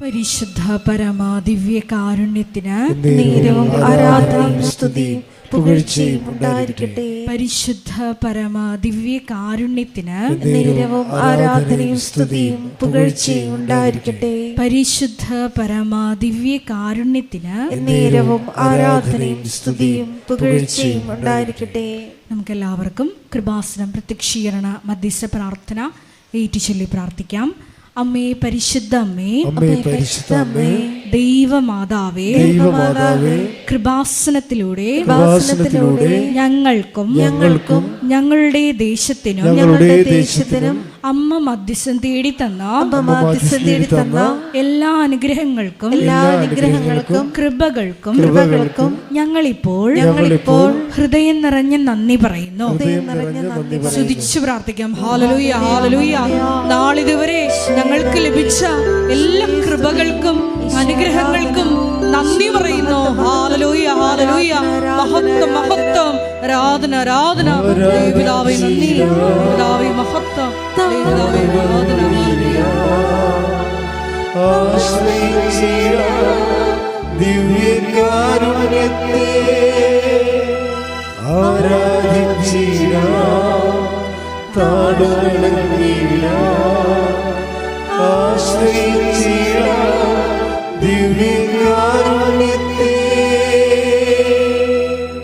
പരിശുദ്ധ പരമാ ദിവ്യ കാരുണ്യത്തിന് നേരവും ആരാധനയും സ്തുതിയും പുകഴ്ചയും ഉണ്ടായിരിക്കട്ടെ. പരിശുദ്ധ പരമാ ദിവ്യ കാരുണ്യത്തിന് നേരവും ആരാധനയും സ്തുതിയും പുകഴ്ചയും ഉണ്ടായിരിക്കട്ടെ. പരിശുദ്ധ പരമാ ദിവ്യ കാരുണ്യത്തിന് നേരവും ആരാധനയും സ്തുതിയും പുകഴ്ചയും ഉണ്ടായിരിക്കട്ടെ. നമുക്കെല്ലാവർക്കും കൃപാസനം പ്രത്യക്ഷീകരണ മധ്യസ്ഥ പ്രാർത്ഥന ഏറ്റുചൊല്ലി പ്രാർത്ഥിക്കാം. അമ്മേ പരിശുദ്ധ അമ്മേ, അമ്മേ പരിശുദ്ധ അമ്മേ, ദൈവമാതാവേ, ദൈവമാതാവേ, കൃപാസനത്തിലൂടെ ഞങ്ങൾക്കും ഞങ്ങളുടെ ദേശത്തിനും അമ്മ മധ്യസ്ഥം തേടി തന്ന എല്ലാ അനുഗ്രഹങ്ങൾക്കും കൃപകൾക്കും ഞങ്ങളിപ്പോൾ ഹൃദയം നിറഞ്ഞ നന്ദി പറയുന്നു. സ്തുതിച്ചു പ്രാർത്ഥിക്കാം. ഹല്ലേലൂയ, ഹല്ലേലൂയ. നാളിതുവരെ ഞങ്ങൾക്ക് ലഭിച്ച എല്ലാ കൃപകൾക്കും അനുഗ്രഹങ്ങൾക്കും നന്ദി പറയുന്നു. ഹല്ലേലൂയ, ഹല്ലേലൂയ. മഹത്വം, മഹത്വം, ആരാധന, ആരാധന. ദൈവപിതാവേ നന്ദി, ദൈവപിതാവേ മഹത്വം, ദൈവപിതാവേ ആരാധന. ദിവ്യകാരുണ്യത്തെ ആരാധിച്ചിടാം, താടുവണങ്ങിടാം, ആശ്രയിച്ചിടാം ദിവ്യകാരുണ്യത്തെ.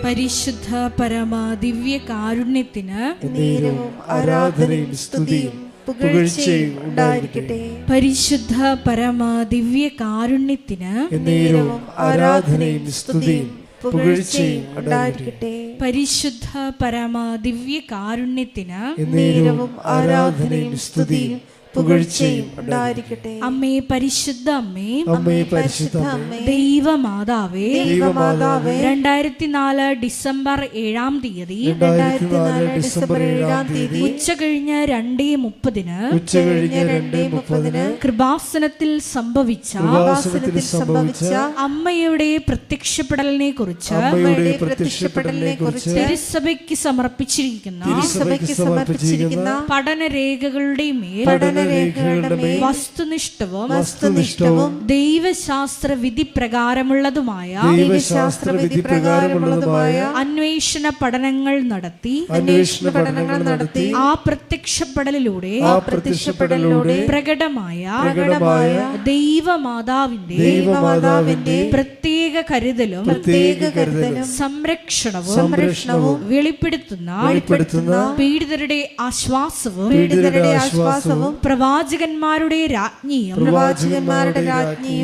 പരിശുദ്ധ പരമാ ദിവ്യ കാരുണ്യത്തിന് നേരവും ആരാധനയും സ്തുതിയും പുകഴ്ചയും ഉണ്ടായിരിക്കട്ടെ. പരിശുദ്ധ പരമാ ദിവ്യ കാരുണ്യത്തിന് നേരവും ആരാധനയും സ്തുതിയും പുകഴ്ചയും ഉണ്ടായിരിക്കട്ടെ. പരിശുദ്ധ പരമാ ദിവ്യ കാരുണ്യത്തിന് നേരവും ആരാധനയും സ്തുതിയും പുകഴ്ചയും ഉണ്ടായിരിക്കട്ടെ. അമ്മേ പരിശുദ്ധ അമ്മേ, അമ്മേ പരിശുദ്ധ അമ്മേ, ദൈവമാതാവേ, ദൈവമാതാവേ, 2004 ഡിസംബർ 7-ാം തീയതി 2004 ഡിസംബർ 7-ാം തീയതി ഉച്ചകഴിഞ്ഞ് 2:30 ഉച്ചകഴിഞ്ഞ് 2:30 കൃപാസനത്തിൽ സംഭവിച്ച അമ്മയുടെ പ്രത്യക്ഷപ്പെടലിനെ കുറിച്ച് തിരുസഭയ്ക്ക് സമർപ്പിച്ചിരിക്കുന്ന പഠനരേഖകളുടെ മേൽ വസ്തുനിഷ്ഠവും ദൈവശാസ്ത്ര വിധി പ്രകാരമുള്ളതുമായ അന്വേഷണ പഠനങ്ങൾ നടത്തി ആ പ്രത്യക്ഷപ്പെടലിലൂടെ പ്രകടമായ ദൈവമാതാവിന്റെ പ്രത്യേക കരുതലും സംരക്ഷണവും വെളിപ്പെടുത്തുന്ന പീഡിതരുടെ ആശ്വാസവും പ്രവാചകന്മാരുടെ രാജ്ഞിയും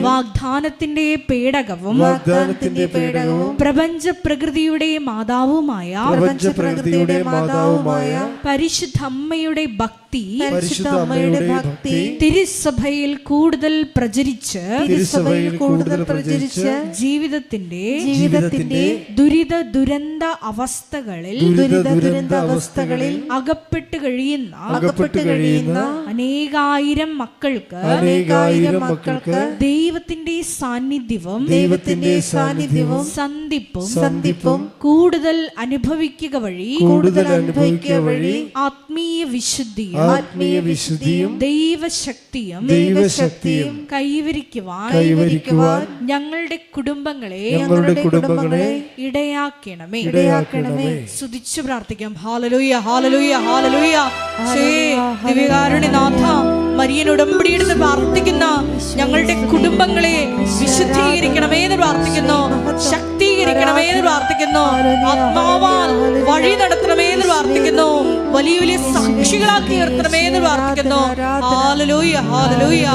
വാഗ്ദാനത്തിന്റെ പേടകവും പ്രപഞ്ച പ്രകൃതിയുടെ മാതാവുമായ പരിശുദ്ധമ്മയുടെ ഭക്തി തിരുസഭയിൽ കൂടുതൽ പ്രചരിച്ച് ജീവിതത്തിന്റെ ദുരിത ദുരന്ത അവസ്ഥകളിൽ അകപ്പെട്ട് കഴിയുന്ന അനേകായിരം മക്കൾക്ക് ദൈവത്തിന്റെ സാന്നിധ്യവും സന്ധിപ്പും കൂടുതൽ അനുഭവിക്കുക വഴി ആത്മീയ വിശുദ്ധിയും ദൈവശക്തിയും കൈവരിക്കുവാൻ ഞങ്ങളുടെ കുടുംബങ്ങളെ ഇടയാക്കണമേ. സ്തുതിച്ചു പ്രാർത്ഥിക്കാം. ഹല്ലേലൂയ, ഹല്ലേലൂയ, ഹല്ലേലൂയ. ദിവ്യകാരുണ്യനാഥ, മരിയൻ ഉടമ്പടിയെടുത്ത് പ്രാർത്ഥിക്കുന്ന ഞങ്ങളുടെ കുടുംബങ്ങളെ വിശുദ്ധീകരിക്കണമേ എന്ന് പ്രാർത്ഥിക്കുന്നു, ശക്തീകരിക്കണമേ എന്ന് പ്രാർത്ഥിക്കുന്നു, ആത്മാവാൽ വഴി നടത്തണമേ എന്ന് പ്രാർത്ഥിക്കുന്നു, വലിയ വലിയ സാക്ഷികളാക്കി ഉയർത്തണമേ എന്ന് പ്രാർത്ഥിക്കുന്നു. Hallelujah, hallelujah.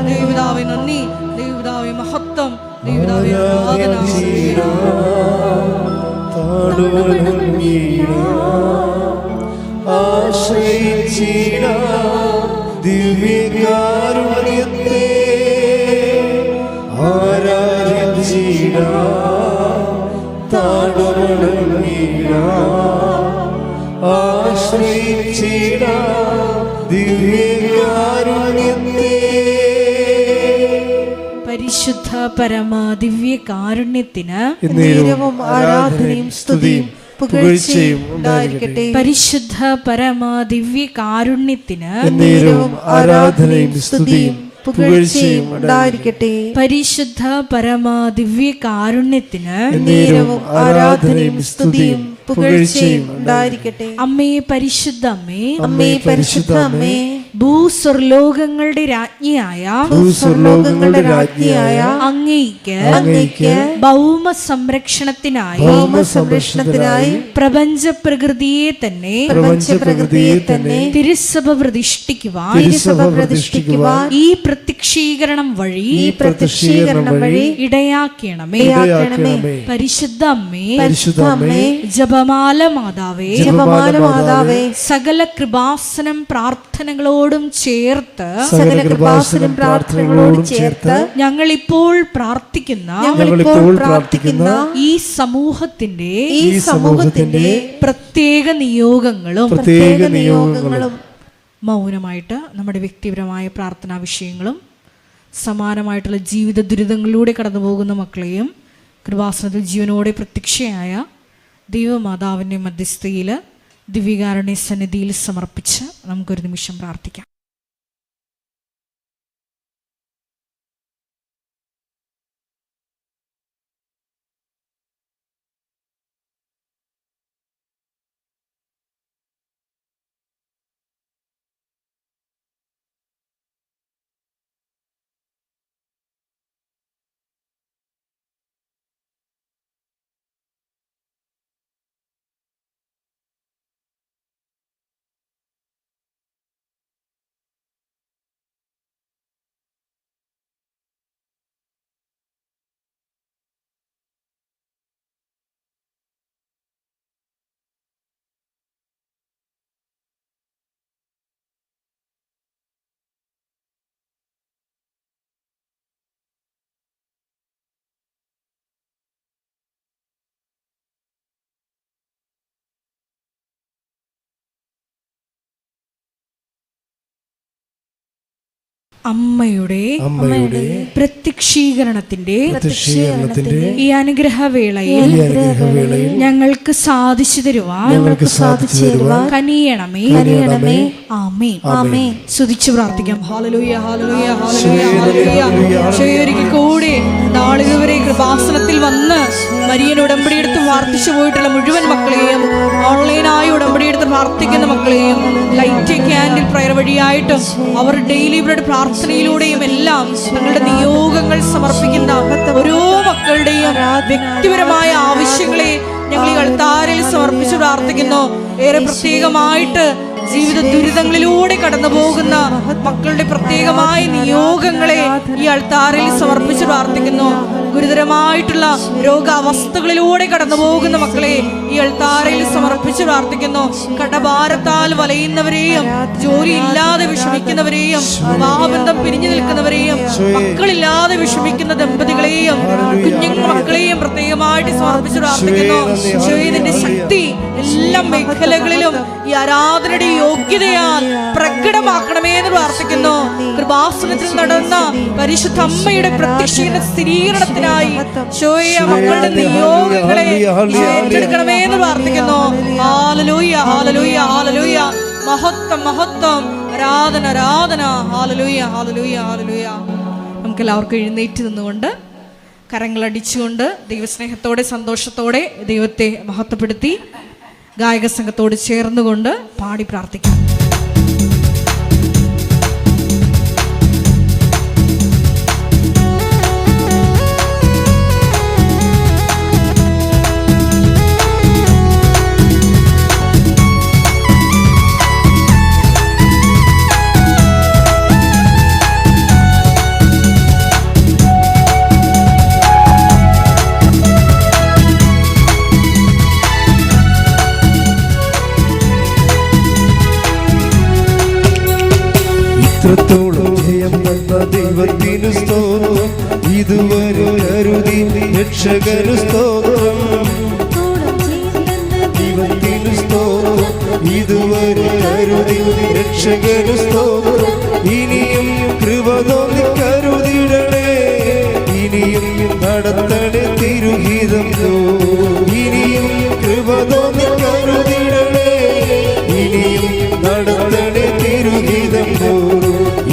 ദൈവപിതാവേ നന്ദി, ദൈവപിതാവേ മഹത്വം, ദൈവപിതാവേ ആരാധന. ആശ്രയിച്ചിടാം, ദിവ്യകാരുണ്യത്തെ ആരാധിച്ചിടാം, താഴ്വണങ്ങിടാം, ആശ്രയിച്ചിടാം ദിവ്യകാരുണ്യത്തെ. പരിശുദ്ധ പരമ ദിവ്യ കാരുണ്യത്തിന് നേരവും ആരാധനയും സ്തുതിയും പുകഴ്ചയും ഉണ്ടായിരിക്കട്ടെ. പരിശുദ്ധ പരമ ദിവ്യ കാരുണ്യത്തിന് നേരവും ആരാധനയും സ്തുതിയും പുകഴ്ചയും ഉണ്ടായിരിക്കട്ടെ. പരിശുദ്ധ പരമ ദിവ്യ കാരുണ്യത്തിന് നേരവും ആരാധനയും സ്തുതിയും പുകഴ്ചയും ഉണ്ടായിരിക്കട്ടെ. അമ്മേ പരിശുദ്ധ അമ്മേ, അമ്മേ പരിശുദ്ധ അമ്മേ, ഭൂസ്വർലോകങ്ങളുടെ രാജ്ഞിയായ ഭൂസ്വർലോകങ്ങളുടെ രാജ്ഞിയായ അങ്ങേയ്ക്ക് ഭൗമ സംരക്ഷണത്തിനായി പ്രപഞ്ച പ്രകൃതിയെ തന്നെ തിരുസഭ പ്രതിഷ്ഠിക്കുവാൻ ഈ പ്രത്യക്ഷീകരണം വഴി ഇടയാക്കണമേ. പരിശുദ്ധ അമ്മേ, ജപമാല മാതാവേ, സകല കൃപാസനം പ്രാർത്ഥനകളോടും ചേർത്ത് ഞങ്ങളിപ്പോൾ പ്രാർത്ഥിക്കുന്ന ഈ സമൂഹത്തിന്റെ പ്രത്യേക നിയോഗങ്ങളും മൗനമായിട്ട് നമ്മുടെ വ്യക്തിപരമായ പ്രാർത്ഥനാ വിഷയങ്ങളും സമാനമായിട്ടുള്ള ജീവിത ദുരിതങ്ങളിലൂടെ കടന്നു പോകുന്ന മക്കളെയും കൃപാസനത്തിൽ ജീവനോടെ പ്രത്യക്ഷയായ ദൈവമാതാവിൻ്റെ മധ്യസ്ഥയിൽ ദിവ്യകാരുണ്യ സന്നിധിയിൽ സമർപ്പിച്ച് നമുക്കൊരു നിമിഷം പ്രാർത്ഥിക്കാം. അമ്മയുടെ പ്രത്യക്ഷീകരണത്തിന്റെ ഈ അനുഗ്രഹവേളയിൽ ഞങ്ങൾക്ക് സാധിച്ചു തരുവാൻ കനിയണമേ. ആമേൻ. സ്തുതിച്ചു പ്രാർത്ഥിക്കാം. ഹല്ലേലൂയ, ഹല്ലേലൂയ, ഹല്ലേലൂയ. ഒരിക്കൽ കൂടി നാളിതുവരെ കൃപാസനത്തിൽ വന്ന് മരിയൻ ഉടമ്പടിയെടുത്ത് പ്രാർത്ഥിച്ചു പോയിട്ടുള്ള മുഴുവൻ മക്കളെയും, ഓൺലൈനായി ഉടമ്പടിയെടുത്ത് പ്രാർത്ഥിക്കുന്ന മക്കളെയും, ലൈറ്റ് ക്യാൻഡിൽ പ്രയർ വഴിയായിട്ടും അവർ ഡെയിലി ബ്രെഡ് പ്രാർത്ഥനയിലൂടെയും എല്ലാം തങ്ങളുടെ നിയോഗങ്ങൾ സമർപ്പിക്കുന്ന ഓരോ മക്കളുടെയും വ്യക്തിപരമായ ആവശ്യങ്ങളെ ഞങ്ങൾ ഈ അൾത്താരയിൽ സമർപ്പിച്ച് പ്രാർത്ഥിക്കുന്നു. ഏറെ പ്രത്യേകമായിട്ട് ജീവിത ദുരിതങ്ങളിലൂടെ കടന്നു പോകുന്ന മക്കളുടെ പ്രത്യേകമായ നിയോഗങ്ങളെ ഈ അൾത്താരയിൽ സമർപ്പിച്ച് പ്രാർത്ഥിക്കുന്നു. ഗുരുതരമായിട്ടുള്ള രോഗാവസ്ഥകളിലൂടെ കടന്നു പോകുന്ന മക്കളെ ഈ അൾത്താരയിൽ സമർപ്പിച്ച് പ്രാർത്ഥിക്കുന്നു. കടഭാരത്താൽ വലയുന്നവരെയും, ജോലിയില്ലാതെ വിഷമിക്കുന്നവരെയും, വിവാഹബന്ധം പിരിഞ്ഞു നിൽക്കുന്നവരെയും, മക്കളില്ലാതെ വിഷമിക്കുന്ന ദമ്പതികളെയും, കുഞ്ഞുങ്ങൾ മക്കളെയും പ്രത്യേകമായിട്ട് സമർപ്പിച്ച് പ്രാർത്ഥിക്കുന്നു. ഇതിന്റെ ശക്തി എല്ലാ മേഖലകളിലും ഈ ആരാധനയുടെ യോഗ്യതയാൽ പ്രകടമാക്കണമേ എന്ന് പ്രാർത്ഥിക്കുന്നു. കൃപാസനത്തിൽ നടന്ന പരിശുദ്ധ അമ്മയുടെ പ്രത്യക്ഷീകരണ സ്ഥിരീകരണത്തിനായി മക്കളുടെ നിയോഗങ്ങളെ ഏറ്റെടുക്കണമേ എന്ന് പ്രാർത്ഥിക്കുന്നു. ഹല്ലേലൂയ, ഹല്ലേലൂയ, ഹല്ലേലൂയ. മഹത്വം, മഹത്വം, ആരാധന, ആരാധന. ഹല്ലേലൂയ, ഹല്ലേലൂയ, ഹല്ലേലൂയ. നമുക്ക് എല്ലാവർക്കും എഴുന്നേറ്റ് നിന്നുകൊണ്ട് കരങ്ങളടിച്ചുകൊണ്ട് ദൈവസ്നേഹത്തോടെ സന്തോഷത്തോടെ ദൈവത്തെ മഹത്വപ്പെടുത്തി ഗായക സംഘത്തോട് ചേർന്നുകൊണ്ട് പാടി പ്രാർത്ഥിക്കാം. ഇത്രത്തോളം ജയം തന്ന ദൈവത്തിനു സ്തോത്രം, ഇതുവരെ കരുതി രക്ഷകനു സ്തോത്രം. ദൈവത്തിനു സ്തോത്രം, ഇതുവരെ കരുതി രക്ഷകനു സ്തോത്രം. ഇനിയും കൃപ തോന്നി കരുതിടണേ, ഇനിയും നടത്തണേ തിരുഹിതം. ഇനിയും കൃപ തോന്നി കരുതിടണേ, ഇനിയും നടത്തണേ തിരുഹിതം.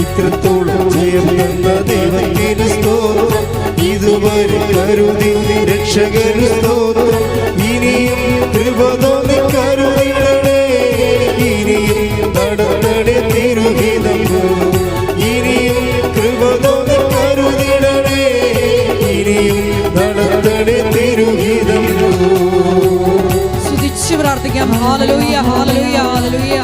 ഇത്രത്തോളം ജയം തന്ന ദൈവത്തിനു സ്തോത്രം, ഇതുവരെ കരുതി രക്ഷകനു സ്തോത്രം. ഇനിയും കൃപ തോന്നി കരുതിടണേ, ഇനിയും നടത്തണേ തിരുഹിതം. ഇനിയും കൃപ തോന്നി കരുതിടണേ, ഇനിയും നടത്തണേ തിരുഹിതം. സ്തുതിച്ച് പ്രാർത്ഥിക്കാം. ഹല്ലേലൂയ, ഹല്ലേലൂയ, ഹല്ലേലൂയ.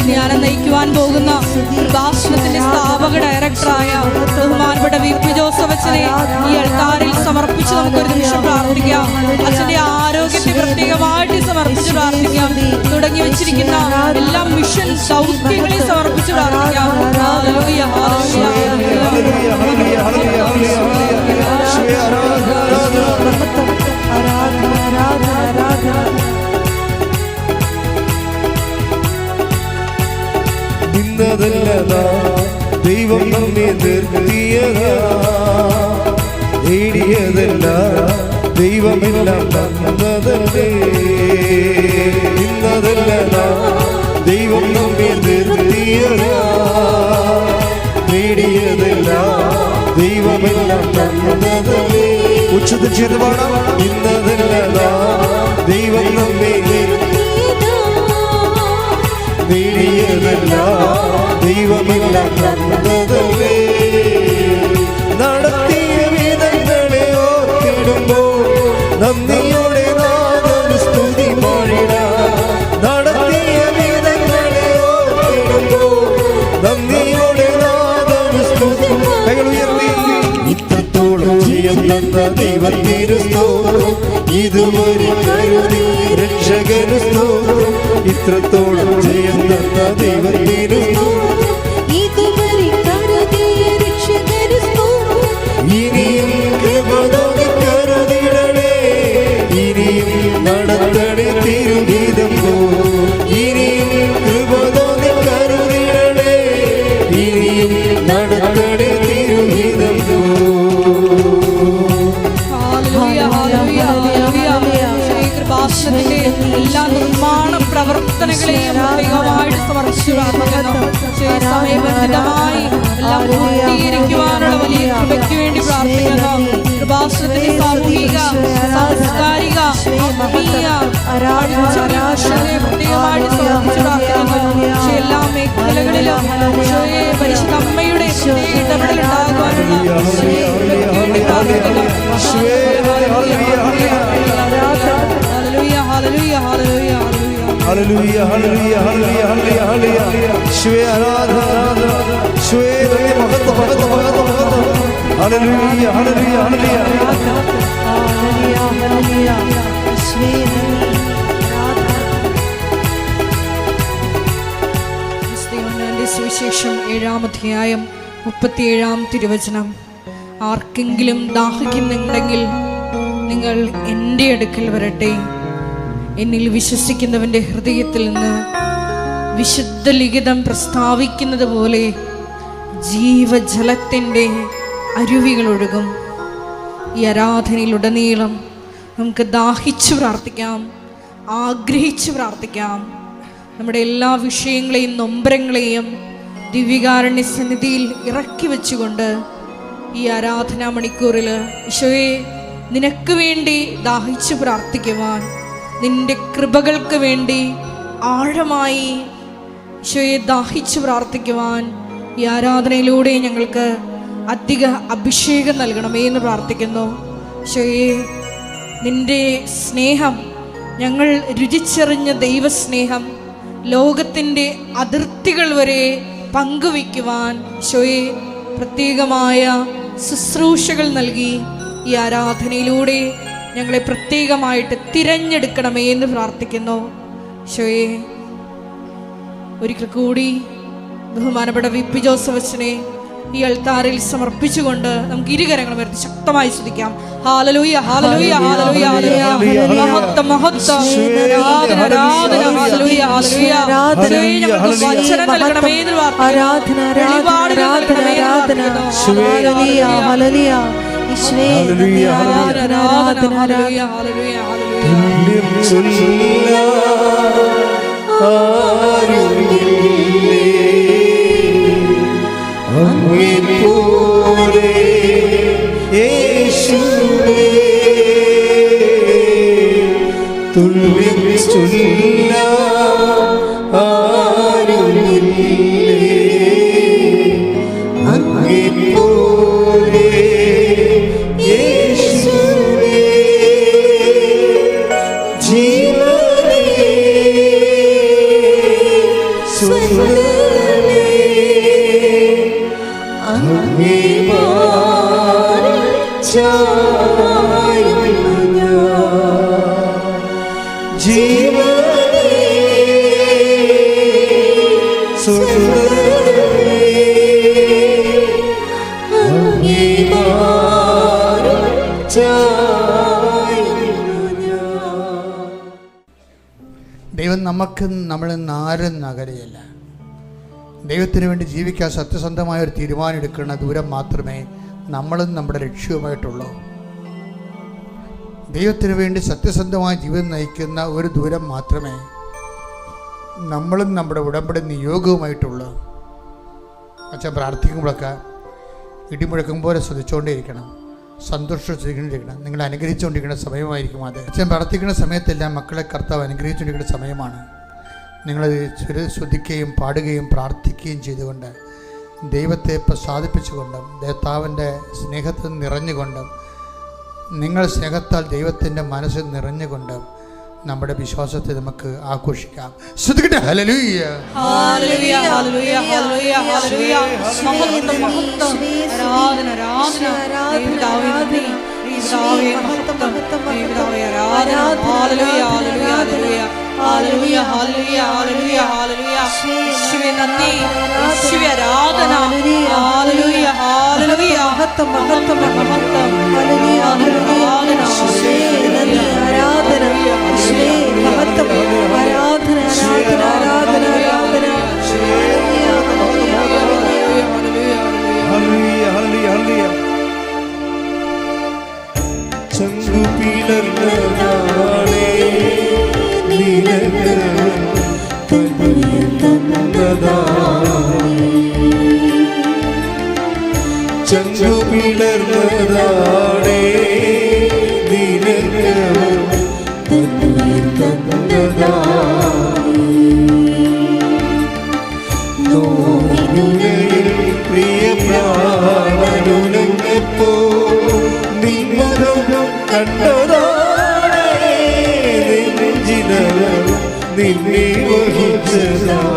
ഞാൻ നയിക്കുവാൻ പോകുന്ന കൃപാസനത്തിന്റെ സ്ഥാപക ഡയറക്ടറായ ബഹുമാനപ്പെട്ട വി.പി. ജോസഫ് അച്ഛനെ ഈ അൾത്താരിൽ സമർപ്പിച്ച് നമുക്കൊരു നിമിഷം പ്രാർത്ഥിക്കാം. അച്ഛന്റെ ആരോഗ്യത്തെ പ്രത്യേകമായിട്ട് സമർപ്പിച്ച് പ്രാർത്ഥിക്കാം. തുടങ്ങി വെച്ചിരിക്കുന്ന എല്ലാ മിഷൻ ദൗത്യങ്ങളെ സമർപ്പിച്ച് പ്രാർത്ഥിക്കാം. ഹല്ലേലൂയ, ഹല്ലേലൂയ, ഇന്നതല്ലതാ ദൈവം നമ്മെ നിർത്തിയതാ, നേടിയതല്ല ദൈവമെല്ലാം തന്നതല്ലേ. ഇന്നതല്ലതാ ദൈവം നമ്മെ നിർത്തിയതാ, നേടിയതല്ല ദൈവമെല്ലാം തന്നതല്ലേ. ഉച്ചത്തിൽ ചെയ്ത് പാടാം. ഇന്നതല്ലതാ ദൈവം നമ്മെ നേടിയതല്ല ദൈവമെല്ലാം തന്നതല്ലേ. നടത്തിയ വിധങ്ങളെ ഓർത്തിടുമ്പോൾ നന്ദിയോടെ നാഥന് സ്തുതി പാടിടാം. നടത്തിയ വിധങ്ങളെ ഓർത്തിടുമ്പോൾ നന്ദിയോടെ നാഥന് സ്തുതി. ഇത്രത്തോളം ജയം തന്ന ദൈവത്തിനു സ്തോത്രം, ഇതുവരെ കരുതി രക്ഷകനു സ്തോത്രം. ഇത്രത്തോളം ജയം തന്ന ദൈവത്തിനു ഇനിയും കൃപ തോന്നി കരുതിടണേ, ഇനിയും നടത്തണേ തിരുഹിതം. ഇനിയും കൃപ തോന്നി കരുതിടണേ, ഇനിയും നടത്തണേ തിരുഹിതം. കൃപാസനത്തിന്റെ എല്ലാ നിർമ്മാണ പ്രവർത്തനങ്ങളെയും പ്രത്യേകമായിട്ട് സമർപ്പിച്ചു പ്രാർത്ഥിക്കുന്നു. സമയബന്ധിതമായി എല്ലാം പൂർത്തീകരിക്കുവാനുള്ള വലിയ കൃപയ്ക്ക് വേണ്ടി പ്രാർത്ഥിക്കുന്നു. കൃപാസനത്തിന്റെ സാമൂഹിക, സാംസ്കാരിക, ആത്മീയ പ്രത്യേകമായിട്ട് സമർപ്പിച്ചു പ്രാർത്ഥിക്കുന്നു. എല്ലാ മേഖലകളിലും പരിശുദ്ധ അമ്മയുടെ ഇടപെടൽ ഉണ്ടാകുവാനുള്ള Hallelujah, hallelujah, hallelujah, hallelujah, hallelujah, hallelujah, ഹല്ലേലൂയ, ഹല്ലേലൂയ. യേശുവേ ആരാധന, ആരാധന. യേശുവേ നന്ദി, മഹത്വം, മഹത്വം, മഹത്വം, മഹത്വം. ഹല്ലേലൂയ, ഹല്ലേലൂയ, ഹല്ലേലൂയ. സുവിശേഷം 7-ാം അധ്യായം 37-ാം തിരുവചനം. ആർക്കെങ്കിലും ദാഹിക്കുന്നുണ്ടെങ്കിൽ നിങ്ങൾ എൻ്റെ അടുക്കൽ വരട്ടെ, എന്നിൽ വിശ്വസിക്കുന്നവൻ്റെ ഹൃദയത്തിൽ നിന്ന് വിശുദ്ധ ലിഖിതം പ്രസ്താവിക്കുന്നത് പോലെ ജീവജലത്തിൻ്റെ അരുവികൾ ഒഴുകും. ഈ ആരാധനയിലുടനീളം നമുക്ക് ദാഹിച്ചു പ്രാർത്ഥിക്കാം, ആഗ്രഹിച്ചു പ്രാർത്ഥിക്കാം. നമ്മുടെ എല്ലാ വിഷയങ്ങളെയും നൊമ്പരങ്ങളെയും ദിവ്യകാരുണ്യ സന്നിധിയിൽ ഇറക്കി വെച്ചുകൊണ്ട് ഈ ആരാധനാ മണിക്കൂറിൽ ഈശോയെ നിനക്ക് വേണ്ടി ദാഹിച്ചു പ്രാർത്ഥിക്കുവാൻ, നിന്റെ കൃപകൾക്ക് വേണ്ടി ആഴമായി ഈശോയെ ദാഹിച്ചു പ്രാർത്ഥിക്കുവാൻ ഈ ആരാധനയിലൂടെ ഞങ്ങൾക്ക് അധിക അഭിഷേകം നൽകണമേ എന്ന് പ്രാർത്ഥിക്കുന്നു. ഈശോയെ നിന്റെ സ്നേഹം, ഞങ്ങൾ രുചിച്ചറിഞ്ഞ ദൈവസ്നേഹം ലോകത്തിൻ്റെ അതിർത്തികൾ വരെ പങ്കുവയ്ക്കുവാൻ ഈശോയെ പ്രത്യേകമായ ശുശ്രൂഷകൾ നൽകി ഈ ആരാധനയിലൂടെ ഞങ്ങളെ പ്രത്യേകമായിട്ട് തിരഞ്ഞെടുക്കണമേ എന്ന് പ്രാർത്ഥിക്കുന്നു. ഈശോയെ ഒരിക്കൽ കൂടി ബഹുമാനപ്പെട്ട വി.പി. ജോസഫ് അച്ഛനെ ഈ അൾത്താരിൽ സമർപ്പിച്ചുകൊണ്ട് നമുക്ക് ഇരുകരങ്ങളും ഉയർത്തി ശക്തമായി സ്തുതിക്കാം. ഹല്ലേലൂയ, ഹല്ലേലൂയ, ഹല്ലേലൂയ, ഹല്ലേലൂയ. മഹത്വം, മഹത്വം, ആരാധന, ആരാധന, ഹല്ലേലൂയ, ഹല്ലേലൂയ. ഞങ്ങൾക്ക് വചനം നൽകണമേ എന്ന് പ്രാർത്ഥിക്കുന്നു. വെളിപാടുകൾ നൽകണമേ എന്ന് പ്രാർത്ഥിക്കുന്നു. Hallelujah, hallelujah. ഈശോയെ നന്ദി, ആരാധന, ആരാധന, ഹല്ലേലൂയ, ഹല്ലേലൂയ, ഹല്ലേലൂയ. അങ്ങേപ്പോലെ യേശുവേ തുല്യം ചൊല്ലാൻ ആരുമില്ലേ. അങ്ങേപ്പോലെ യേശുവേ ജീവനേ സ്വന്തമേ അങ്ങേ മാറിൽ ചായുന്നു ഞാൻ. ജീവനേ സ്വന്തമേ അങ്ങേ മാറിൽ ചായുന്നു ഞാൻ. ദൈവം നമുക്ക് നമ്മളിൽ നിന്ന് ആരും നഗരയല്ല. ദൈവത്തിന് വേണ്ടി ജീവിക്കാൻ സത്യസന്ധമായ ഒരു തീരുമാനം എടുക്കുന്ന ദൂരം മാത്രമേ നമ്മളും നമ്മുടെ ലക്ഷ്യവുമായിട്ടുള്ളൂ. ദൈവത്തിന് വേണ്ടി സത്യസന്ധമായ ജീവിതം നയിക്കുന്ന ഒരു ദൂരം മാത്രമേ നമ്മളും നമ്മുടെ ഉടമ്പടി നിയോഗവുമായിട്ടുള്ളൂ. അച്ഛൻ പ്രാർത്ഥിക്കുമ്പോഴൊക്കെ ഇടിമുഴക്കം പോലെ ശ്രദ്ധിച്ചുകൊണ്ടേയിരിക്കണം, സന്തോഷിച്ചുകൊണ്ടിരിക്കണം. നിങ്ങൾ അനുഗ്രഹിച്ചുകൊണ്ടിരിക്കുന്ന സമയമായിരിക്കും അത്. അച്ഛൻ പ്രാർത്ഥിക്കുന്ന സമയത്തെല്ലാം മക്കളെ കർത്താവ് അനുഗ്രഹിച്ചുകൊണ്ടിരിക്കുന്ന സമയമാണ്. നിങ്ങളത് ശ്രദ്ധിക്കുകയും പാടുകയും പ്രാർത്ഥിക്കുകയും ചെയ്തുകൊണ്ട് ദൈവത്തെ പ്രസാദിപ്പിച്ചുകൊണ്ടും കർത്താവിൻ്റെ സ്നേഹത്തിൽ നിറഞ്ഞുകൊണ്ടും നിങ്ങൾ സ്നേഹത്താൽ ദൈവത്തിൻ്റെ മനസ്സിൽ നിറഞ്ഞുകൊണ്ടും നമ്മുടെ വിശ്വാസത്തെ നമുക്ക് ആഘോഷിക്കാം. ശ്രദ്ധിക്കട്ടെ. ഹല്ലേലൂയ, ഹല്ലേലൂയ, ഹല്ലേലൂയ, ഹല്ലേലൂയ, ഹല്ലേലൂയ. മഹത്വം, മഹത്വം, ആരാധന, ആരാധന. ദൈവപിതാവേ നന്ദി, ദൈവപിതാവേ മഹത്വം, ദൈവപിതാവേ ആരാധന. ഹല്ലേലൂയ, ഹല്ലേലൂയ, ഹല്ലേലൂയ. ഹല്ലേലൂയ, ഹല്ലേലൂയ, ഹല്ലേലൂയ, ഹല്ലേലൂയ. യേശുവേ നന്ദി, യേശുവേ ആരാധന. ഹല്ലേലൂയ, ഹല്ലേലൂയ. മഹത്വം, മഹത്വം, മഹത്വം, ഹല്ലേലൂയ, ഹല്ലേലൂയ. ഈശോയെ നന്ദി, ആരാധന. ഈശോയെ മഹത്വം, ആരാധന, ആരാധന, ആരാധന, ആരാധന. ഹല്ലേലൂയ, ഹല്ലേലൂയ, ഹല്ലേലൂയ, ഹല്ലേലൂയ. ചങ്കുപിളർന്നതാണേ നിനക്ക് തന്നതാണേ. ചങ്കുപിളർന്നതാണേ നിനക്ക് തന്നതാണേ. നോവിനുലയിൽ പ്രിയപ്രാണനുലങ്ങപ്പോ നിൻമുഖം കണ്ടതാണേ. നെഞ്ചിലവൻ നിന്നെ വഹിച്ചതാണേ.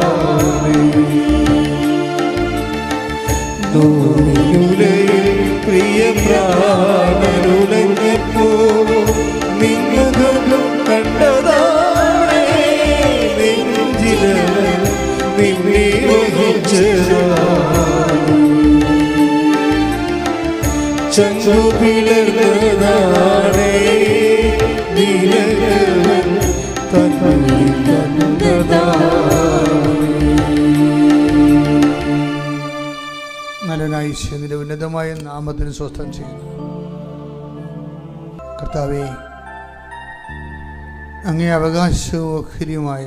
നോവിനുലയിൽ പ്രിയപ്രാണനുലങ്ങപ്പോ നിൻമുഖം കണ്ടതാണേ. നെഞ്ചിലവൻ നിന്നെ വഹിച്ചതാണേ. ചങ്കുപിളർന്നതാണേ നിനക്ക് തന്നതാണേ. നല്ലനായി നിന്റെ ഉന്നതമായ നാമത്തിന് സ്വസ്ഥം ചെയ്യുന്നു. കർത്താവേ, അങ്ങേ അവകാശവും ഓഹരിയുമായ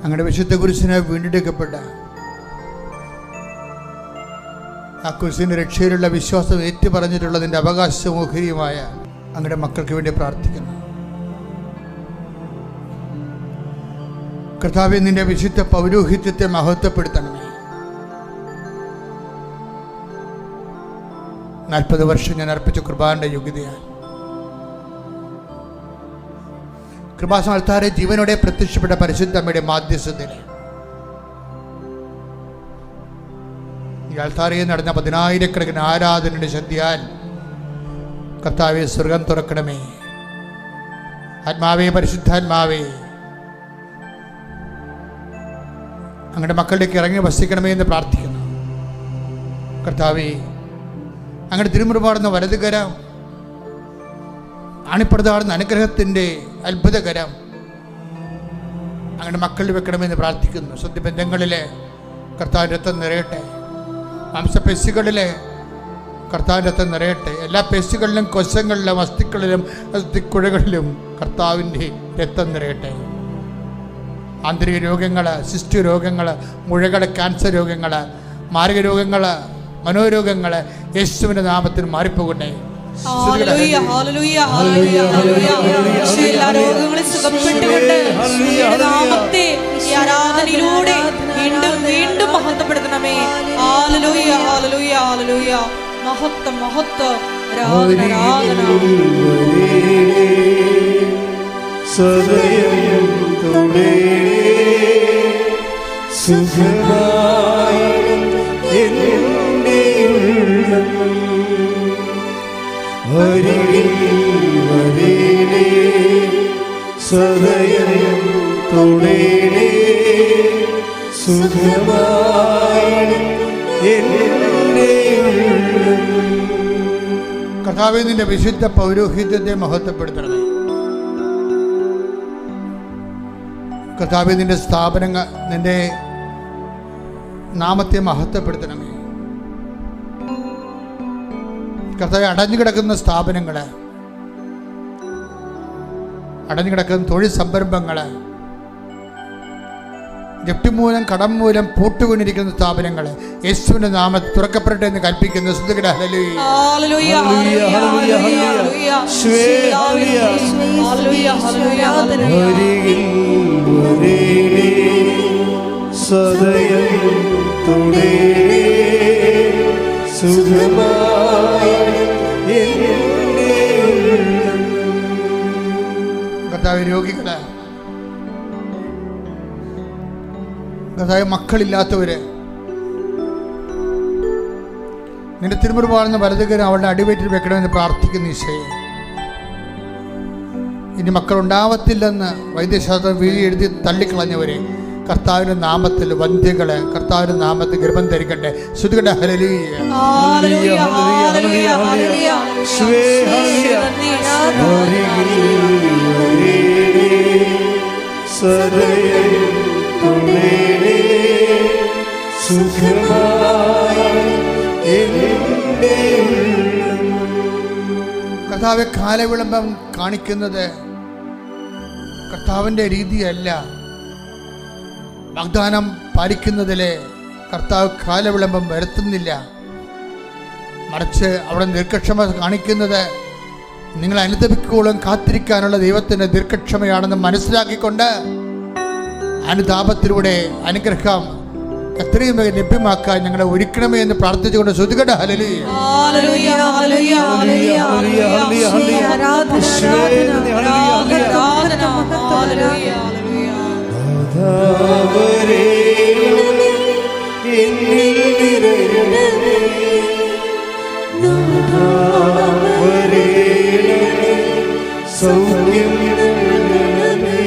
അങ്ങയുടെ വിശുദ്ധ കുരിശിനെ വീണ്ടെടുക്കപ്പെട്ട ആ കുരിശിൻ്റെ രക്ഷയിലുള്ള വിശ്വാസം ഏറ്റുപറഞ്ഞിട്ടുള്ളതിൻ്റെ അവകാശവും ഓഹരിയുമായ അങ്ങയുടെ മക്കൾക്ക് വേണ്ടി പ്രാർത്ഥിക്കുന്നു. കർത്താവേ, നിന്റെ വിശുദ്ധ പൗരോഹിത്യത്തെ മഹത്വപ്പെടുത്തണമേ. 40 വർഷം ഞാൻ അർപ്പിച്ച കൃപാന്റെ യോഗ്യതയാൽ കൃപാസനത്താരെ ജീവനോടെ പ്രത്യക്ഷപ്പെട്ട പരിശുദ്ധ അമ്മയുടെ മാധ്യസ്ഥതയിൽ ഈ അൾത്താരയിൽ നടന്ന 10,000 ആരാധനയുടെ ശക്തിയാൽ കർത്താവെ സ്വർഗം തുറക്കണമേ. ആത്മാവേ, പരിശുദ്ധാത്മാവേ, അങ്ങയുടെ മക്കളിലേക്ക് ഇറങ്ങി വസിക്കണമേ എന്ന് പ്രാർത്ഥിക്കുന്നു. കർത്താവേ, അങ്ങയുടെ തിരുമുറുപാടുന്ന വലതുകരം, ആണിപ്പടുതാടുന്ന അനുഗ്രഹത്തിൻ്റെ അത്ഭുതകരം അങ്ങയുടെ മക്കളിൽ വെക്കണമെന്ന് പ്രാർത്ഥിക്കുന്നു. സ്വന്തബന്ധങ്ങളിലെ കർത്താവിൻ്റെ രക്തം നിറയട്ടെ. മാംസപെശുകളിലെ കർത്താവിൻ്റെ രക്തം നിറയട്ടെ. എല്ലാ പെശുകളിലും, കൊശങ്ങളിലും, അസ്ഥികളിലും, അസ്ഥിക്കുഴകളിലും കർത്താവിൻ്റെ രക്തം നിറയട്ടെ. ആന്തരിക രോഗങ്ങൾ, സിസ്റ്റു രോഗങ്ങൾ, മുഴകൾ, ക്യാൻസർ രോഗങ്ങൾ, മാരക രോഗങ്ങൾ, മനോരോഗങ്ങൾ യേശുവിൻ്റെ നാമത്തിൽ മാറിപ്പോകട്ടെ. ഹല്ലേലൂയ, ഹല്ലേലൂയ, ഹല്ലേലൂയ, ഹല്ലേലൂയ. എല്ലാ രോഗങ്ങളും സുഖപ്പെട്ടുകൊണ്ട് നാമത്തെ ഈ ആരാധനയിലൂടെ വീണ്ടും വീണ്ടും മഹത്വപ്പെടുത്തണമേ. ഹല്ലേലൂയ, ഹല്ലേലൂയ, ഹല്ലേലൂയ. മഹത്വം, മഹത്വം, ആരാധന, ആരാധന. സദയം തുടേ സുഖമായി എന്റെ ഉള്ളം അരികിൽ വരേണേ. സദയം തുടേ സുഖമായി എന്റെ ഉള്ളം. കർത്താവേ, നിന്റെ വിശുദ്ധ പൗരോഹിത്യത്തെ മഹത്വപ്പെടുത്തണമേ. കർത്താവേ, നിന്റെ സ്ഥാപനങ്ങൾ, നിന്റെ നാമത്തെ മഹത്വപ്പെടുത്തണമേ. കർത്താവേ, അടഞ്ഞുകിടക്കുന്ന സ്ഥാപനങ്ങൾ, അടഞ്ഞുകിടക്കുന്ന തൊഴിൽ സംരംഭങ്ങൾ, ജപ്തി മൂലം, കടം മൂലം പൂട്ടുകൊണ്ടിരിക്കുന്ന സ്ഥാപനങ്ങൾ യേശുവിന്റെ നാമത്തിൽ തുറക്കപ്പെടട്ടെ എന്ന് കൽപ്പിക്കുന്നു. ഹല്ലേലൂയ, ഹല്ലേലൂയ, ഹല്ലേലൂയ, ഹല്ലേലൂയ, ഹല്ലേലൂയ, ഹല്ലേലൂയ. സദയം തുടേ സുഖമായി എന്റെ ഉള്ളം. കർത്താവേ, രോഗികള്, കർത്താവേ, മക്കളില്ലാത്തവര്, നിന്റെ തിരുമുറുപാടുന്ന വലതുകരം അവളുടെ അടിവയറ്റിൽ വെക്കണമെന്ന് പ്രാർത്ഥിക്കുന്ന ഈശോയെ. ഇനി മക്കളുണ്ടാവത്തില്ലെന്ന് വൈദ്യശാസ്ത്രം വീഴി എഴുതി തള്ളിക്കളഞ്ഞവരെ കർത്താവിന്റെ നാമത്തിൽ വന്ധ്യകളെ കർത്താവിന്റെ നാമത്തിൽ ഗർഭം ധരിക്കട്ടെ. ശ്രുതികട്ടെ. ഹല്ലേലൂയ, ഹല്ലേലൂയ, ഹല്ലേലൂയ, ഹല്ലേലൂയ. സദയം തുടേ സുഖമായി എന്റെ ഉള്ളം. കർത്താവെ, കാലവിളംബം കാണിക്കുന്നത് കർത്താവിൻ്റെ രീതിയല്ല. വാഗ്ദാനം പാലിക്കുന്നതിലെ കർത്താവ് കാലവിളംബം വരുത്തുന്നില്ല. മറിച്ച് അവിടെ ദീർഘക്ഷമ കാണിക്കുന്നത് നിങ്ങൾ അനുദപിക്കോളം കാത്തിരിക്കാനുള്ള ദൈവത്തിൻ്റെ ദീർഘക്ഷമയാണെന്ന് മനസ്സിലാക്കിക്കൊണ്ട് അനുതാപത്തിലൂടെ അനുഗ്രഹം എത്രയും വേഗം ലഭ്യമാക്കാൻ ഞങ്ങളെ ഒരുക്കണമേ എന്ന് പ്രാർത്ഥിച്ചുകൊണ്ട് ശ്രുതികട്ടെ. ഹല്ലേലൂയ, ഹല്ലേലൂയ, ഹല്ലേലൂയ, ഹല്ലേലൂയ, ഹല്ലേലൂയ. ആരാധന, ആരാധന, ആരാധന, ഹല്ലേലൂയ, ഹല്ലേലൂയ. നാഥാവരേ, എന്നിൽ നിറയണമേ. നാഥാവരേ, സൗഖ്യം നൽകണമേ.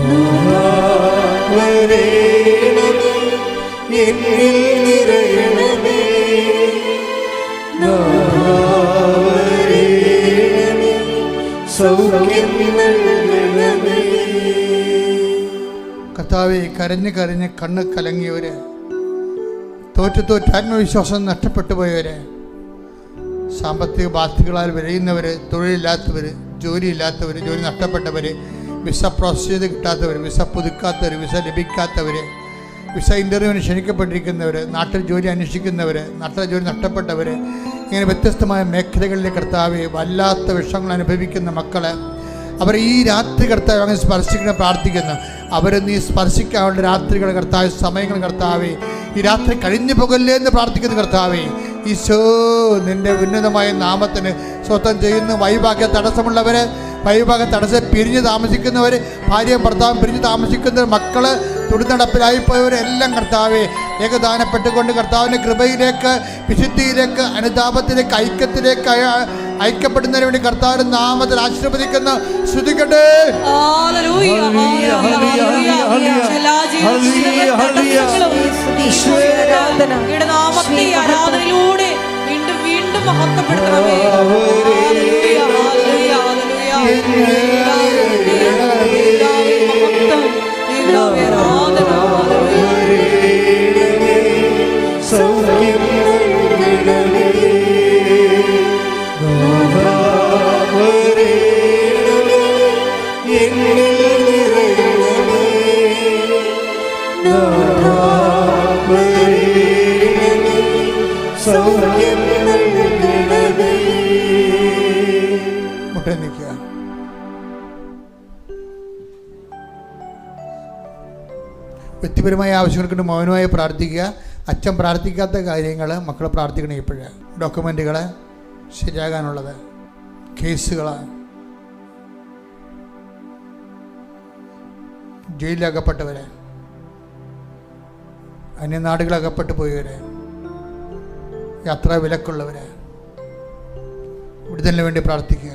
നാഥാവരേ, എന്നിൽ നിറയണമേ. നാഥാവരേ, സൗഖ്യം നൽകണമേ. കർത്താവെ, കരഞ്ഞ് കരഞ്ഞ് കണ്ണ് കലങ്ങിയവര്, തോറ്റ് ആത്മവിശ്വാസം നഷ്ടപ്പെട്ടു പോയവര്, സാമ്പത്തിക ബാധ്യതകളാൽ വിരയുന്നവര്, തൊഴിലില്ലാത്തവർ, ജോലിയില്ലാത്തവർ, ജോലി നഷ്ടപ്പെട്ടവർ, വിസ പ്രോസസ് ചെയ്ത് കിട്ടാത്തവർ, വിസ പുതുക്കാത്തവർ, വിസ ലഭിക്കാത്തവർ, വിസ ഇൻ്റർവ്യൂവിന് ക്ഷണിക്കപ്പെട്ടിരിക്കുന്നവർ, നാട്ടിൽ ജോലി അന്വേഷിക്കുന്നവർ, നാട്ടിലെ ജോലി നഷ്ടപ്പെട്ടവർ, ഇങ്ങനെ വ്യത്യസ്തമായ മേഖലകളിലെ കർത്താവെ വല്ലാത്ത വിഷമങ്ങൾ അനുഭവിക്കുന്ന മക്കൾ, അവർ ഈ രാത്രി കർത്താവ് അങ്ങനെ സ്പർശിക്കണം പ്രാർത്ഥിക്കുന്നു. അവരെ നീ സ്പർശിക്കാനുള്ള രാത്രികൾ കർത്താവ്, സമയങ്ങൾ കർത്താവെ ഈ രാത്രി കഴിഞ്ഞു പോകല്ലേ എന്ന് പ്രാർത്ഥിക്കുന്നു. കർത്താവെ, ഈശോ നിന്റെ ഉന്നതമായ നാമത്തിന് സ്വന്തം ചെയ്യുന്ന വൈഭാഗ്യ തടസ്സമുള്ളവര്, വൈഭാഗ്യ തടസ്സം പിരിഞ്ഞ് താമസിക്കുന്നവർ, ഭാര്യയും ഭർത്താവും പിരിഞ്ഞ് താമസിക്കുന്നവർ, മക്കള് തുടിനടപ്പിലായിപ്പോയവരെല്ലാം കർത്താവെ ഏകദാനപ്പെട്ടുകൊണ്ട് കർത്താവിൻ്റെ കൃപയിലേക്ക്, വിശുദ്ധിയിലേക്ക്, അനുതാപത്തിലേക്ക്, ഐക്യത്തിലേക്ക് ഐക്യപ്പെടുന്നതിന് വേണ്ടി കർത്താവിന്റെ നാമത്തിൽ ആശീർവദിക്കുന്ന ശ്രുതിക്കട്ടെ. ഹല്ലേലൂയ, ഹല്ലേലൂയ, ഹല്ലേലൂയ. എല്ലാ ജീവിതങ്ങളും അങ്ങയുടെ നാമത്തെ ഈ ആരാധനയിലൂടെ വീണ്ടും വീണ്ടും മഹത്വപ്പെടുത്തണമേ. ഹല്ലേലൂയ, ഹല്ലേലൂയ, ഹല്ലേലൂയ. മഹത്വം, ദൈവമേ, ആരാധന. സൗഖ്യം നൽകണമേ മുട്ടേ നിൽക്കുക. വ്യക്തിപരമായ ആവശ്യങ്ങൾക്ക് മൗനമായി പ്രാർത്ഥിക്കുക. അച്ഛൻ പ്രാർത്ഥിക്കാത്ത കാര്യങ്ങൾ മക്കൾ പ്രാർത്ഥിക്കണം. ഇപ്പോഴേ ഡോക്യുമെൻറ്റുകൾ ശരിയാകാനുള്ളത്, കേസുകൾ, ജയിലിലകപ്പെട്ടവരെ, അന്യനാടുകളകപ്പെട്ടു പോയവരെ, യാത്രാ വിലക്കുള്ളവരെ വിടുതലിന് വേണ്ടി പ്രാർത്ഥിക്കുക.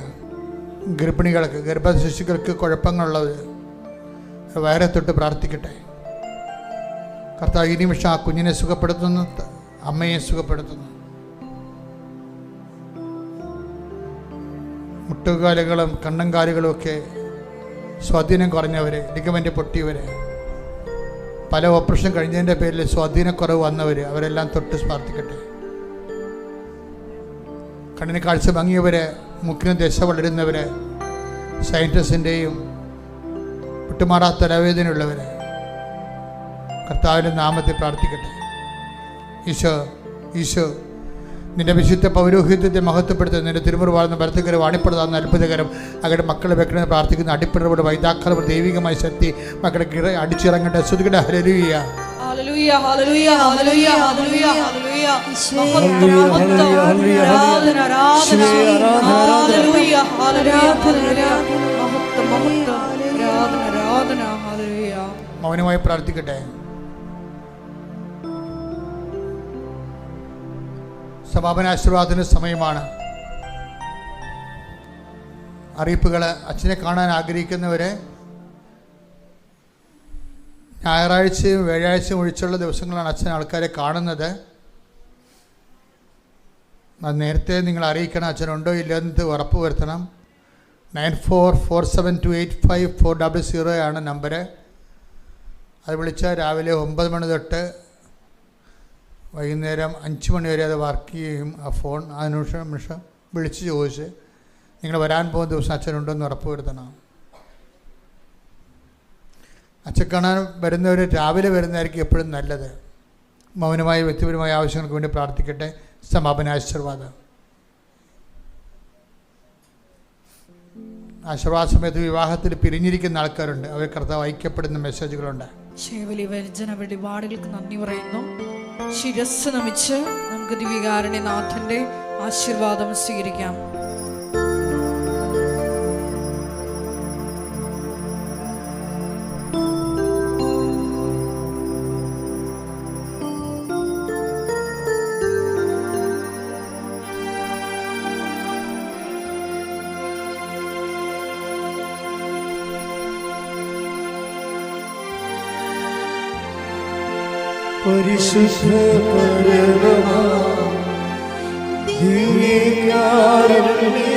ഗർഭിണികൾക്ക്, ഗർഭശിശുക്കൾക്ക് കുഴപ്പങ്ങളുള്ളവർ വയറെ തൊട്ട് പ്രാർത്ഥിക്കട്ടെ. കർത്താവ് ഈ നിമിഷം ആ കുഞ്ഞിനെ സുഖപ്പെടുത്തുന്നു, അമ്മയെ സുഖപ്പെടുത്തുന്നു. മുട്ടുകാലുകളും കണ്ണങ്കാലുകളും ഒക്കെ സ്വാധീനം കുറഞ്ഞവർ, ലിഗമെൻ്റ് പൊട്ടിയവർ, പല ഓപ്പറേഷൻ കഴിഞ്ഞതിൻ്റെ പേരിൽ സ്വാധീനക്കുറവ് വന്നവർ, അവരെല്ലാം തൊട്ട് പ്രാർത്ഥിക്കട്ടെ. കണ്ണിന് കാഴ്ച ഭംഗിയവർ, മുക്കിന് ദശ വളരുന്നവർ, സയൻറ്റിസ്റ്റിൻ്റെയും വിട്ടുമാറാത്ത തലവേദനയുള്ളവർ കർത്താവിൻ്റെ നാമത്തിൽ പ്രാർത്ഥിക്കട്ടെ. ഈശോ, ഈശോ നിന്റെ വിശുദ്ധ പൗരോഹിത്യത്തെ മഹത്വപ്പെടുത്തുന്ന നിന്റെ തിരുമുറി വാഴുന്ന ഭരത്തകരം അടിപ്പെടുത്താവുന്ന അത്ഭുതകരം അവരുടെ മക്കളെ വെക്കണമെന്ന് പ്രാർത്ഥിക്കുന്ന അടിപ്പിടപെട വൈതാക്കള ദൈവികമായ ശക്തി മക്കളെ അടിച്ചിറങ്ങട്ടെ. ശ്രുതികട്ടെ. ഹല്ലേലൂയ, ഹല്ലേലൂയ, ഹല്ലേലൂയ, ഹല്ലേലൂയ, ഹല്ലേലൂയ, ഹല്ലേലൂയ. മൗനമായി പ്രാർത്ഥിക്കട്ടെ. സമാപനാശീർവാദത്തിന് സമയമാണ്. അറിയിപ്പുകൾ. അച്ഛനെ കാണാൻ ആഗ്രഹിക്കുന്നവരെ ഞായറാഴ്ചയും വ്യാഴാഴ്ചയും ഒഴിച്ചുള്ള ദിവസങ്ങളാണ് അച്ഛൻ ആൾക്കാരെ കാണുന്നത്. അത് നേരത്തെ നിങ്ങൾ അറിയിക്കണം. അച്ഛനുണ്ടോ ഇല്ലെന്ന് ഉറപ്പ് വരുത്തണം. 9447285400 ആണ് നമ്പർ. അത് വിളിച്ചാൽ രാവിലെ 9 മണി തൊട്ട് വൈകുന്നേരം 5 മണി വരെ അത് വർക്ക് ചെയ്യും. ആ ഫോൺ ആ നിമിഷം വിളിച്ച് ചോദിച്ച് നിങ്ങൾ വരാൻ പോകുന്ന ദിവസം അച്ഛനുണ്ടോ എന്ന് ഉറപ്പ് വരുത്തണം. അച്ഛൻ കാണാൻ വരുന്നവർ രാവിലെ വരുന്നതായിരിക്കും എപ്പോഴും നല്ലത്. മൗനമായ വ്യക്തിപരമായ ആവശ്യങ്ങൾക്ക് വേണ്ടി പ്രാർത്ഥിക്കട്ടെ. സമാപനാശീർവാദം. ആശീർവാദ സമയത്ത് വിവാഹത്തിൽ പിരിഞ്ഞിരിക്കുന്ന ആൾക്കാരുണ്ട്. അവർ കർത്താവ് ഐക്യപ്പെടുന്ന മെസ്സേജുകളുണ്ട്. ശേവലി വർജന വെളിപാടുകൾക്ക് നന്ദി പറയുന്നു. ശിരസ് നമിച്ച് നമുക്ക് ദിവ്യകാരുണ്യനാഥന്റെ ആശീർവാദം സ്വീകരിക്കാം. പരിശുദ്ധ പരമമാ ദിവ്യകാരുണ്യ